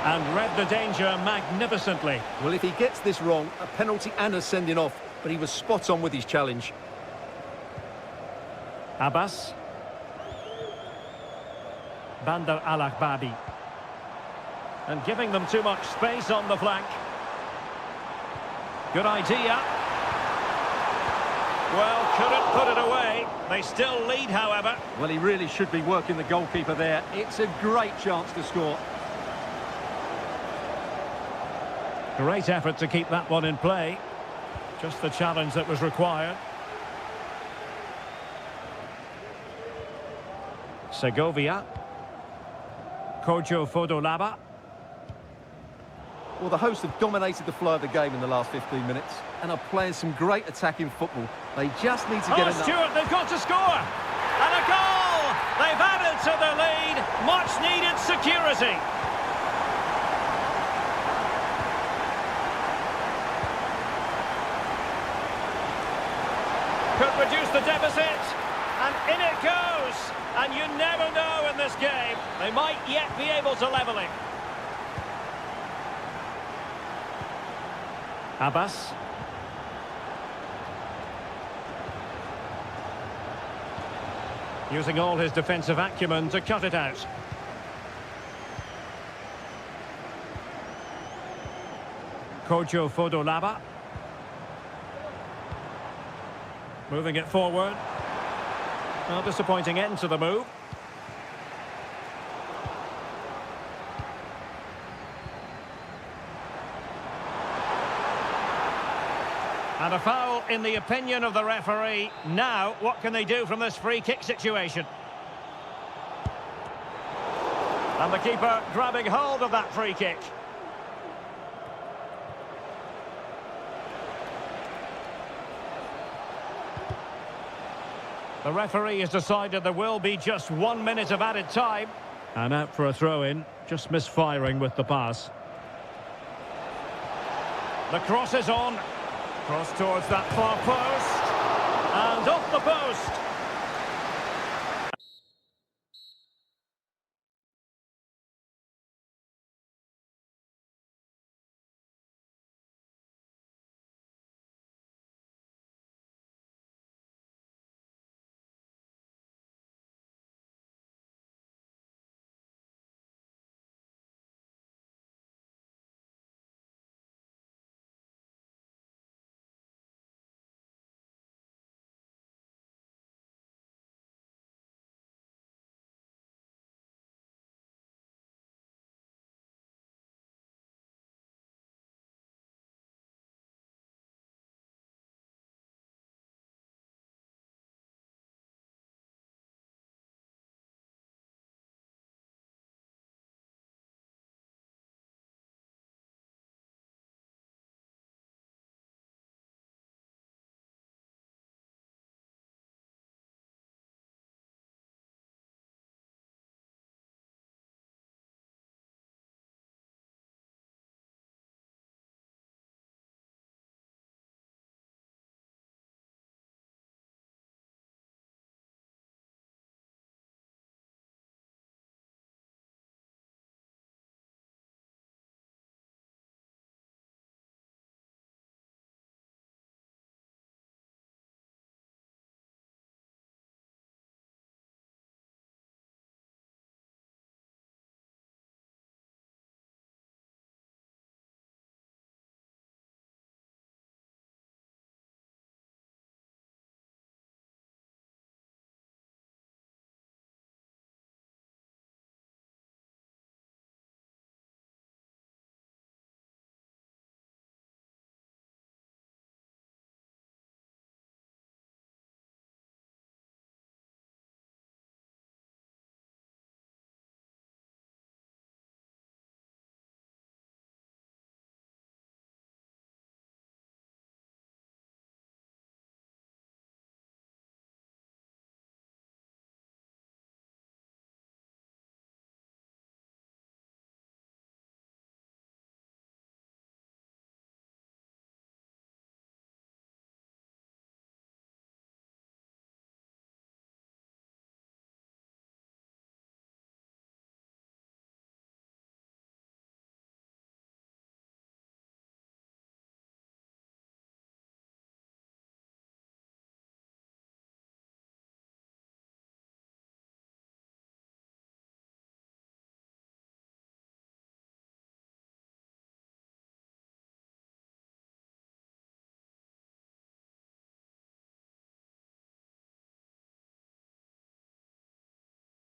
[SPEAKER 1] and read the danger magnificently.
[SPEAKER 2] Well, if he gets this wrong, a penalty and a sending off, but he was spot on with his challenge.
[SPEAKER 1] Abbas. Bandar Al-Ahbabi. And giving them too much space on the flank. Good idea. Well, couldn't put it away. They still lead, however.
[SPEAKER 3] Well, he really should be working the goalkeeper there. It's a great chance to score.
[SPEAKER 1] Great effort to keep that one in play. Just the challenge that was required. Segovia. Kojo Fodolaba.
[SPEAKER 2] Well, the hosts have dominated the flow of the game in the last 15 minutes and are playing some great attacking football. They just need to get enough.
[SPEAKER 1] Stuart, they've got to score! And a goal! They've added to the lead. Much needed security. Could reduce the deficit. And in it goes. And you never know in this game. They might yet be able to level it. Abbas. Using all his defensive acumen to cut it out. Kojo Fodolaba. Moving it forward. Well, disappointing end to the move. And a foul in the opinion of the referee. Now, what can they do from this free kick situation? And the keeper grabbing hold of that free kick. The referee has decided there will be just 1 minute of added time. And out for a throw-in, just misfiring with the pass. The cross is on. Cross towards that far post. And off the post.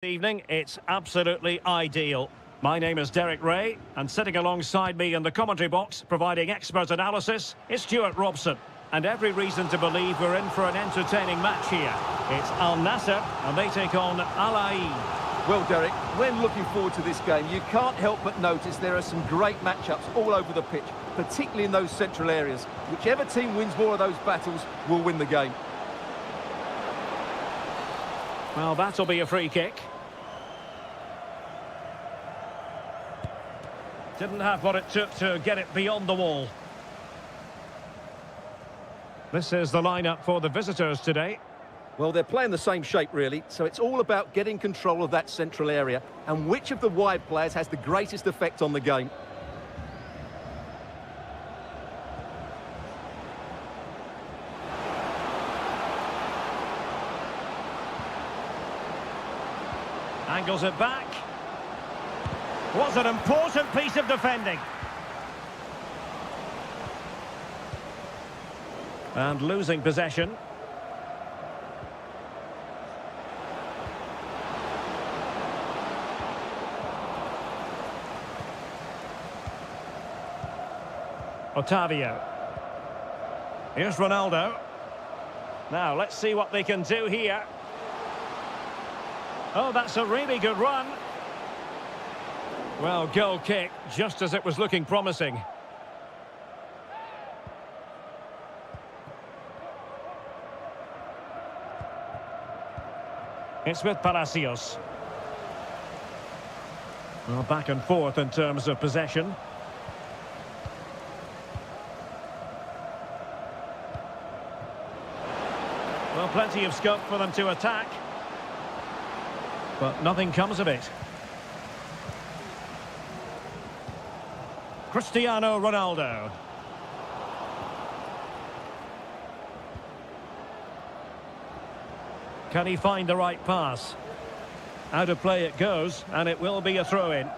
[SPEAKER 1] Evening, it's absolutely ideal. My name is Derek Ray, and sitting alongside me in the commentary box, providing expert analysis, is Stuart Robson. And every reason to believe we're in for an entertaining match here. It's Al Nassr, and they take on Al Ain.
[SPEAKER 2] Well, Derek, when looking forward to this game, you can't help but notice there are some great matchups all over the pitch, particularly in those central areas. Whichever team wins more of those battles will win the game.
[SPEAKER 1] Well, that'll be a free kick. Didn't have what it took to get it beyond the wall. This is the lineup for the visitors today.
[SPEAKER 2] Well, they're playing the same shape, really, so it's all about getting control of that central area and which of the wide players has the greatest effect on the game.
[SPEAKER 1] Angles it back. Was an important piece of defending. And losing possession. Otavio. Here's Ronaldo. Now, let's see what they can do here. Oh, that's a really good run. Well, goal kick, just as it was looking promising. It's with Palacios. Well, back and forth in terms of possession. Well, plenty of scope for them to attack. But nothing comes of it. Cristiano Ronaldo. Can he find the right pass? Out of play it goes, and it will be a throw-in.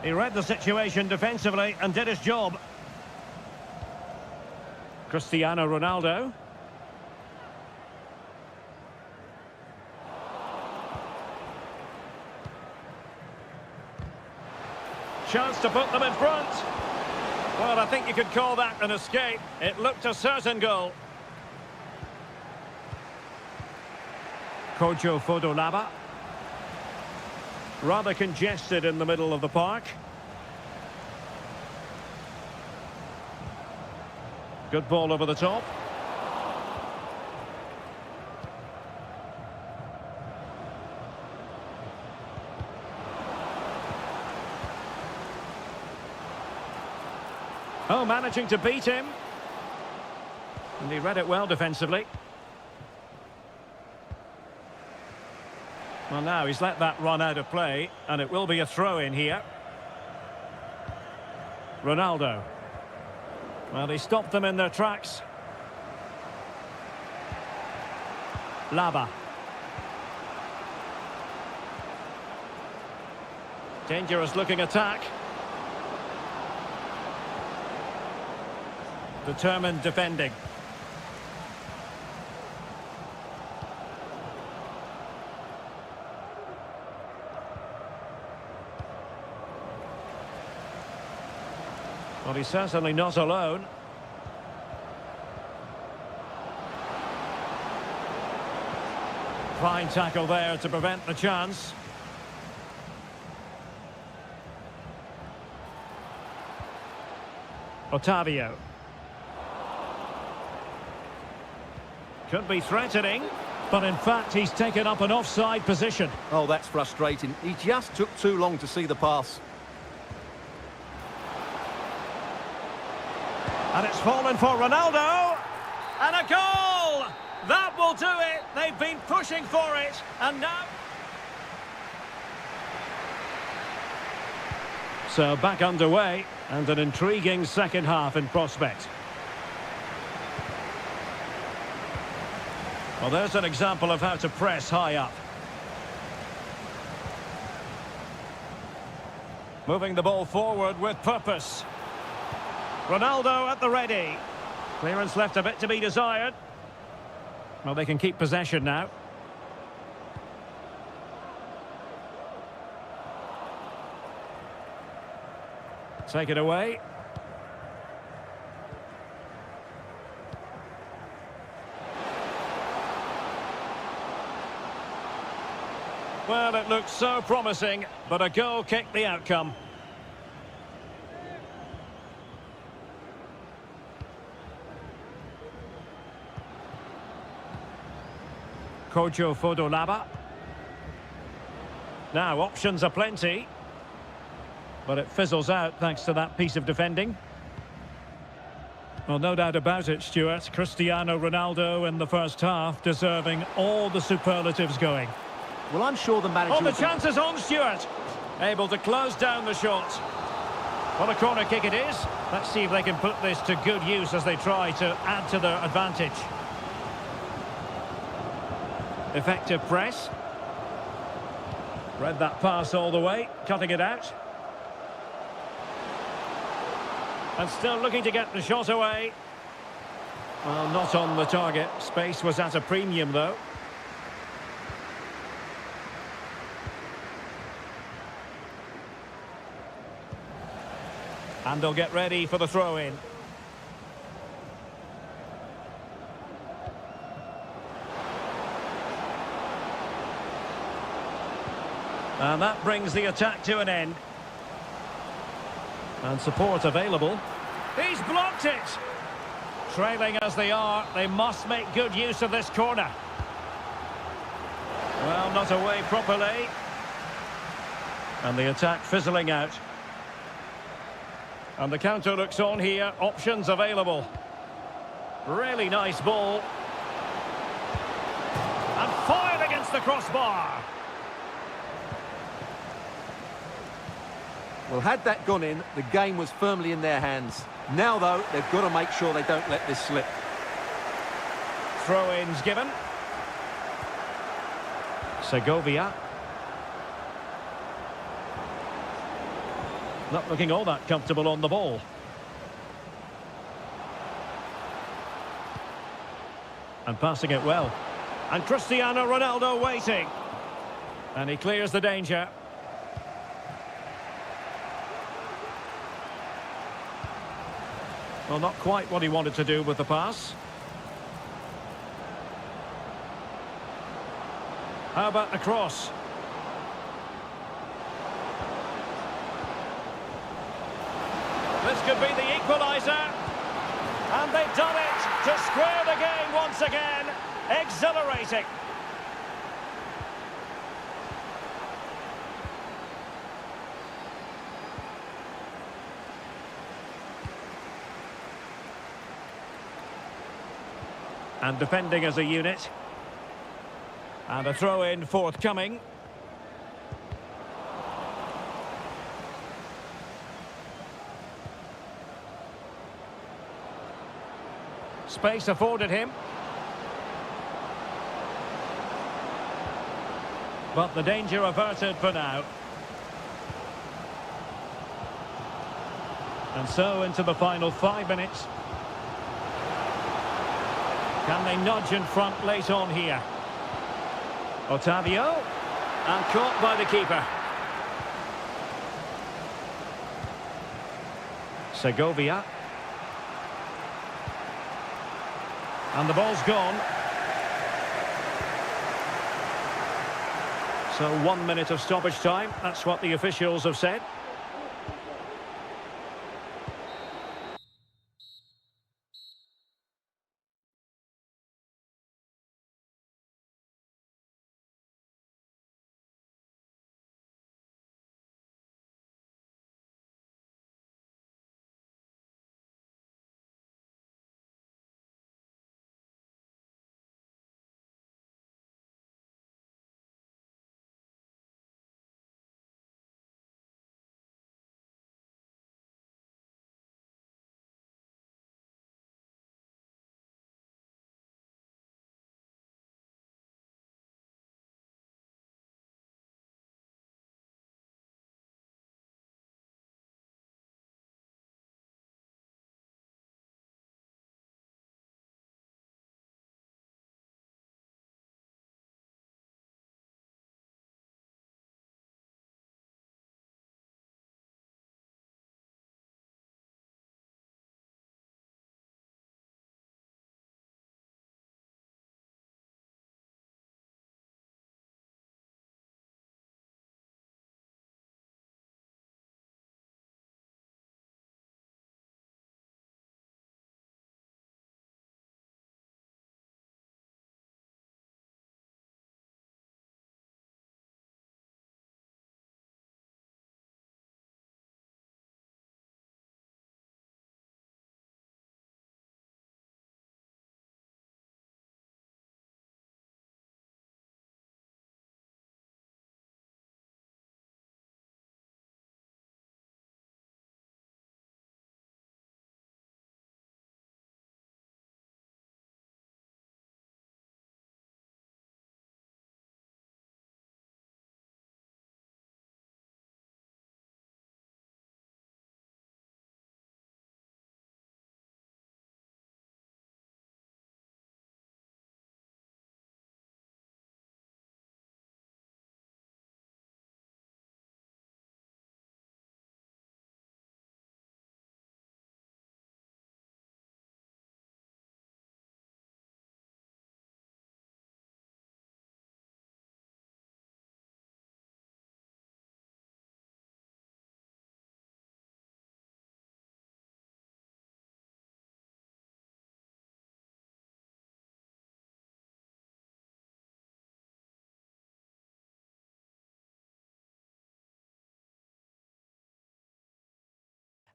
[SPEAKER 1] He read the situation defensively and did his job. Cristiano Ronaldo. Chance to put them in front. Well, I think you could call that an escape. It looked a certain goal. Kojo Fodolaba. Rather congested in the middle of the park. Good ball over the top. Oh, managing to beat him. And he read it well defensively. Well, now he's let that run out of play, and it will be a throw-in here. Ronaldo. Well, he stopped them in their tracks. Laba. Dangerous looking attack. Determined defending. Well, he's certainly not alone. Fine tackle there to prevent the chance. Otavio. Could be threatening, but in fact he's taken up an offside position.
[SPEAKER 2] Oh, that's frustrating. He just took too long to see the pass.
[SPEAKER 1] And it's fallen for Ronaldo. And a goal! That will do it. They've been pushing for it. And now... So back underway, and an intriguing second half in prospect. Well, there's an example of how to press high up. Moving the ball forward with purpose. Ronaldo at the ready. Clearance left a bit to be desired. Well, they can keep possession now. Take it away. Well, it looked so promising, but a goal kicked the outcome. Kojo Fodolaba. Now, options are plenty. But it fizzles out thanks to that piece of defending. Well, no doubt about it, Stuart. Cristiano Ronaldo in the first half, deserving all the superlatives going.
[SPEAKER 2] Well, I'm sure the manager...
[SPEAKER 1] Oh, the chance is on, Stuart. Able to close down the shot. What a corner kick it is. Let's see if they can put this to good use as they try to add to their advantage. Effective press. Read that pass all the way, cutting it out. And still looking to get the shot away. Well, not on the target. Space was at a premium, though. And they'll get ready for the throw-in. And that brings the attack to an end. And support available. He's blocked it! Trailing as they are, they must make good use of this corner. Well, not away properly. And the attack fizzling out. And the counter looks on here, options available. Really nice ball. And fired against the crossbar.
[SPEAKER 2] Well, had that gone in, the game was firmly in their hands. Now, though, they've got to make sure they don't let this slip.
[SPEAKER 1] Throw-ins given. Segovia. Not looking all that comfortable on the ball. And passing it well. And Cristiano Ronaldo waiting. And he clears the danger. Well, not quite what he wanted to do with the pass. How about the cross? This could be the equaliser. And they've done it to square the game once again. Exhilarating. And defending as a unit. And a throw-in forthcoming. Space afforded him. But the danger averted for now. And so into the final 5 minutes. Can they nudge in front late on here? Otavio. And caught by the keeper. Segovia. And the ball's gone. So 1 minute of stoppage time. That's what the officials have said.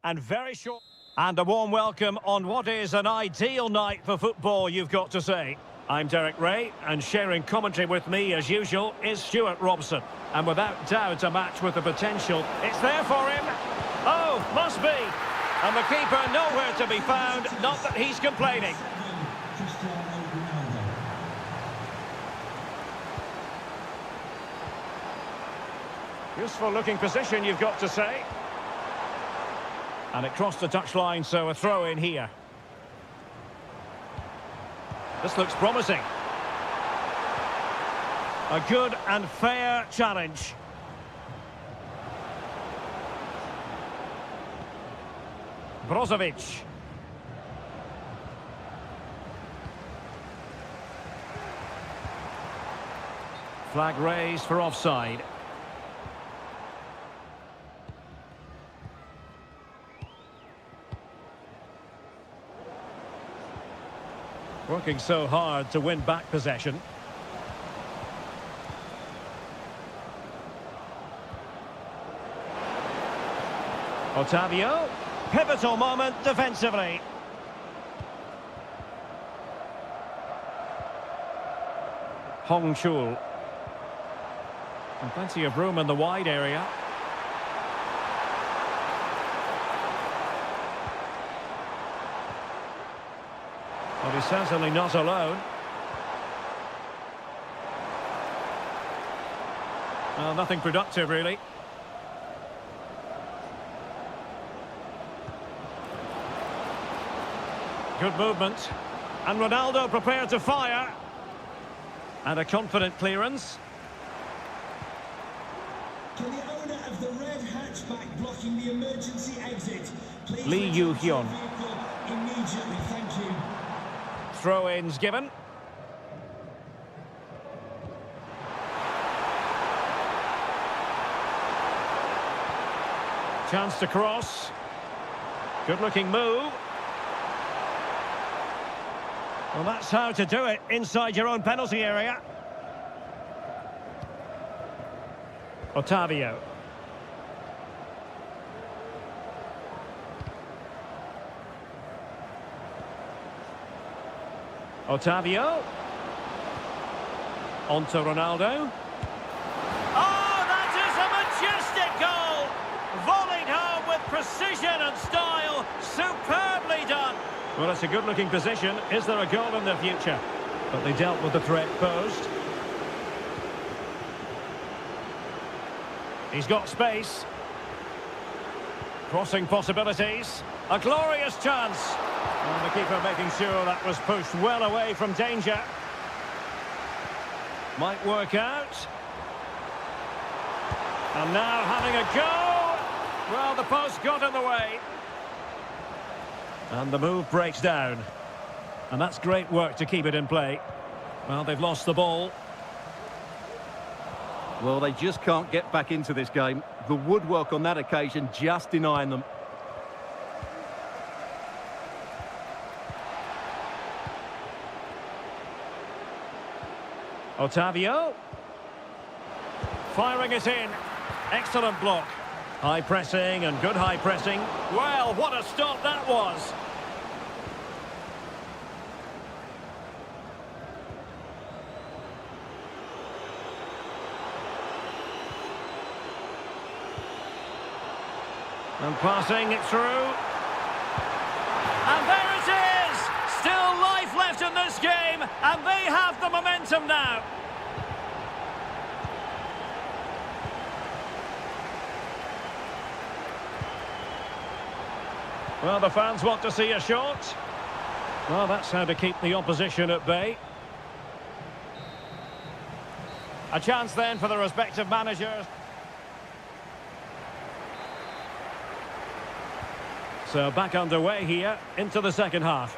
[SPEAKER 1] And very short. And a warm welcome on what is an ideal night for football, you've got to say. I'm Derek Ray, and sharing commentary with me, as usual, is Stuart Robson. And without doubt, a match with the potential. It's there for him. Oh, must be. And the keeper nowhere to be found, not that he's complaining. Useful looking position, you've got to say. And it crossed the touchline, so a throw in here. This looks promising. A good and fair challenge. Brozovic. Flag raised for offside. Working so hard to win back possession. Otavio. Pivotal moment defensively. Hong Chul. And plenty of room in the wide area. Well, he's certainly not alone. Well, nothing productive, really. Good movement. And Ronaldo prepared to fire. And a confident clearance.
[SPEAKER 4] Can the owner of the red hatchback blocking the emergency exit please
[SPEAKER 1] Lee Yu-hyun.
[SPEAKER 4] immediately? Thank you.
[SPEAKER 1] Throw-ins given. Chance to cross. Good-looking move. Well, that's how to do it inside your own penalty area. Otavio. Otavio. On to Ronaldo. Oh, that is a majestic goal! Volleyed home with precision and style. Superbly done. Well, it's a good-looking position. Is there a goal in the future? But they dealt with the threat posed. He's got space. Crossing possibilities. A glorious chance. And the keeper making sure that was pushed well away from danger. Might work out. And now having a go. Well, the post got in the way. And the move breaks down. And that's great work to keep it in play. Well, they've lost the ball.
[SPEAKER 2] Well, they just can't get back into this game. The woodwork on that occasion just denying them.
[SPEAKER 1] Otavio. Firing it in. Excellent block. High pressing and good high pressing. Well, what a stop that was. And passing it through. And there it is! Still life left in this game, and they have the momentum now. Well, the fans want to see a shot. Well, that's how to keep the opposition at bay. A chance then for the respective managers. So back underway here into the second half.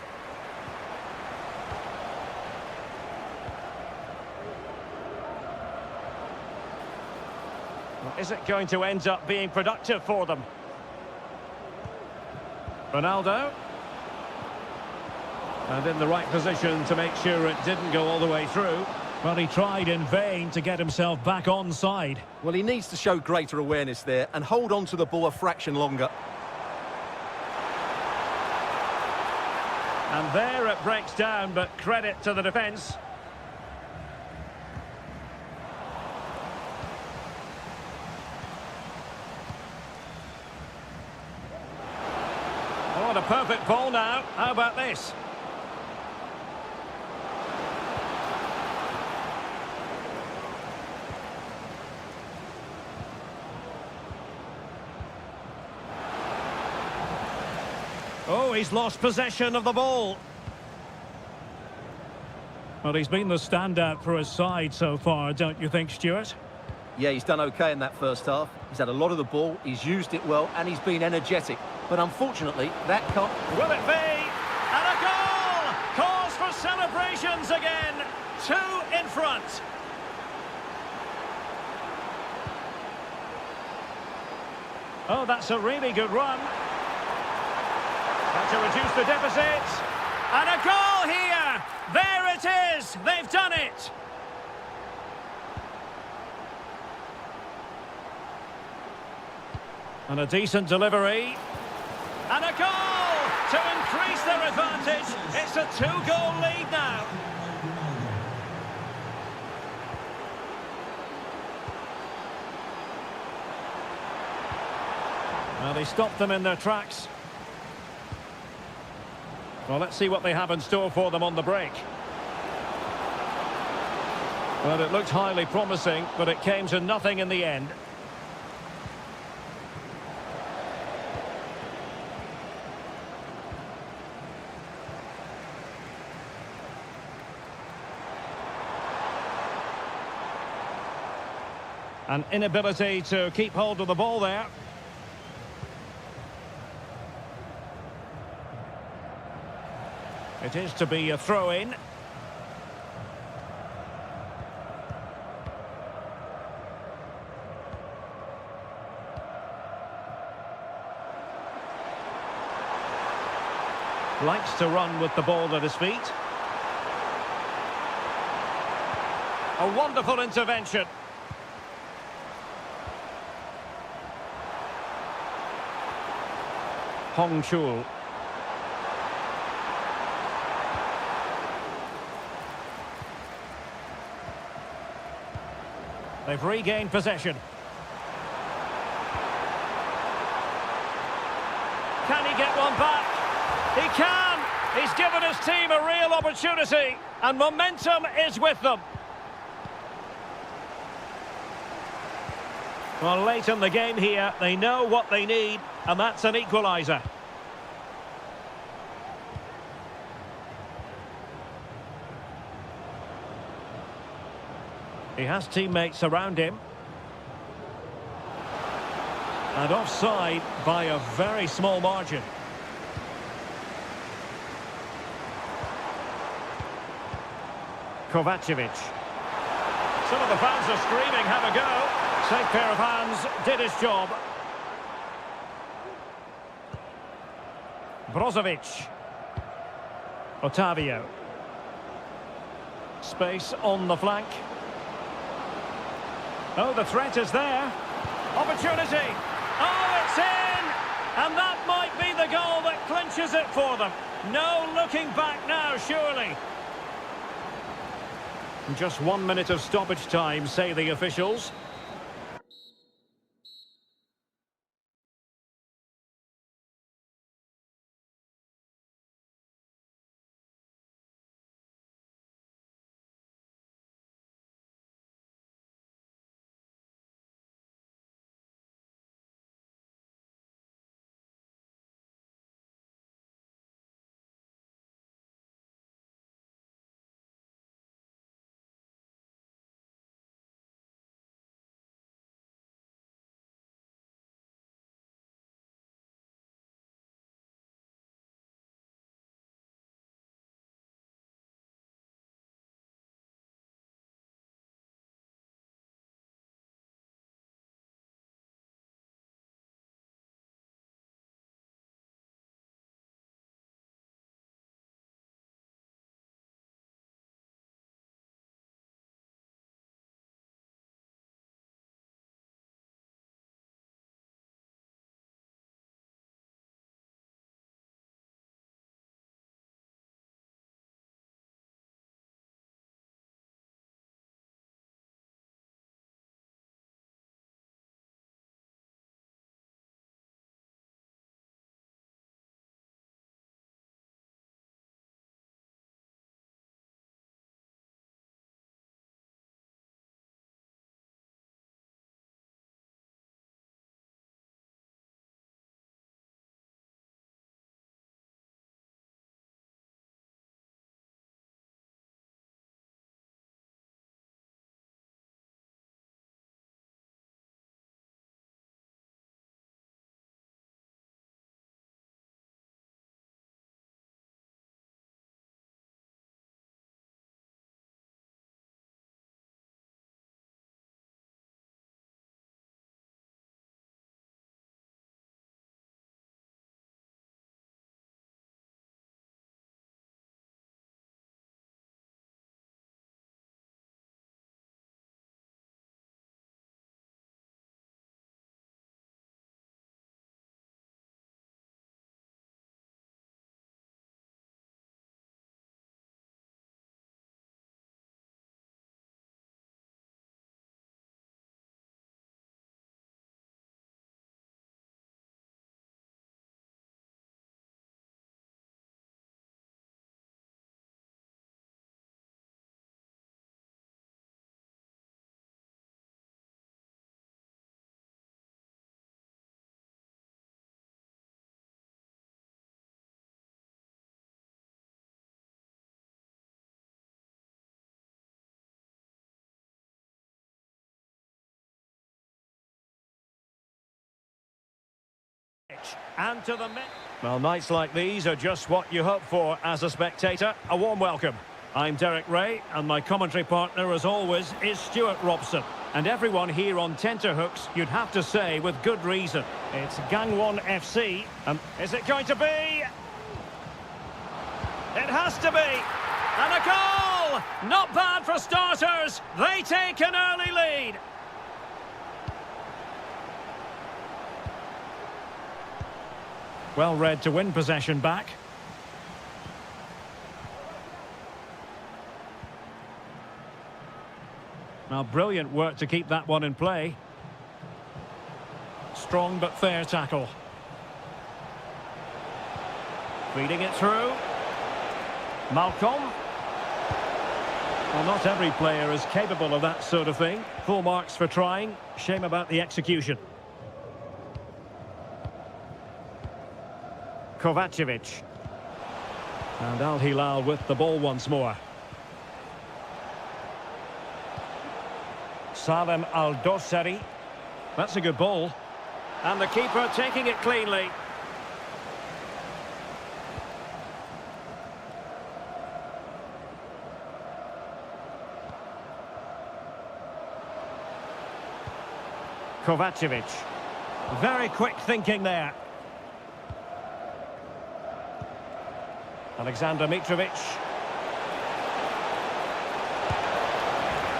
[SPEAKER 1] Well, is it going to end up being productive for them? Ronaldo. And in the right position to make sure it didn't go all the way through. But he tried in vain to get himself back onside.
[SPEAKER 2] Well, he needs to show greater awareness there and hold on to the ball a fraction longer.
[SPEAKER 1] And there it breaks down, but credit to the defence. Oh, the perfect ball now. How about this? Oh, he's lost possession of the ball. Well, he's been the standout for his side so far, don't you think, Stuart?
[SPEAKER 2] Yeah, he's done okay in that first half. He's had a lot of the ball, he's used it well, and he's been energetic. But unfortunately, that can't...
[SPEAKER 1] Will it be? And a goal! Cause for celebrations again. 2 in front. Oh, that's a really good run. And to reduce the deficit. And a goal here! There it is! They've done it! And a decent delivery. And a goal to increase their advantage. It's a 2-goal lead now. Well, they stopped them in their tracks. Well, let's see what they have in store for them on the break. Well, it looked highly promising, but it came to nothing in the end. An inability to keep hold of the ball there. It is to be a throw-in. Likes to run with the ball at his feet. A wonderful intervention. Hong Chul. They've regained possession. Can he get one back? He can! He's given his team a real opportunity, and momentum is with them. Well, late in the game here, they know what they need, and that's an equaliser. He has teammates around him. And offside by a very small margin. Kovacevic. Some of the fans are screaming, have a go. Safe pair of hands, did his job. Brozovic. Otavio. Space on the flank. Oh, the threat is there. Opportunity. Oh, it's in! And that might be the goal that clinches it for them. No looking back now, surely. Just 1 minute of stoppage time, say the officials. And to the mid. Well, nights like these are just what you hope for as a spectator. A warm welcome. I'm Derek Ray, and my commentary partner, as always, is Stuart Robson. And everyone here on tenterhooks, you'd have to say, with good reason. It's Gangwon FC, and is it going to be? It has to be! And a goal! Not bad for starters. They take an early lead. Well read to win possession back. Now, brilliant work to keep that one in play. Strong but fair tackle. Feeding it through. Malcolm. Well, not every player is capable of that sort of thing. Full marks for trying. Shame about the execution. Kovacevic. And Al Hilal with the ball once more. Salem Al-Dossari. That's a good ball. And the keeper taking it cleanly. Kovacevic. Very quick thinking there. Alexander Mitrovic.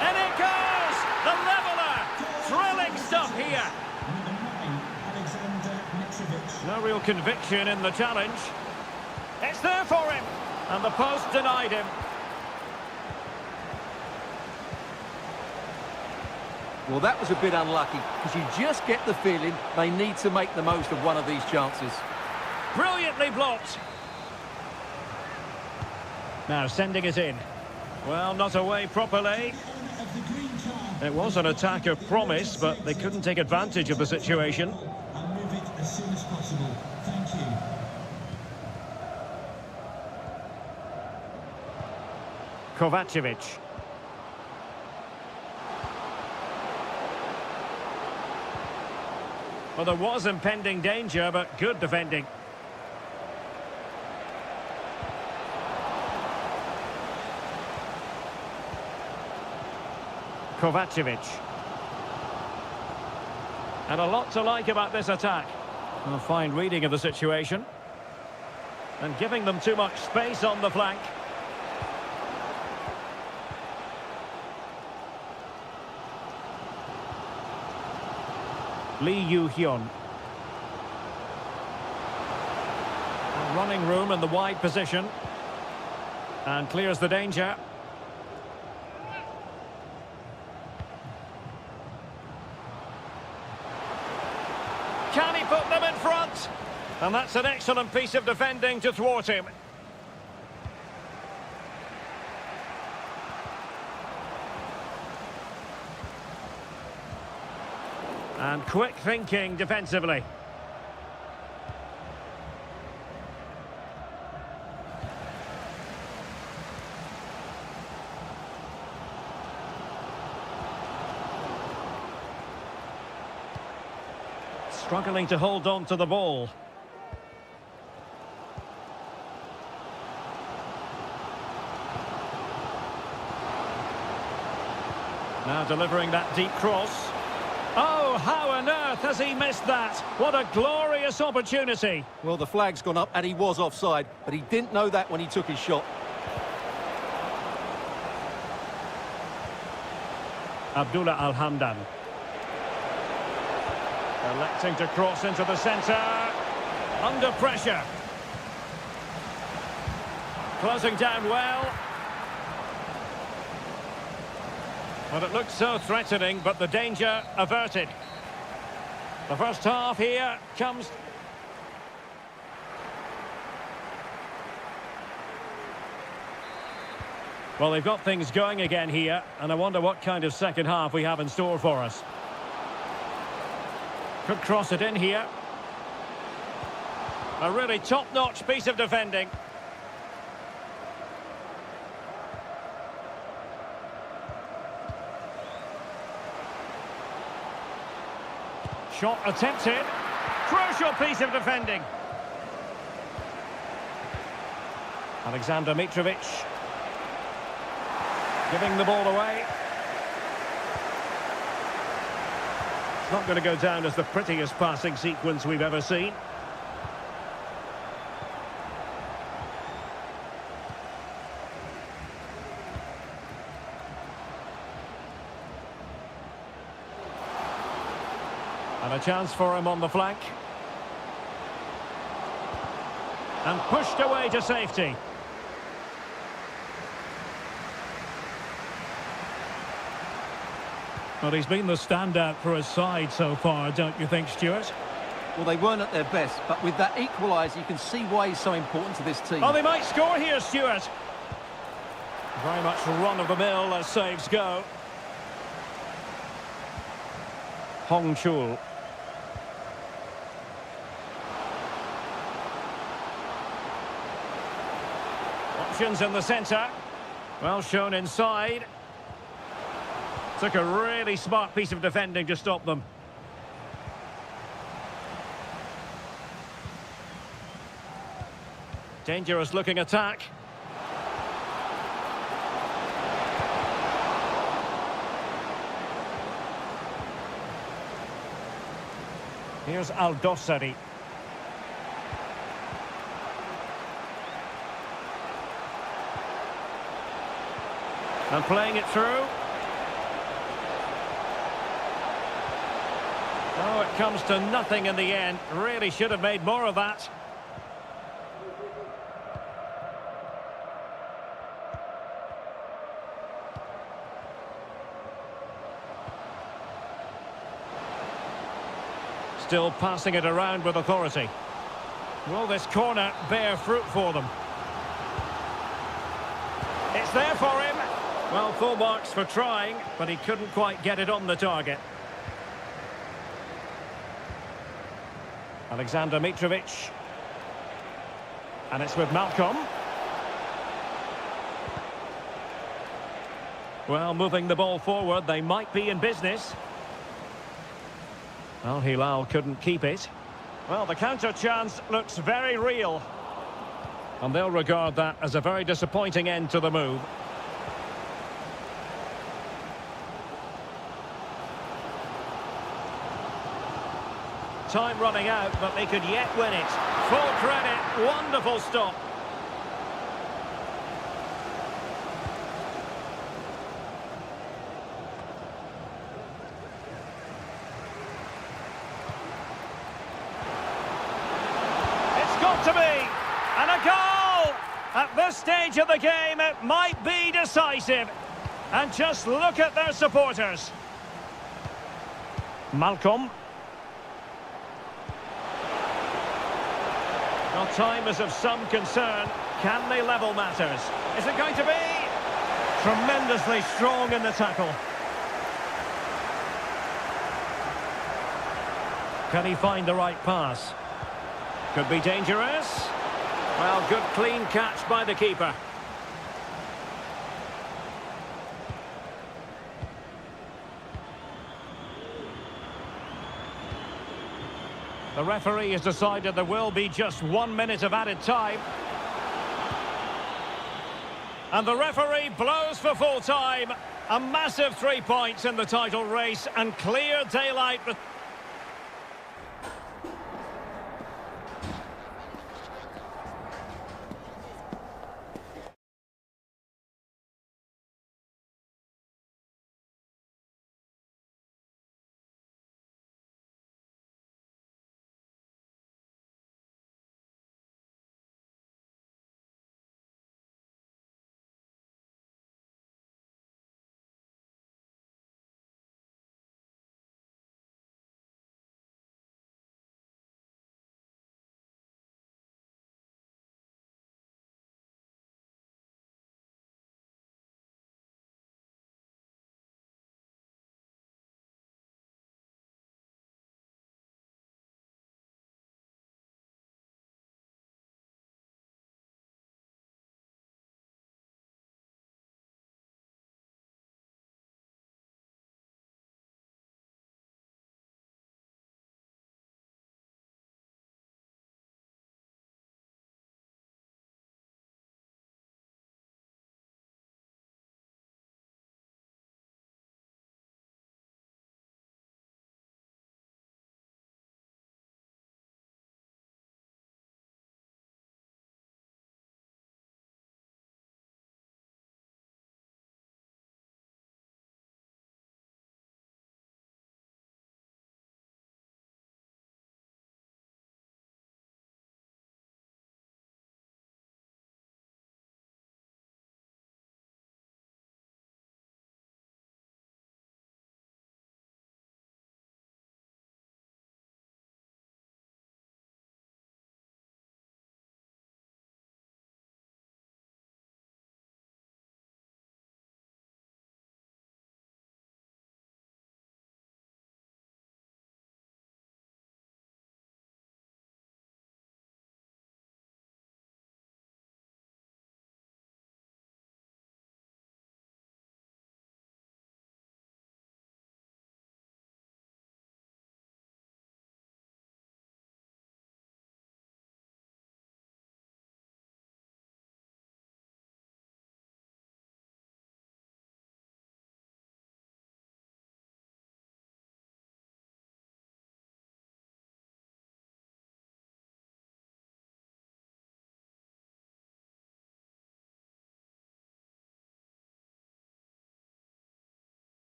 [SPEAKER 1] And it goes! The leveller! Thrilling stuff here. No real conviction in the challenge. It's there for him. And the post denied him.
[SPEAKER 2] Well, that was a bit unlucky, because you just get the feeling they need to make the most of one of these chances.
[SPEAKER 1] Brilliantly blocked. Now sending it in. Well, not away properly. It was an attack of promise, but they couldn't take advantage of the situation.
[SPEAKER 4] And move it as soon as possible. Thank you.
[SPEAKER 1] Kovacevic. Well, there was impending danger, but good defending. Kovacevic. And a lot to like about this attack. A fine reading of the situation. And giving them too much space on the flank. Lee Yu-hyun. Running room in the wide position. And clears the danger. Can he put them in front? And that's an excellent piece of defending to thwart him. And quick thinking defensively. Struggling to hold on to the ball. Now delivering that deep cross. Oh, how on earth has he missed that? What a glorious opportunity.
[SPEAKER 2] Well, the flag's gone up and he was offside, but he didn't know that when he took his shot.
[SPEAKER 1] Abdullah Al-Hamdan. Electing to cross into the centre. Under pressure. Closing down well. Well, it looked so threatening, but the danger averted. The first half here comes... Well, they've got things going again here, and I wonder what kind of second half we have in store for us. Could cross it in here. A really top-notch piece of defending. Shot attempted. Crucial piece of defending. Alexander Mitrovic. Giving the ball away. It's not going to go down as the prettiest passing sequence we've ever seen. And a chance for him on the flank. And pushed away to safety. Well, he's been the standout for his side so far, don't you think, Stuart?
[SPEAKER 2] Well, they weren't at their best, but with that equaliser, you can see why he's so important to this team.
[SPEAKER 1] Oh, they might score here, Stuart. Very much run-of-the-mill as saves go. Hong Chul. Options in the centre. Well shown inside. Took a really smart piece of defending to stop them. Dangerous looking attack. Here's Aldosari. And playing it through. Oh, it comes to nothing in the end. Really should have made more of that. Still passing it around with authority. Will this corner bear fruit for them? It's there for him. Well, full marks for trying, but he couldn't quite get it on the target. Alexander Mitrovic. And it's with Malcolm. Well, moving the ball forward, they might be in business. Well, Hilal couldn't keep it. Well, the counter chance looks very real. And they'll regard that as a very disappointing end to the move. Time running out, but they could yet win it. Full credit, wonderful stop. It's got to be! And a goal! At this stage of the game, it might be decisive. And just look at their supporters. Malcolm. Well, time is of some concern. Can they level matters? Is it going to be? Tremendously strong in the tackle. Can he find the right pass? Could be dangerous. Well, good clean catch by the keeper. The referee has decided there will be just 1 minute of added time. And the referee blows for full time. A massive 3 points in the title race and clear daylight.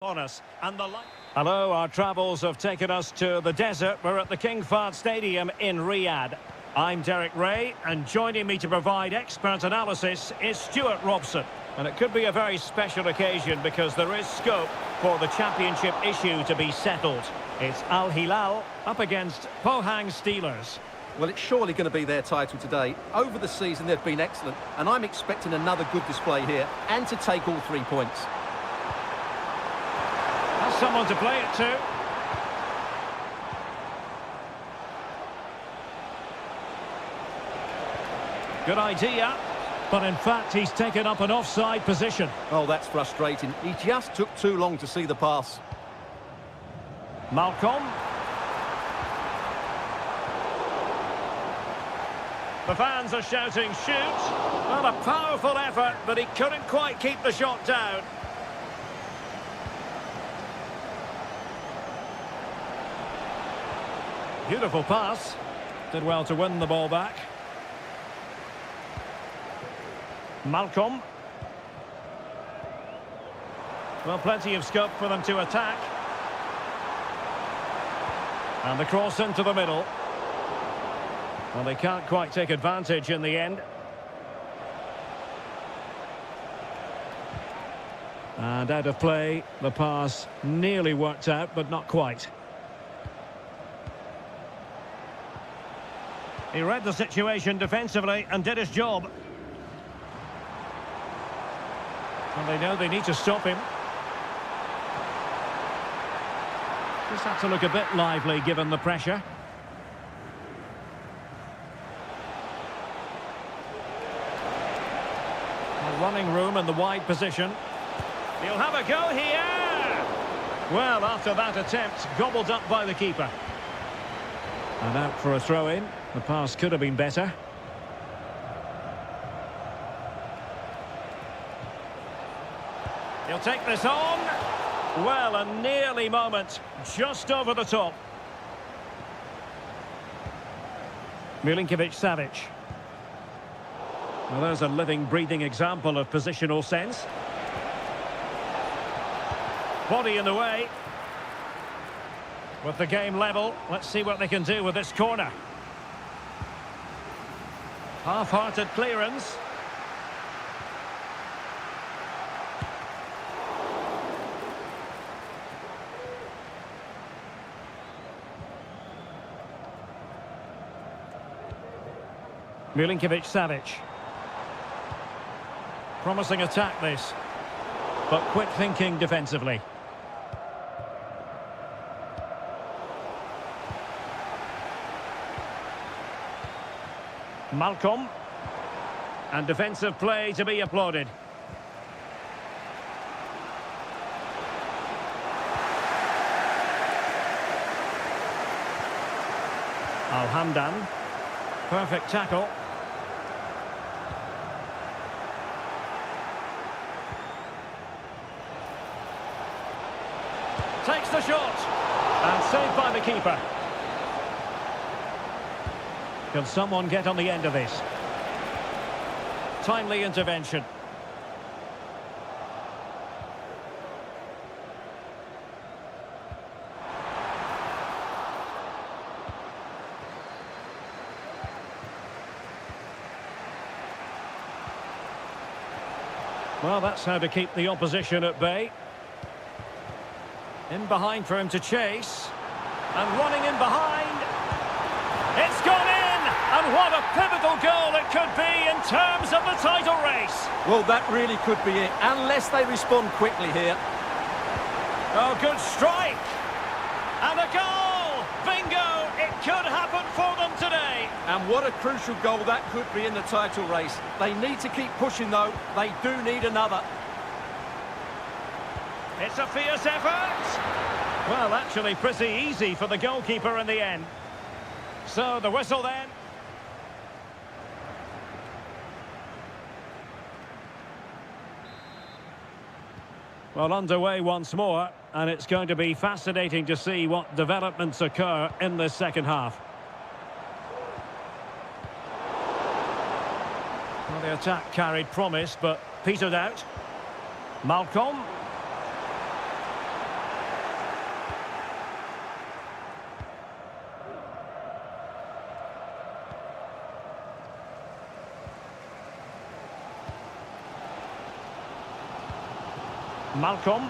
[SPEAKER 1] On us and the light. Hello, our travels have taken us to the desert. We're at the King Fahd Stadium in Riyadh. I'm Derek Ray, and joining me to provide expert analysis is Stuart Robson. And it could be a very special occasion because there is scope for the championship issue to be settled. It's Al Hilal up against Pohang Steelers.
[SPEAKER 2] Well, it's surely going to be their title today. Over the season, they've been excellent, and I'm expecting another good display here and to take all 3 points.
[SPEAKER 1] Has someone to play it to. Good idea, but in fact he's taken up an offside position.
[SPEAKER 2] Oh, that's frustrating. He just took too long to see the pass.
[SPEAKER 1] Malcolm. The fans are shouting, shoot! Well, a powerful effort, but he couldn't quite keep the shot down. Beautiful pass. Did well to win the ball back. Malcolm. Well, plenty of scope for them to attack. And the cross into the middle. Well, they can't quite take advantage in the end. And out of play, the pass nearly worked out, but not quite. He read the situation defensively and did his job. And they know they need to stop him. Just had to look a bit lively given the pressure. Running room in the wide position. He'll have a go here. Well, after that attempt, gobbled up by the keeper. And out for a throw-in. The pass could have been better. He'll take this on. Well, a nearly moment. Just over the top. Milinkovic-Savic. Well, there's a living, breathing example of positional sense. Body in the way. With the game level, let's see what they can do with this corner. Half-hearted clearance. Milinkovic-Savic. Promising attack this, but quick thinking defensively. Malcolm. And defensive play to be applauded. Al-Hamdan. Perfect tackle. Takes the shot. And saved by the keeper. Can someone get on the end of this? Timely intervention. Well, that's how to keep the opposition at bay. In behind for him to chase. And running in behind. It's gone in! And what a pivotal goal it could be in terms of the title race.
[SPEAKER 2] Well, that really could be it, unless they respond quickly here.
[SPEAKER 1] Oh, good strike. And a goal! Bingo! It could happen for them today.
[SPEAKER 2] And what a crucial goal that could be in the title race. They need to keep pushing, though. They do need another.
[SPEAKER 1] It's a fierce effort. Well, actually pretty easy for the goalkeeper in the end. So the whistle then. Well, underway once more, and it's going to be fascinating to see what developments occur in this second half. Well, the attack carried promise, but petered out. Malcolm. Malcolm.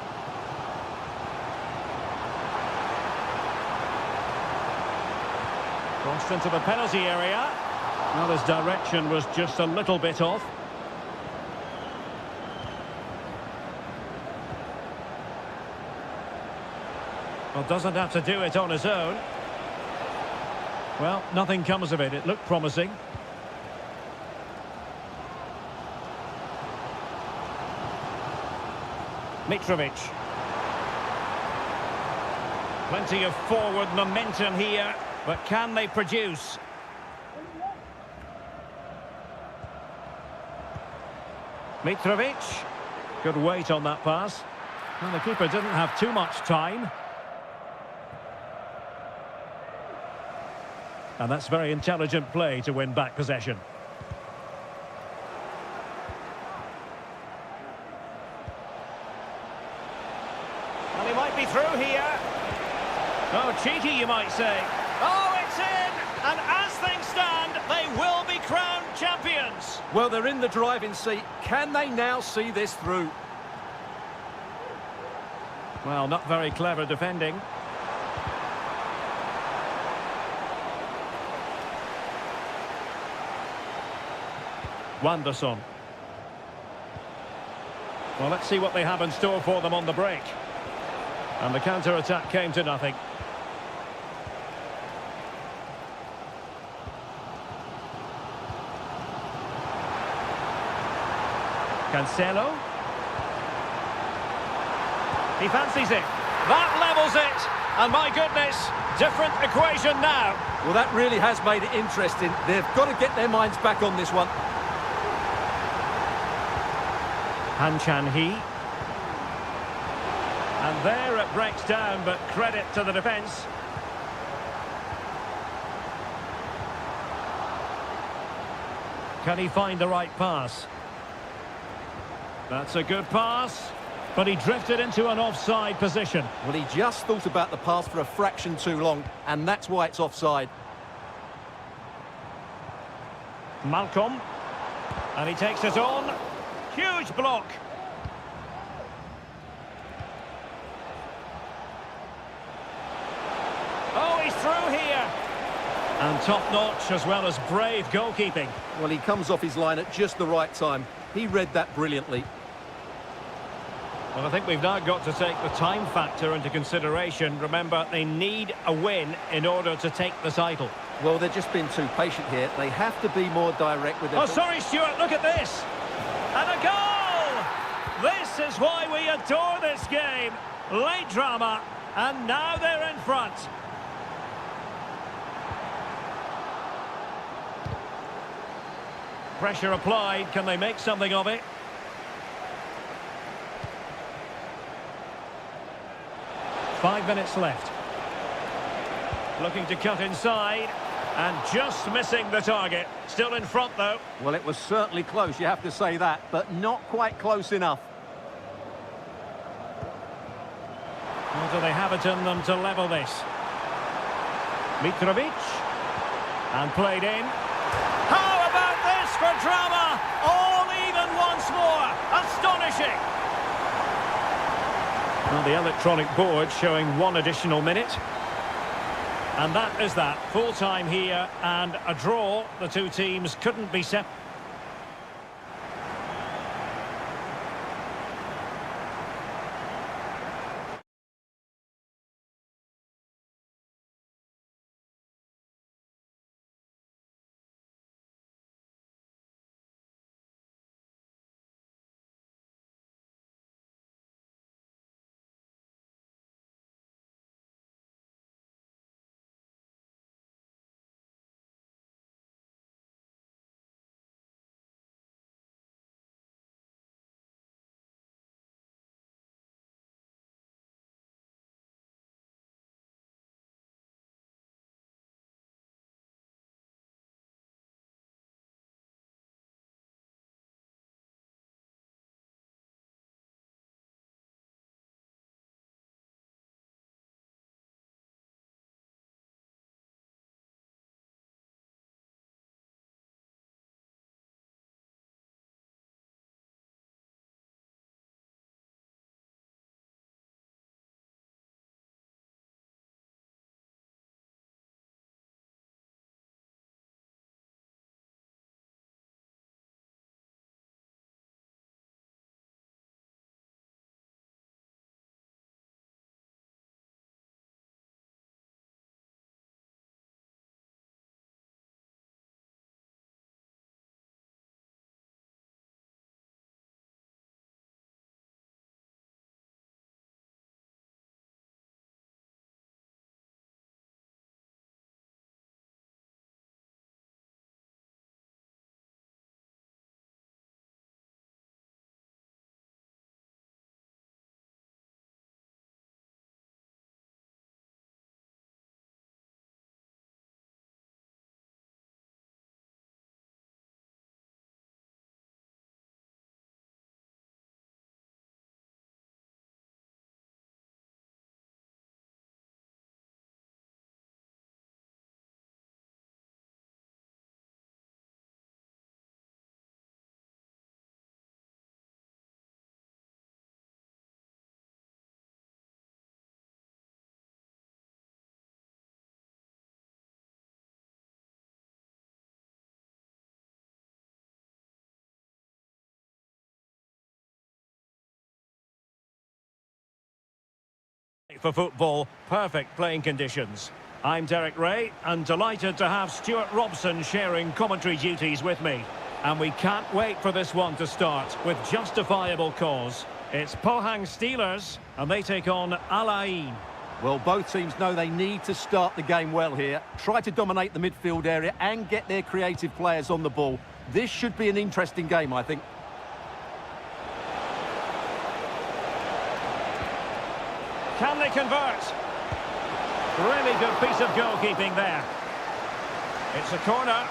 [SPEAKER 1] Crossed into the penalty area. Well, his direction was just a little bit off. Well, doesn't have to do it on his own. Well, nothing comes of it. It looked promising. Mitrovic. Plenty of forward momentum here, but can they produce? Mitrovic. Good weight on that pass. Well, the keeper didn't have too much time. And that's very intelligent play to win back possession. Well, he might be through here. Oh, cheeky, you might say. Oh, it's in! And as things stand, they will be crowned champions.
[SPEAKER 3] Well, they're in the driving seat. Can they now see this through?
[SPEAKER 1] Well, not very clever defending. Wanderson. Well, let's see what they have in store for them on the break. And the counter-attack came to nothing. Cancelo. He fancies it. That levels it. And my goodness, different equation now.
[SPEAKER 3] Well, that really has made it interesting. They've got to get their minds back on this one.
[SPEAKER 1] Han-Chan-Hee. And there it breaks down, but credit to the defence. Can he find the right pass? That's a good pass, but he drifted into an offside position.
[SPEAKER 3] Well, he just thought about the pass for a fraction too long, and that's why it's offside.
[SPEAKER 1] Malcolm. And he takes it on. Huge block. Oh, he's through here. And top-notch as well as brave goalkeeping.
[SPEAKER 2] Well, he comes off his line at just the right time. He read that brilliantly.
[SPEAKER 1] Well, I think we've now got to take the time factor into consideration. Remember, they need a win in order to take the title.
[SPEAKER 2] Well, they've just been too patient here. They have to be more direct with their...
[SPEAKER 1] Oh, sorry, Stuart, look at this. And a goal! This is why we adore this game. Late drama, and now they're in front. Pressure applied. Can they make something of it? Five minutes left. Looking to cut inside. And just missing the target. Still in front, though.
[SPEAKER 3] Well, it was certainly close, you have to say that, but not quite close enough.
[SPEAKER 1] Or do they have it in them to level this? Mitrovic. And played in. How about this for drama? All even once more. Astonishing. Well, the electronic board showing one additional minute. And that is that. Full time here and a draw. The two teams couldn't be separated. for football, perfect playing conditions. I'm Derek Ray, and delighted to have Stuart Robson sharing commentary duties with me. And we can't wait for this one to start, with justifiable cause. It's Pohang Steelers, and they take on Al Ain.
[SPEAKER 2] Well, both teams know they need to start the game well here. Try to dominate the midfield area and get their creative players on the ball. This should be an interesting game, I think.
[SPEAKER 1] Can they convert? Really good piece of goalkeeping there. It's a corner.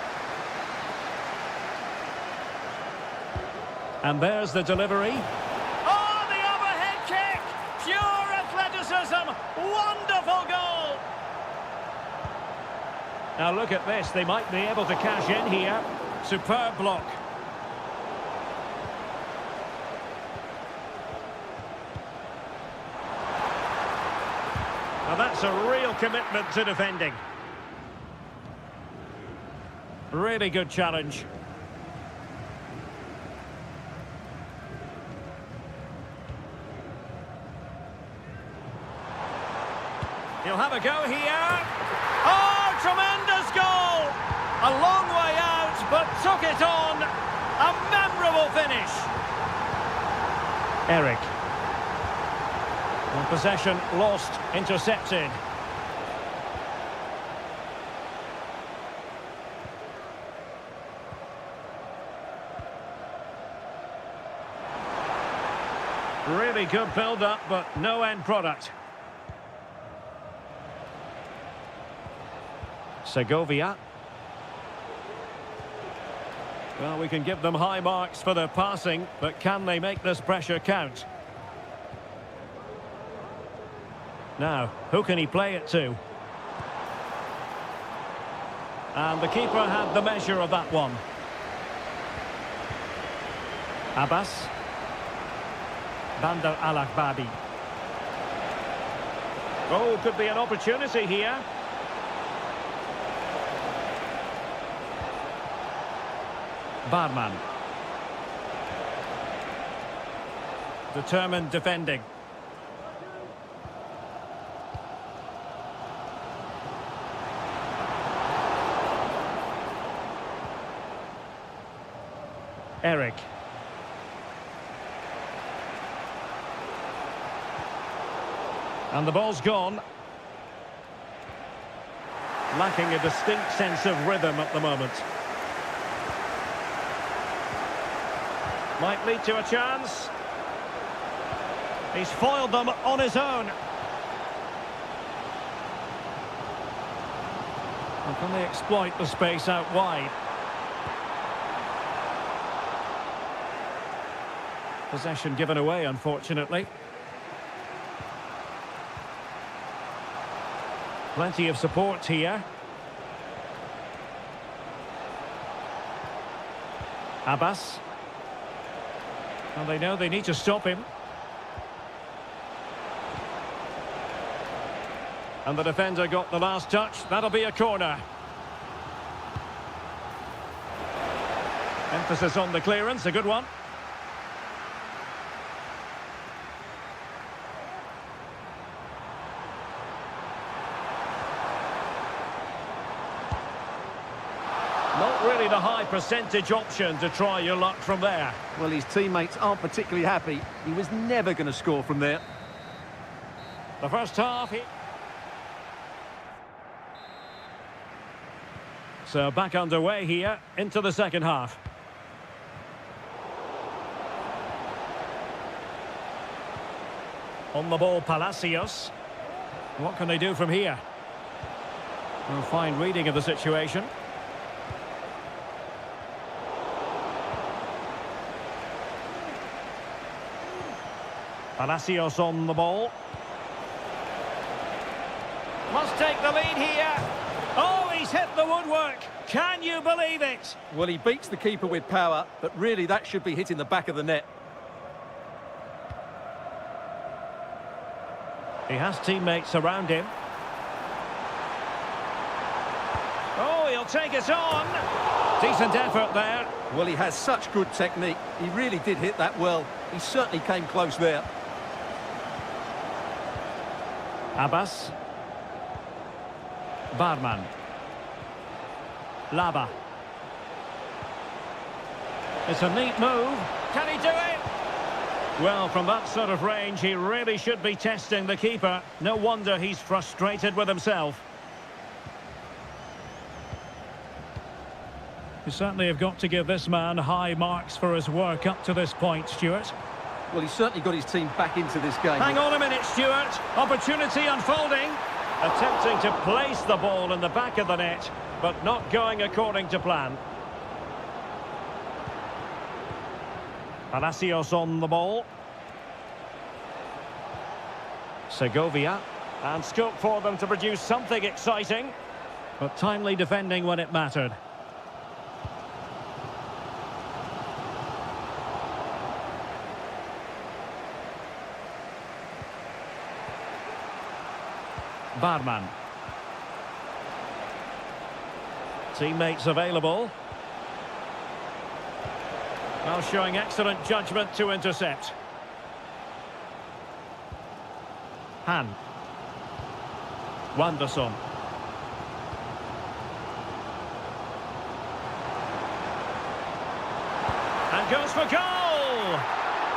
[SPEAKER 1] And there's the delivery. Oh, the overhead kick! Pure athleticism! Wonderful goal! Now look at this. They might be able to cash in here. Superb block. Now that's a real commitment to defending. Really good challenge. He'll have a go here. Oh, tremendous goal! A long way out, but took it on. A memorable finish. Eric. And possession lost, intercepted. Really good build-up, but no end product. Segovia. Well, we can give them high marks for their passing, but can they make this pressure count? Now, who can he play it to? And the keeper had the measure of that one. Abbas. Bandar Al-Akbabi. Oh, could be an opportunity here. Barman. Determined defending. Eric. And the ball's gone. Lacking a distinct sense of rhythm at the moment. Might lead to a chance. He's foiled them on his own. And can they exploit the space out wide? Possession given away, unfortunately. Plenty of support here. Abbas. And they know they need to stop him. And the defender got the last touch. That'll be a corner. Emphasis on the clearance, a good one. Not really the high percentage option to try your luck from there.
[SPEAKER 2] Well, his teammates aren't particularly happy. He was never going to score from there.
[SPEAKER 1] The first half. So back underway here into the second half. On the ball, Palacios. What can they do from here? A fine reading of the situation. Palacios on the ball. Must take the lead here. Oh, he's hit the woodwork. Can you believe it?
[SPEAKER 2] Well, he beats the keeper with power, but really that should be hitting the back of the net.
[SPEAKER 1] He has teammates around him. Oh, he'll take it on. Decent effort there.
[SPEAKER 2] Well, he has such good technique. He really did hit that well. He certainly came close there.
[SPEAKER 1] Abbas. Barman. Laba. It's a neat move. Can he do it? Well, from that sort of range, he really should be testing the keeper. No wonder he's frustrated with himself. You certainly have got to give this man high marks for his work up to this point, Stuart.
[SPEAKER 2] Well, he's certainly got his team back into this game.
[SPEAKER 1] Hang on a minute, Stuart. Opportunity unfolding. Attempting to place the ball in the back of the net, but not going according to plan. Palacios on the ball. Segovia. And scope for them to produce something exciting, but timely defending when it mattered. Barman. Teammates available. Now showing excellent judgment to intercept. Han. Wanderson. And goes for goal!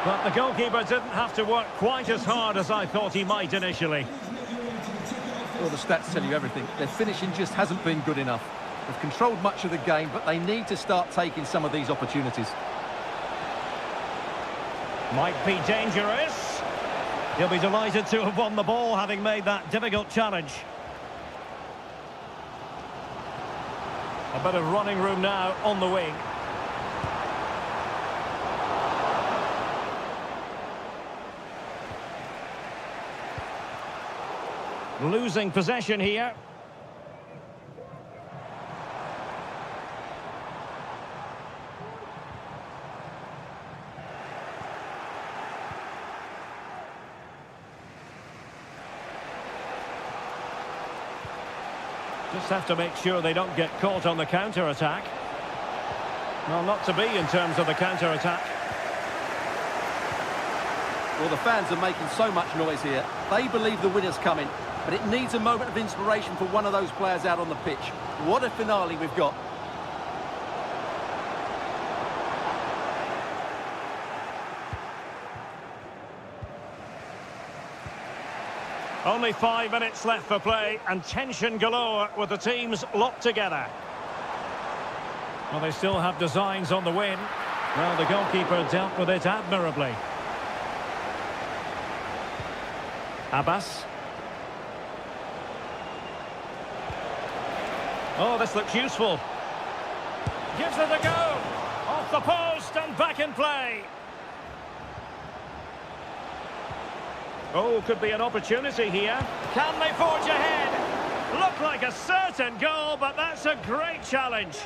[SPEAKER 1] But the goalkeeper didn't have to work quite as hard as I thought he might initially.
[SPEAKER 2] Well, the stats tell you everything. Their finishing just hasn't been good enough. They've controlled much of the game, but they need to start taking some of these opportunities.
[SPEAKER 1] Might be dangerous. He'll be delighted to have won the ball, having made that difficult challenge. A bit of running room now on the wing. Losing possession here. Just have to make sure they don't get caught on the counter-attack. Well, not to be in terms of the counter-attack.
[SPEAKER 2] Well, the fans are making so much noise here. They believe the winner's coming, but it needs a moment of inspiration for one of those players out on the pitch. What a finale we've got.
[SPEAKER 1] Only 5 minutes left for play, and tension galore with the teams locked together. Well, they still have designs on the win. Well, the goalkeeper dealt with it admirably. Abbas. Oh, this looks useful. Gives it a go. Off the post and back in play. Oh, could be an opportunity here. Can they forge ahead? Looked like a certain goal, but that's a great challenge.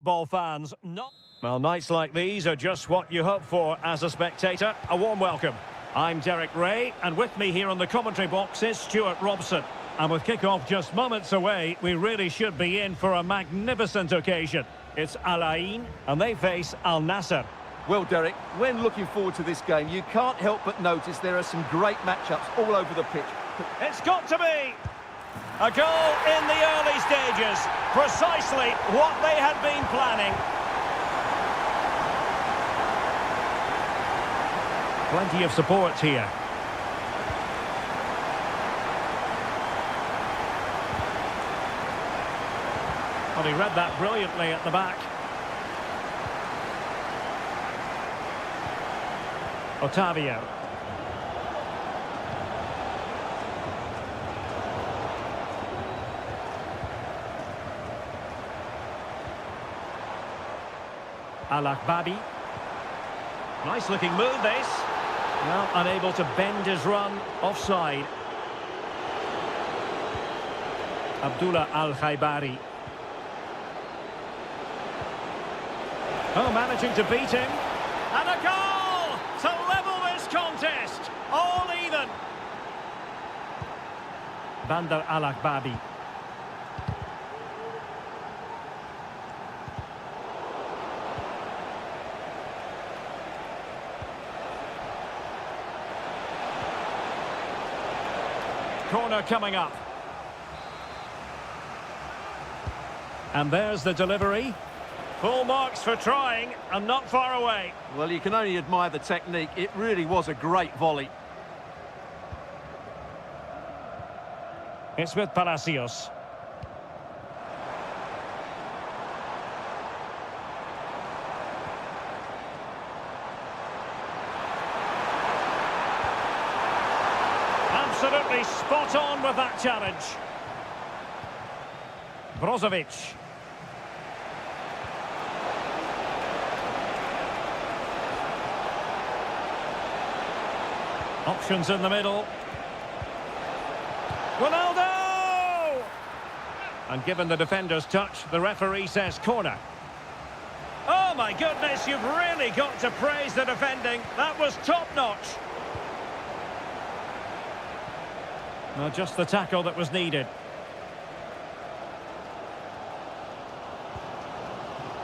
[SPEAKER 1] Ball fans, not... Well, nights like these are just what you hope for as a spectator. A warm welcome. I'm Derek Ray, and with me here on the commentary box is Stuart Robson. And with kick-off just moments away, we really should be in for a magnificent occasion. It's Al Ain, and they face Al Nassr.
[SPEAKER 2] Well, Derek, when looking forward to this game, you can't help but notice there are some great matchups all over the pitch.
[SPEAKER 1] It's got to be! A goal in the early stages. Precisely what they had been planning. Plenty of support here. Well, he read that brilliantly at the back. Otavio. Al-Akbabi. Nice looking move, this. Well, unable to bend his run offside. Abdullah Al-Khaibari. Oh, managing to beat him. And a goal to level this contest. All even. Bandar Al-Akbabi. Corner coming up. And there's the delivery. Full marks for trying and not far away.
[SPEAKER 3] Well, you can only admire the technique. It really was a great volley.
[SPEAKER 1] It's with Palacios. Absolutely spot on with that challenge. Brozovic. Options in the middle. Ronaldo! And given the defender's touch, the referee says corner. Oh my goodness, you've really got to praise the defending. That was top-notch. Well, just the tackle that was needed.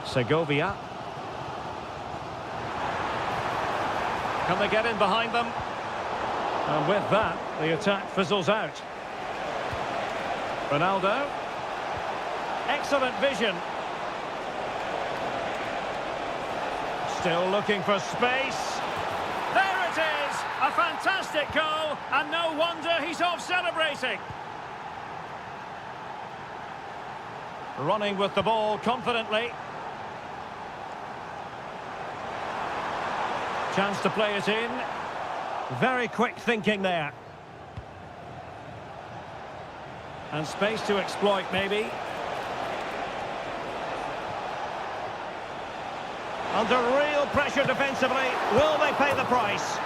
[SPEAKER 1] Segovia. Can they get in behind them? And with that, the attack fizzles out. Ronaldo. Excellent vision. Still looking for space. There it is! A fantastic goal, and no wonder he's off celebrating. Running with the ball confidently. Chance to play it in. Very quick thinking there. And space to exploit, maybe. Under real pressure defensively. Will they pay the price?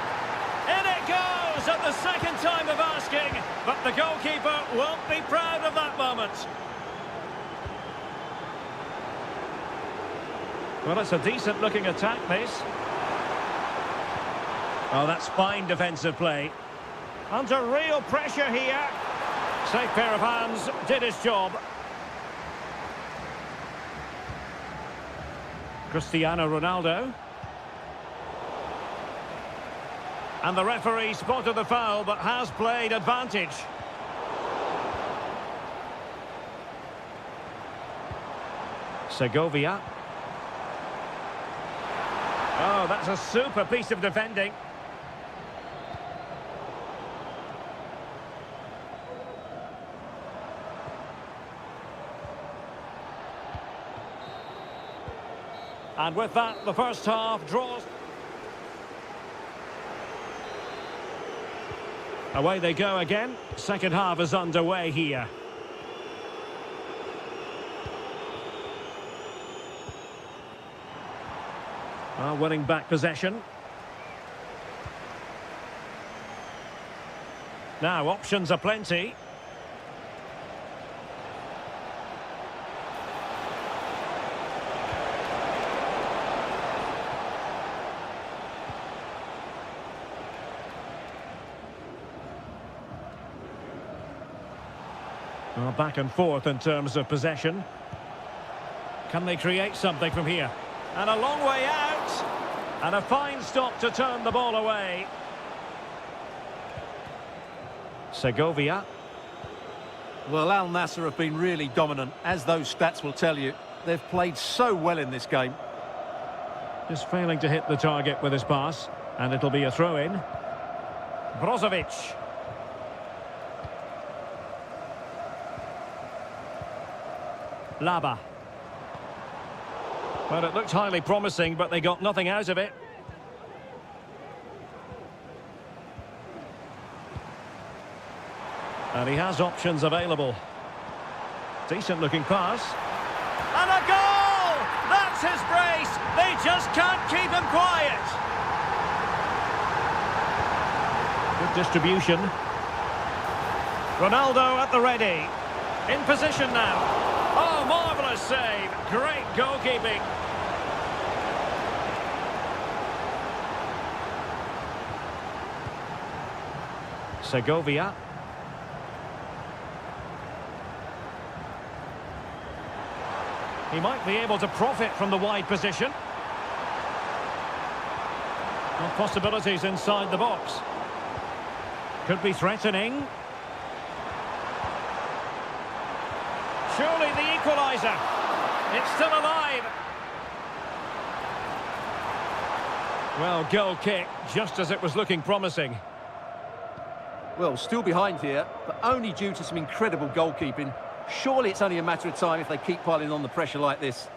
[SPEAKER 1] In it goes at the second time of asking, but the goalkeeper won't be proud of that moment. Well, it's a decent-looking attack, this. Oh, that's fine defensive play. Under real pressure here. Safe pair of hands, did his job. Cristiano Ronaldo. And the referee spotted the foul, but has played advantage. Segovia. Oh, that's a super piece of defending. And with that, the first half draws. Away they go again. Second half is underway here. Winning back possession. Now, options are plenty. Well, back and forth in terms of possession. Can they create something from here? And a long way out. And a fine stop to turn the ball away. Segovia.
[SPEAKER 3] Well, Al Nassr have been really dominant, as those stats will tell you. They've played so well in this game.
[SPEAKER 1] Just failing to hit the target with his pass. And it'll be a throw-in. Brozovic. Laba. Well, it looked highly promising, but they got nothing out of it. And he has options available. Decent-looking pass. And a goal! That's his brace! They just can't keep him quiet. Good distribution. Ronaldo at the ready. In position now. Oh, marvellous save. Great goalkeeping. Segovia. He might be able to profit from the wide position. Well, possibilities inside the box. Could be threatening. Surely the equaliser. It's still alive. Well, goal kick, just as it was looking promising.
[SPEAKER 2] Well, still behind here, but only due to some incredible goalkeeping. Surely it's only a matter of time if they keep piling on the pressure like this.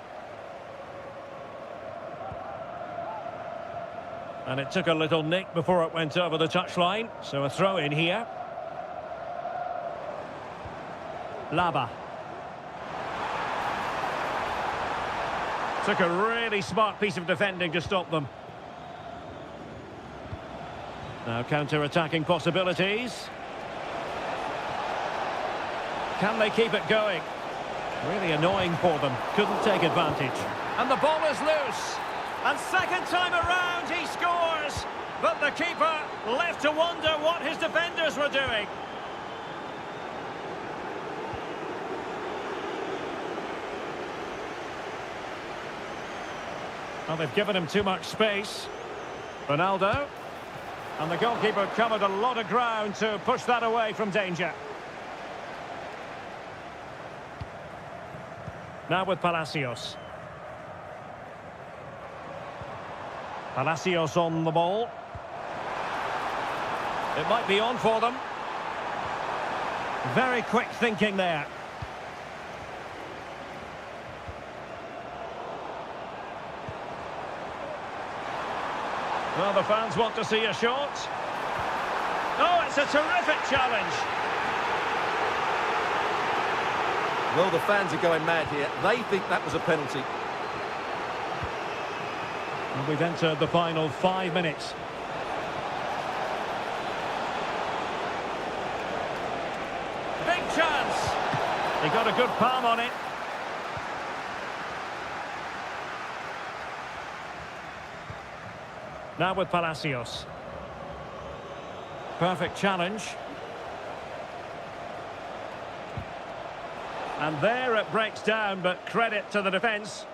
[SPEAKER 1] And it took a little nick before it went over the touchline, so a throw in here. Laba. Took a really smart piece of defending to stop them. Now counter-attacking possibilities. Can they keep it going? Really annoying for them. Couldn't take advantage. And the ball is loose. And second time around he scores. But the keeper left to wonder what his defenders were doing. Well, they've given him too much space. Ronaldo. And the goalkeeper covered a lot of ground to push that away from danger. Now with Palacios. Palacios on the ball. It might be on for them. Very quick thinking there. Well, the fans want to see a shot. Oh, it's a terrific challenge.
[SPEAKER 2] Well, the fans are going mad here. They think that was a penalty.
[SPEAKER 1] And we've entered the final 5 minutes. Big chance. He got a good palm on it. Now with Palacios. Perfect challenge. And there it breaks down, but credit to the defence.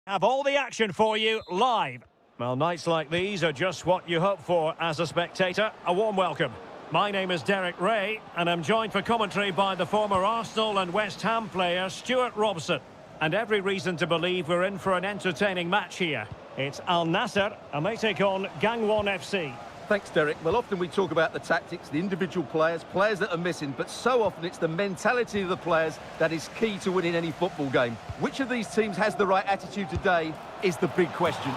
[SPEAKER 1] Have all the action for you live. Well, nights like these are just what you hope for as a spectator. A warm welcome. My name is Derek Ray, and I'm joined for commentary by the former Arsenal and West Ham player Stuart Robson. And every reason to believe we're in for an entertaining match here. It's Al Nassr, and they take on Gangwon FC.
[SPEAKER 2] Thanks, Derek. Well, often we talk about the tactics, the individual players that are missing, but so often it's the mentality of the players that is key to winning any football game. Which of these teams has the right attitude today is the big question.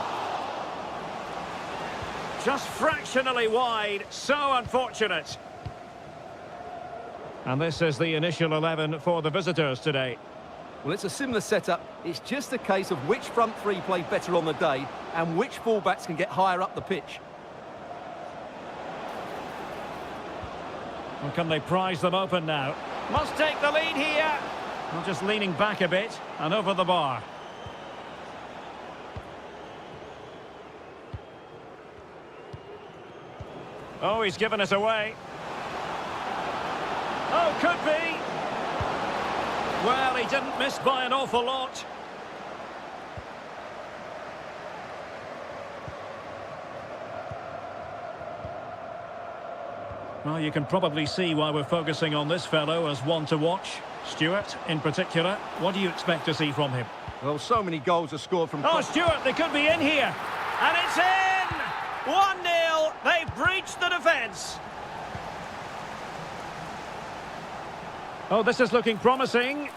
[SPEAKER 1] Just fractionally wide, so unfortunate. And this is the initial 11 for the visitors today.
[SPEAKER 2] Well, it's a similar setup. It's just a case of which front three play better on the day and which fullbacks can get higher up the pitch.
[SPEAKER 1] Well, can they prise them open now? Must take the lead here. Well, just leaning back a bit and over the bar. Oh, he's given us away. Oh, could be. Well, he didn't miss by an awful lot. Well, you can probably see why we're focusing on this fellow as one to watch. Stuart, in particular, what do you expect to see from him?
[SPEAKER 2] Well, so many goals are scored from...
[SPEAKER 1] Oh, Stuart, they could be in here. And it's in! 1-0. They've breached the defence. Oh, this is looking promising.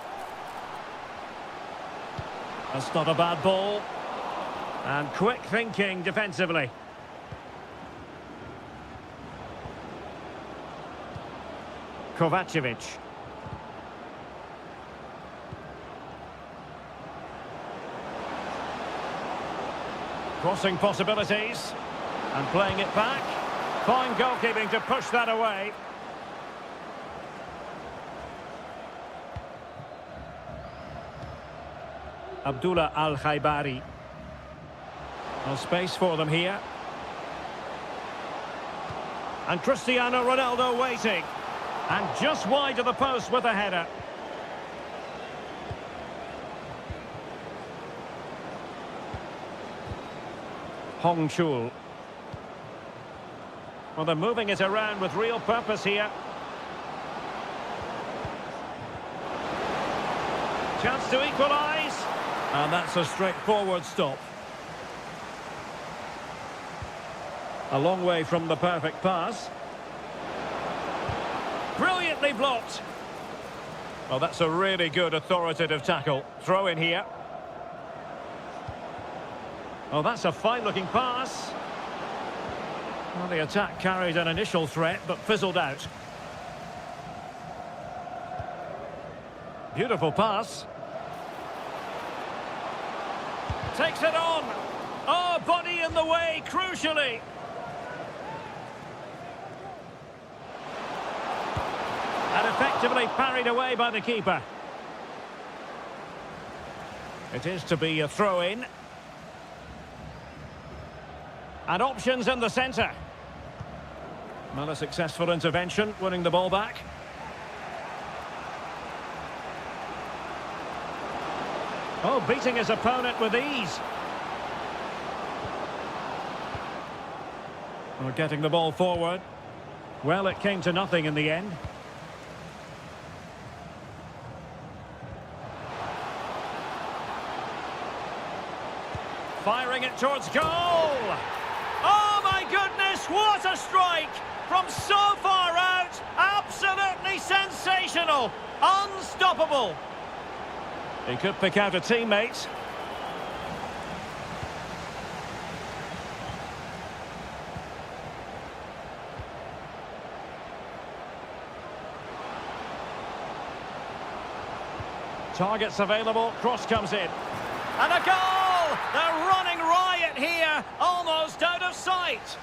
[SPEAKER 1] That's not a bad ball. And quick thinking defensively. Kovacevic. Crossing possibilities. And playing it back. Fine goalkeeping to push that away. Abdullah Al-Khaibari. No space for them here. And Cristiano Ronaldo waiting. And just wide of the post with a header. Hong Chul. Well, they're moving it around with real purpose here. Chance to equalise. And that's a straightforward stop. A long way from the perfect pass. Brilliantly blocked. Oh, that's a really good authoritative tackle. Throw in here. Oh, that's a fine-looking pass. Well, the attack carried an initial threat, but fizzled out. Beautiful pass. Takes it on. Oh, body in the way, crucially. And effectively parried away by the keeper. It is to be a throw-in. And options in the centre. Well, a successful intervention, winning the ball back. Oh, beating his opponent with ease. Well, getting the ball forward. Well, it came to nothing in the end. Firing it towards goal. Oh, my goodness, what a strike! From so far out, absolutely sensational. Unstoppable. He could pick out a teammate. Targets available, cross comes in. And a goal! They're running riot here, almost out of sight.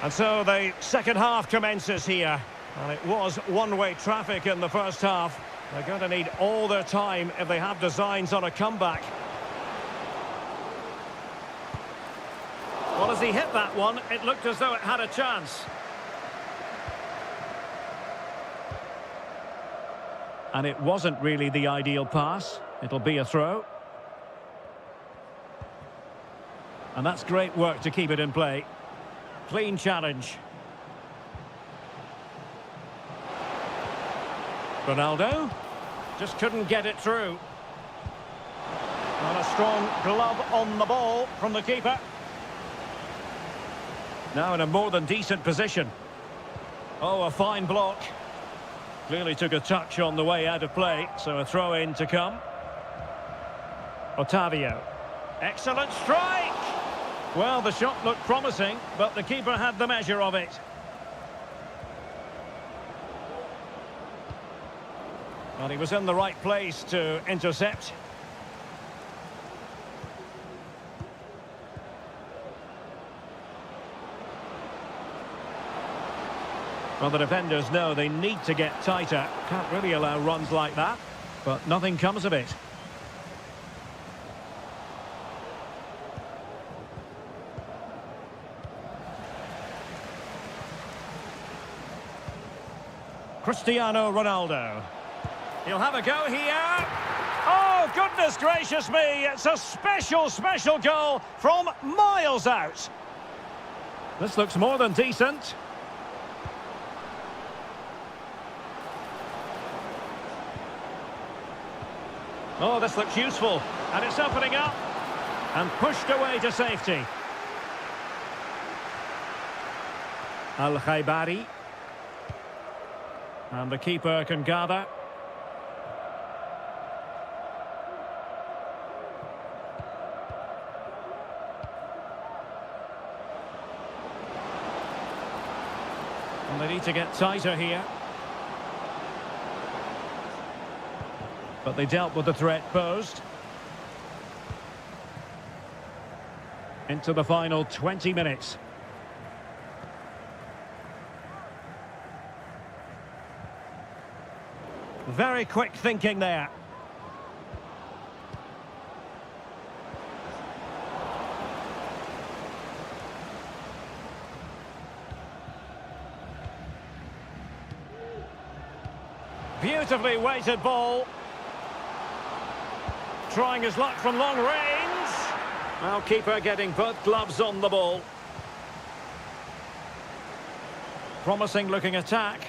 [SPEAKER 1] And so the second half commences here. And it was one-way traffic in the first half. They're going to need all their time if they have designs on a comeback. Well, as he hit that one, it looked as though it had a chance. And it wasn't really the ideal pass. It'll be a throw. And that's great work to keep it in play. Clean challenge. Ronaldo just couldn't get it through. And a strong glove on the ball from the keeper. Now in a more than decent position. Oh, a fine block. Clearly took a touch on the way out of play, so a throw-in to come. Otavio. Excellent strike! Well, the shot looked promising, but the keeper had the measure of it. Well, he was in the right place to intercept. Well, the defenders know they need to get tighter. Can't really allow runs like that, but nothing comes of it. Cristiano Ronaldo. He'll have a go here. Oh, goodness gracious me. It's a special, special goal from miles out. This looks more than decent. Oh, this looks useful. And it's opening up. And pushed away to safety. Al-Khaibari. And the keeper can gather. And they need to get tighter here. But they dealt with the threat posed. Into the final 20 minutes. Very quick thinking there. Beautifully weighted ball. Trying his luck from long range. Well, keeper getting both gloves on the ball. Promising looking attack.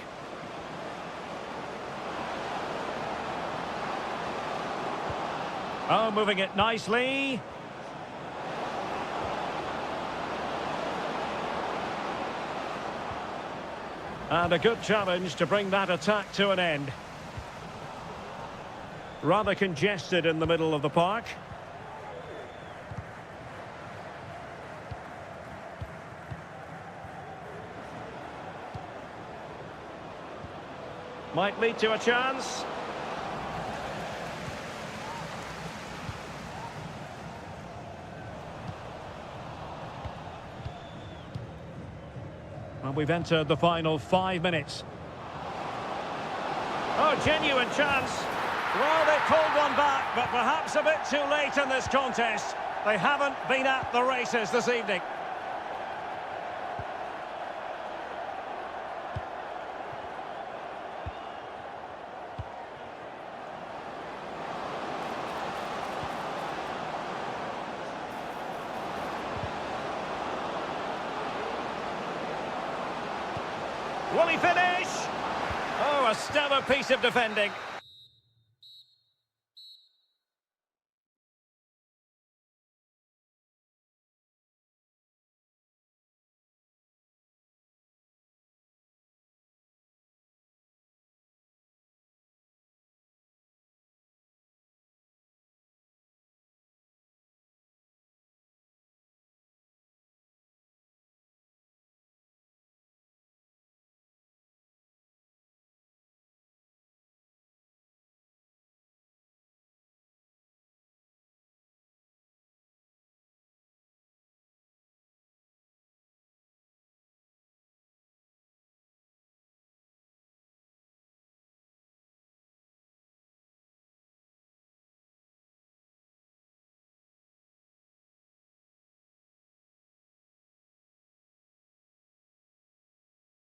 [SPEAKER 1] Oh, moving it nicely. And a good challenge to bring that attack to an end. Rather congested in the middle of the park. Might lead to a chance. And we've entered the final 5 minutes. Oh, genuine chance. Well, they pulled one back, but perhaps a bit too late in this contest. They haven't been at the races this evening. Will he finish? Oh, a stellar piece of defending.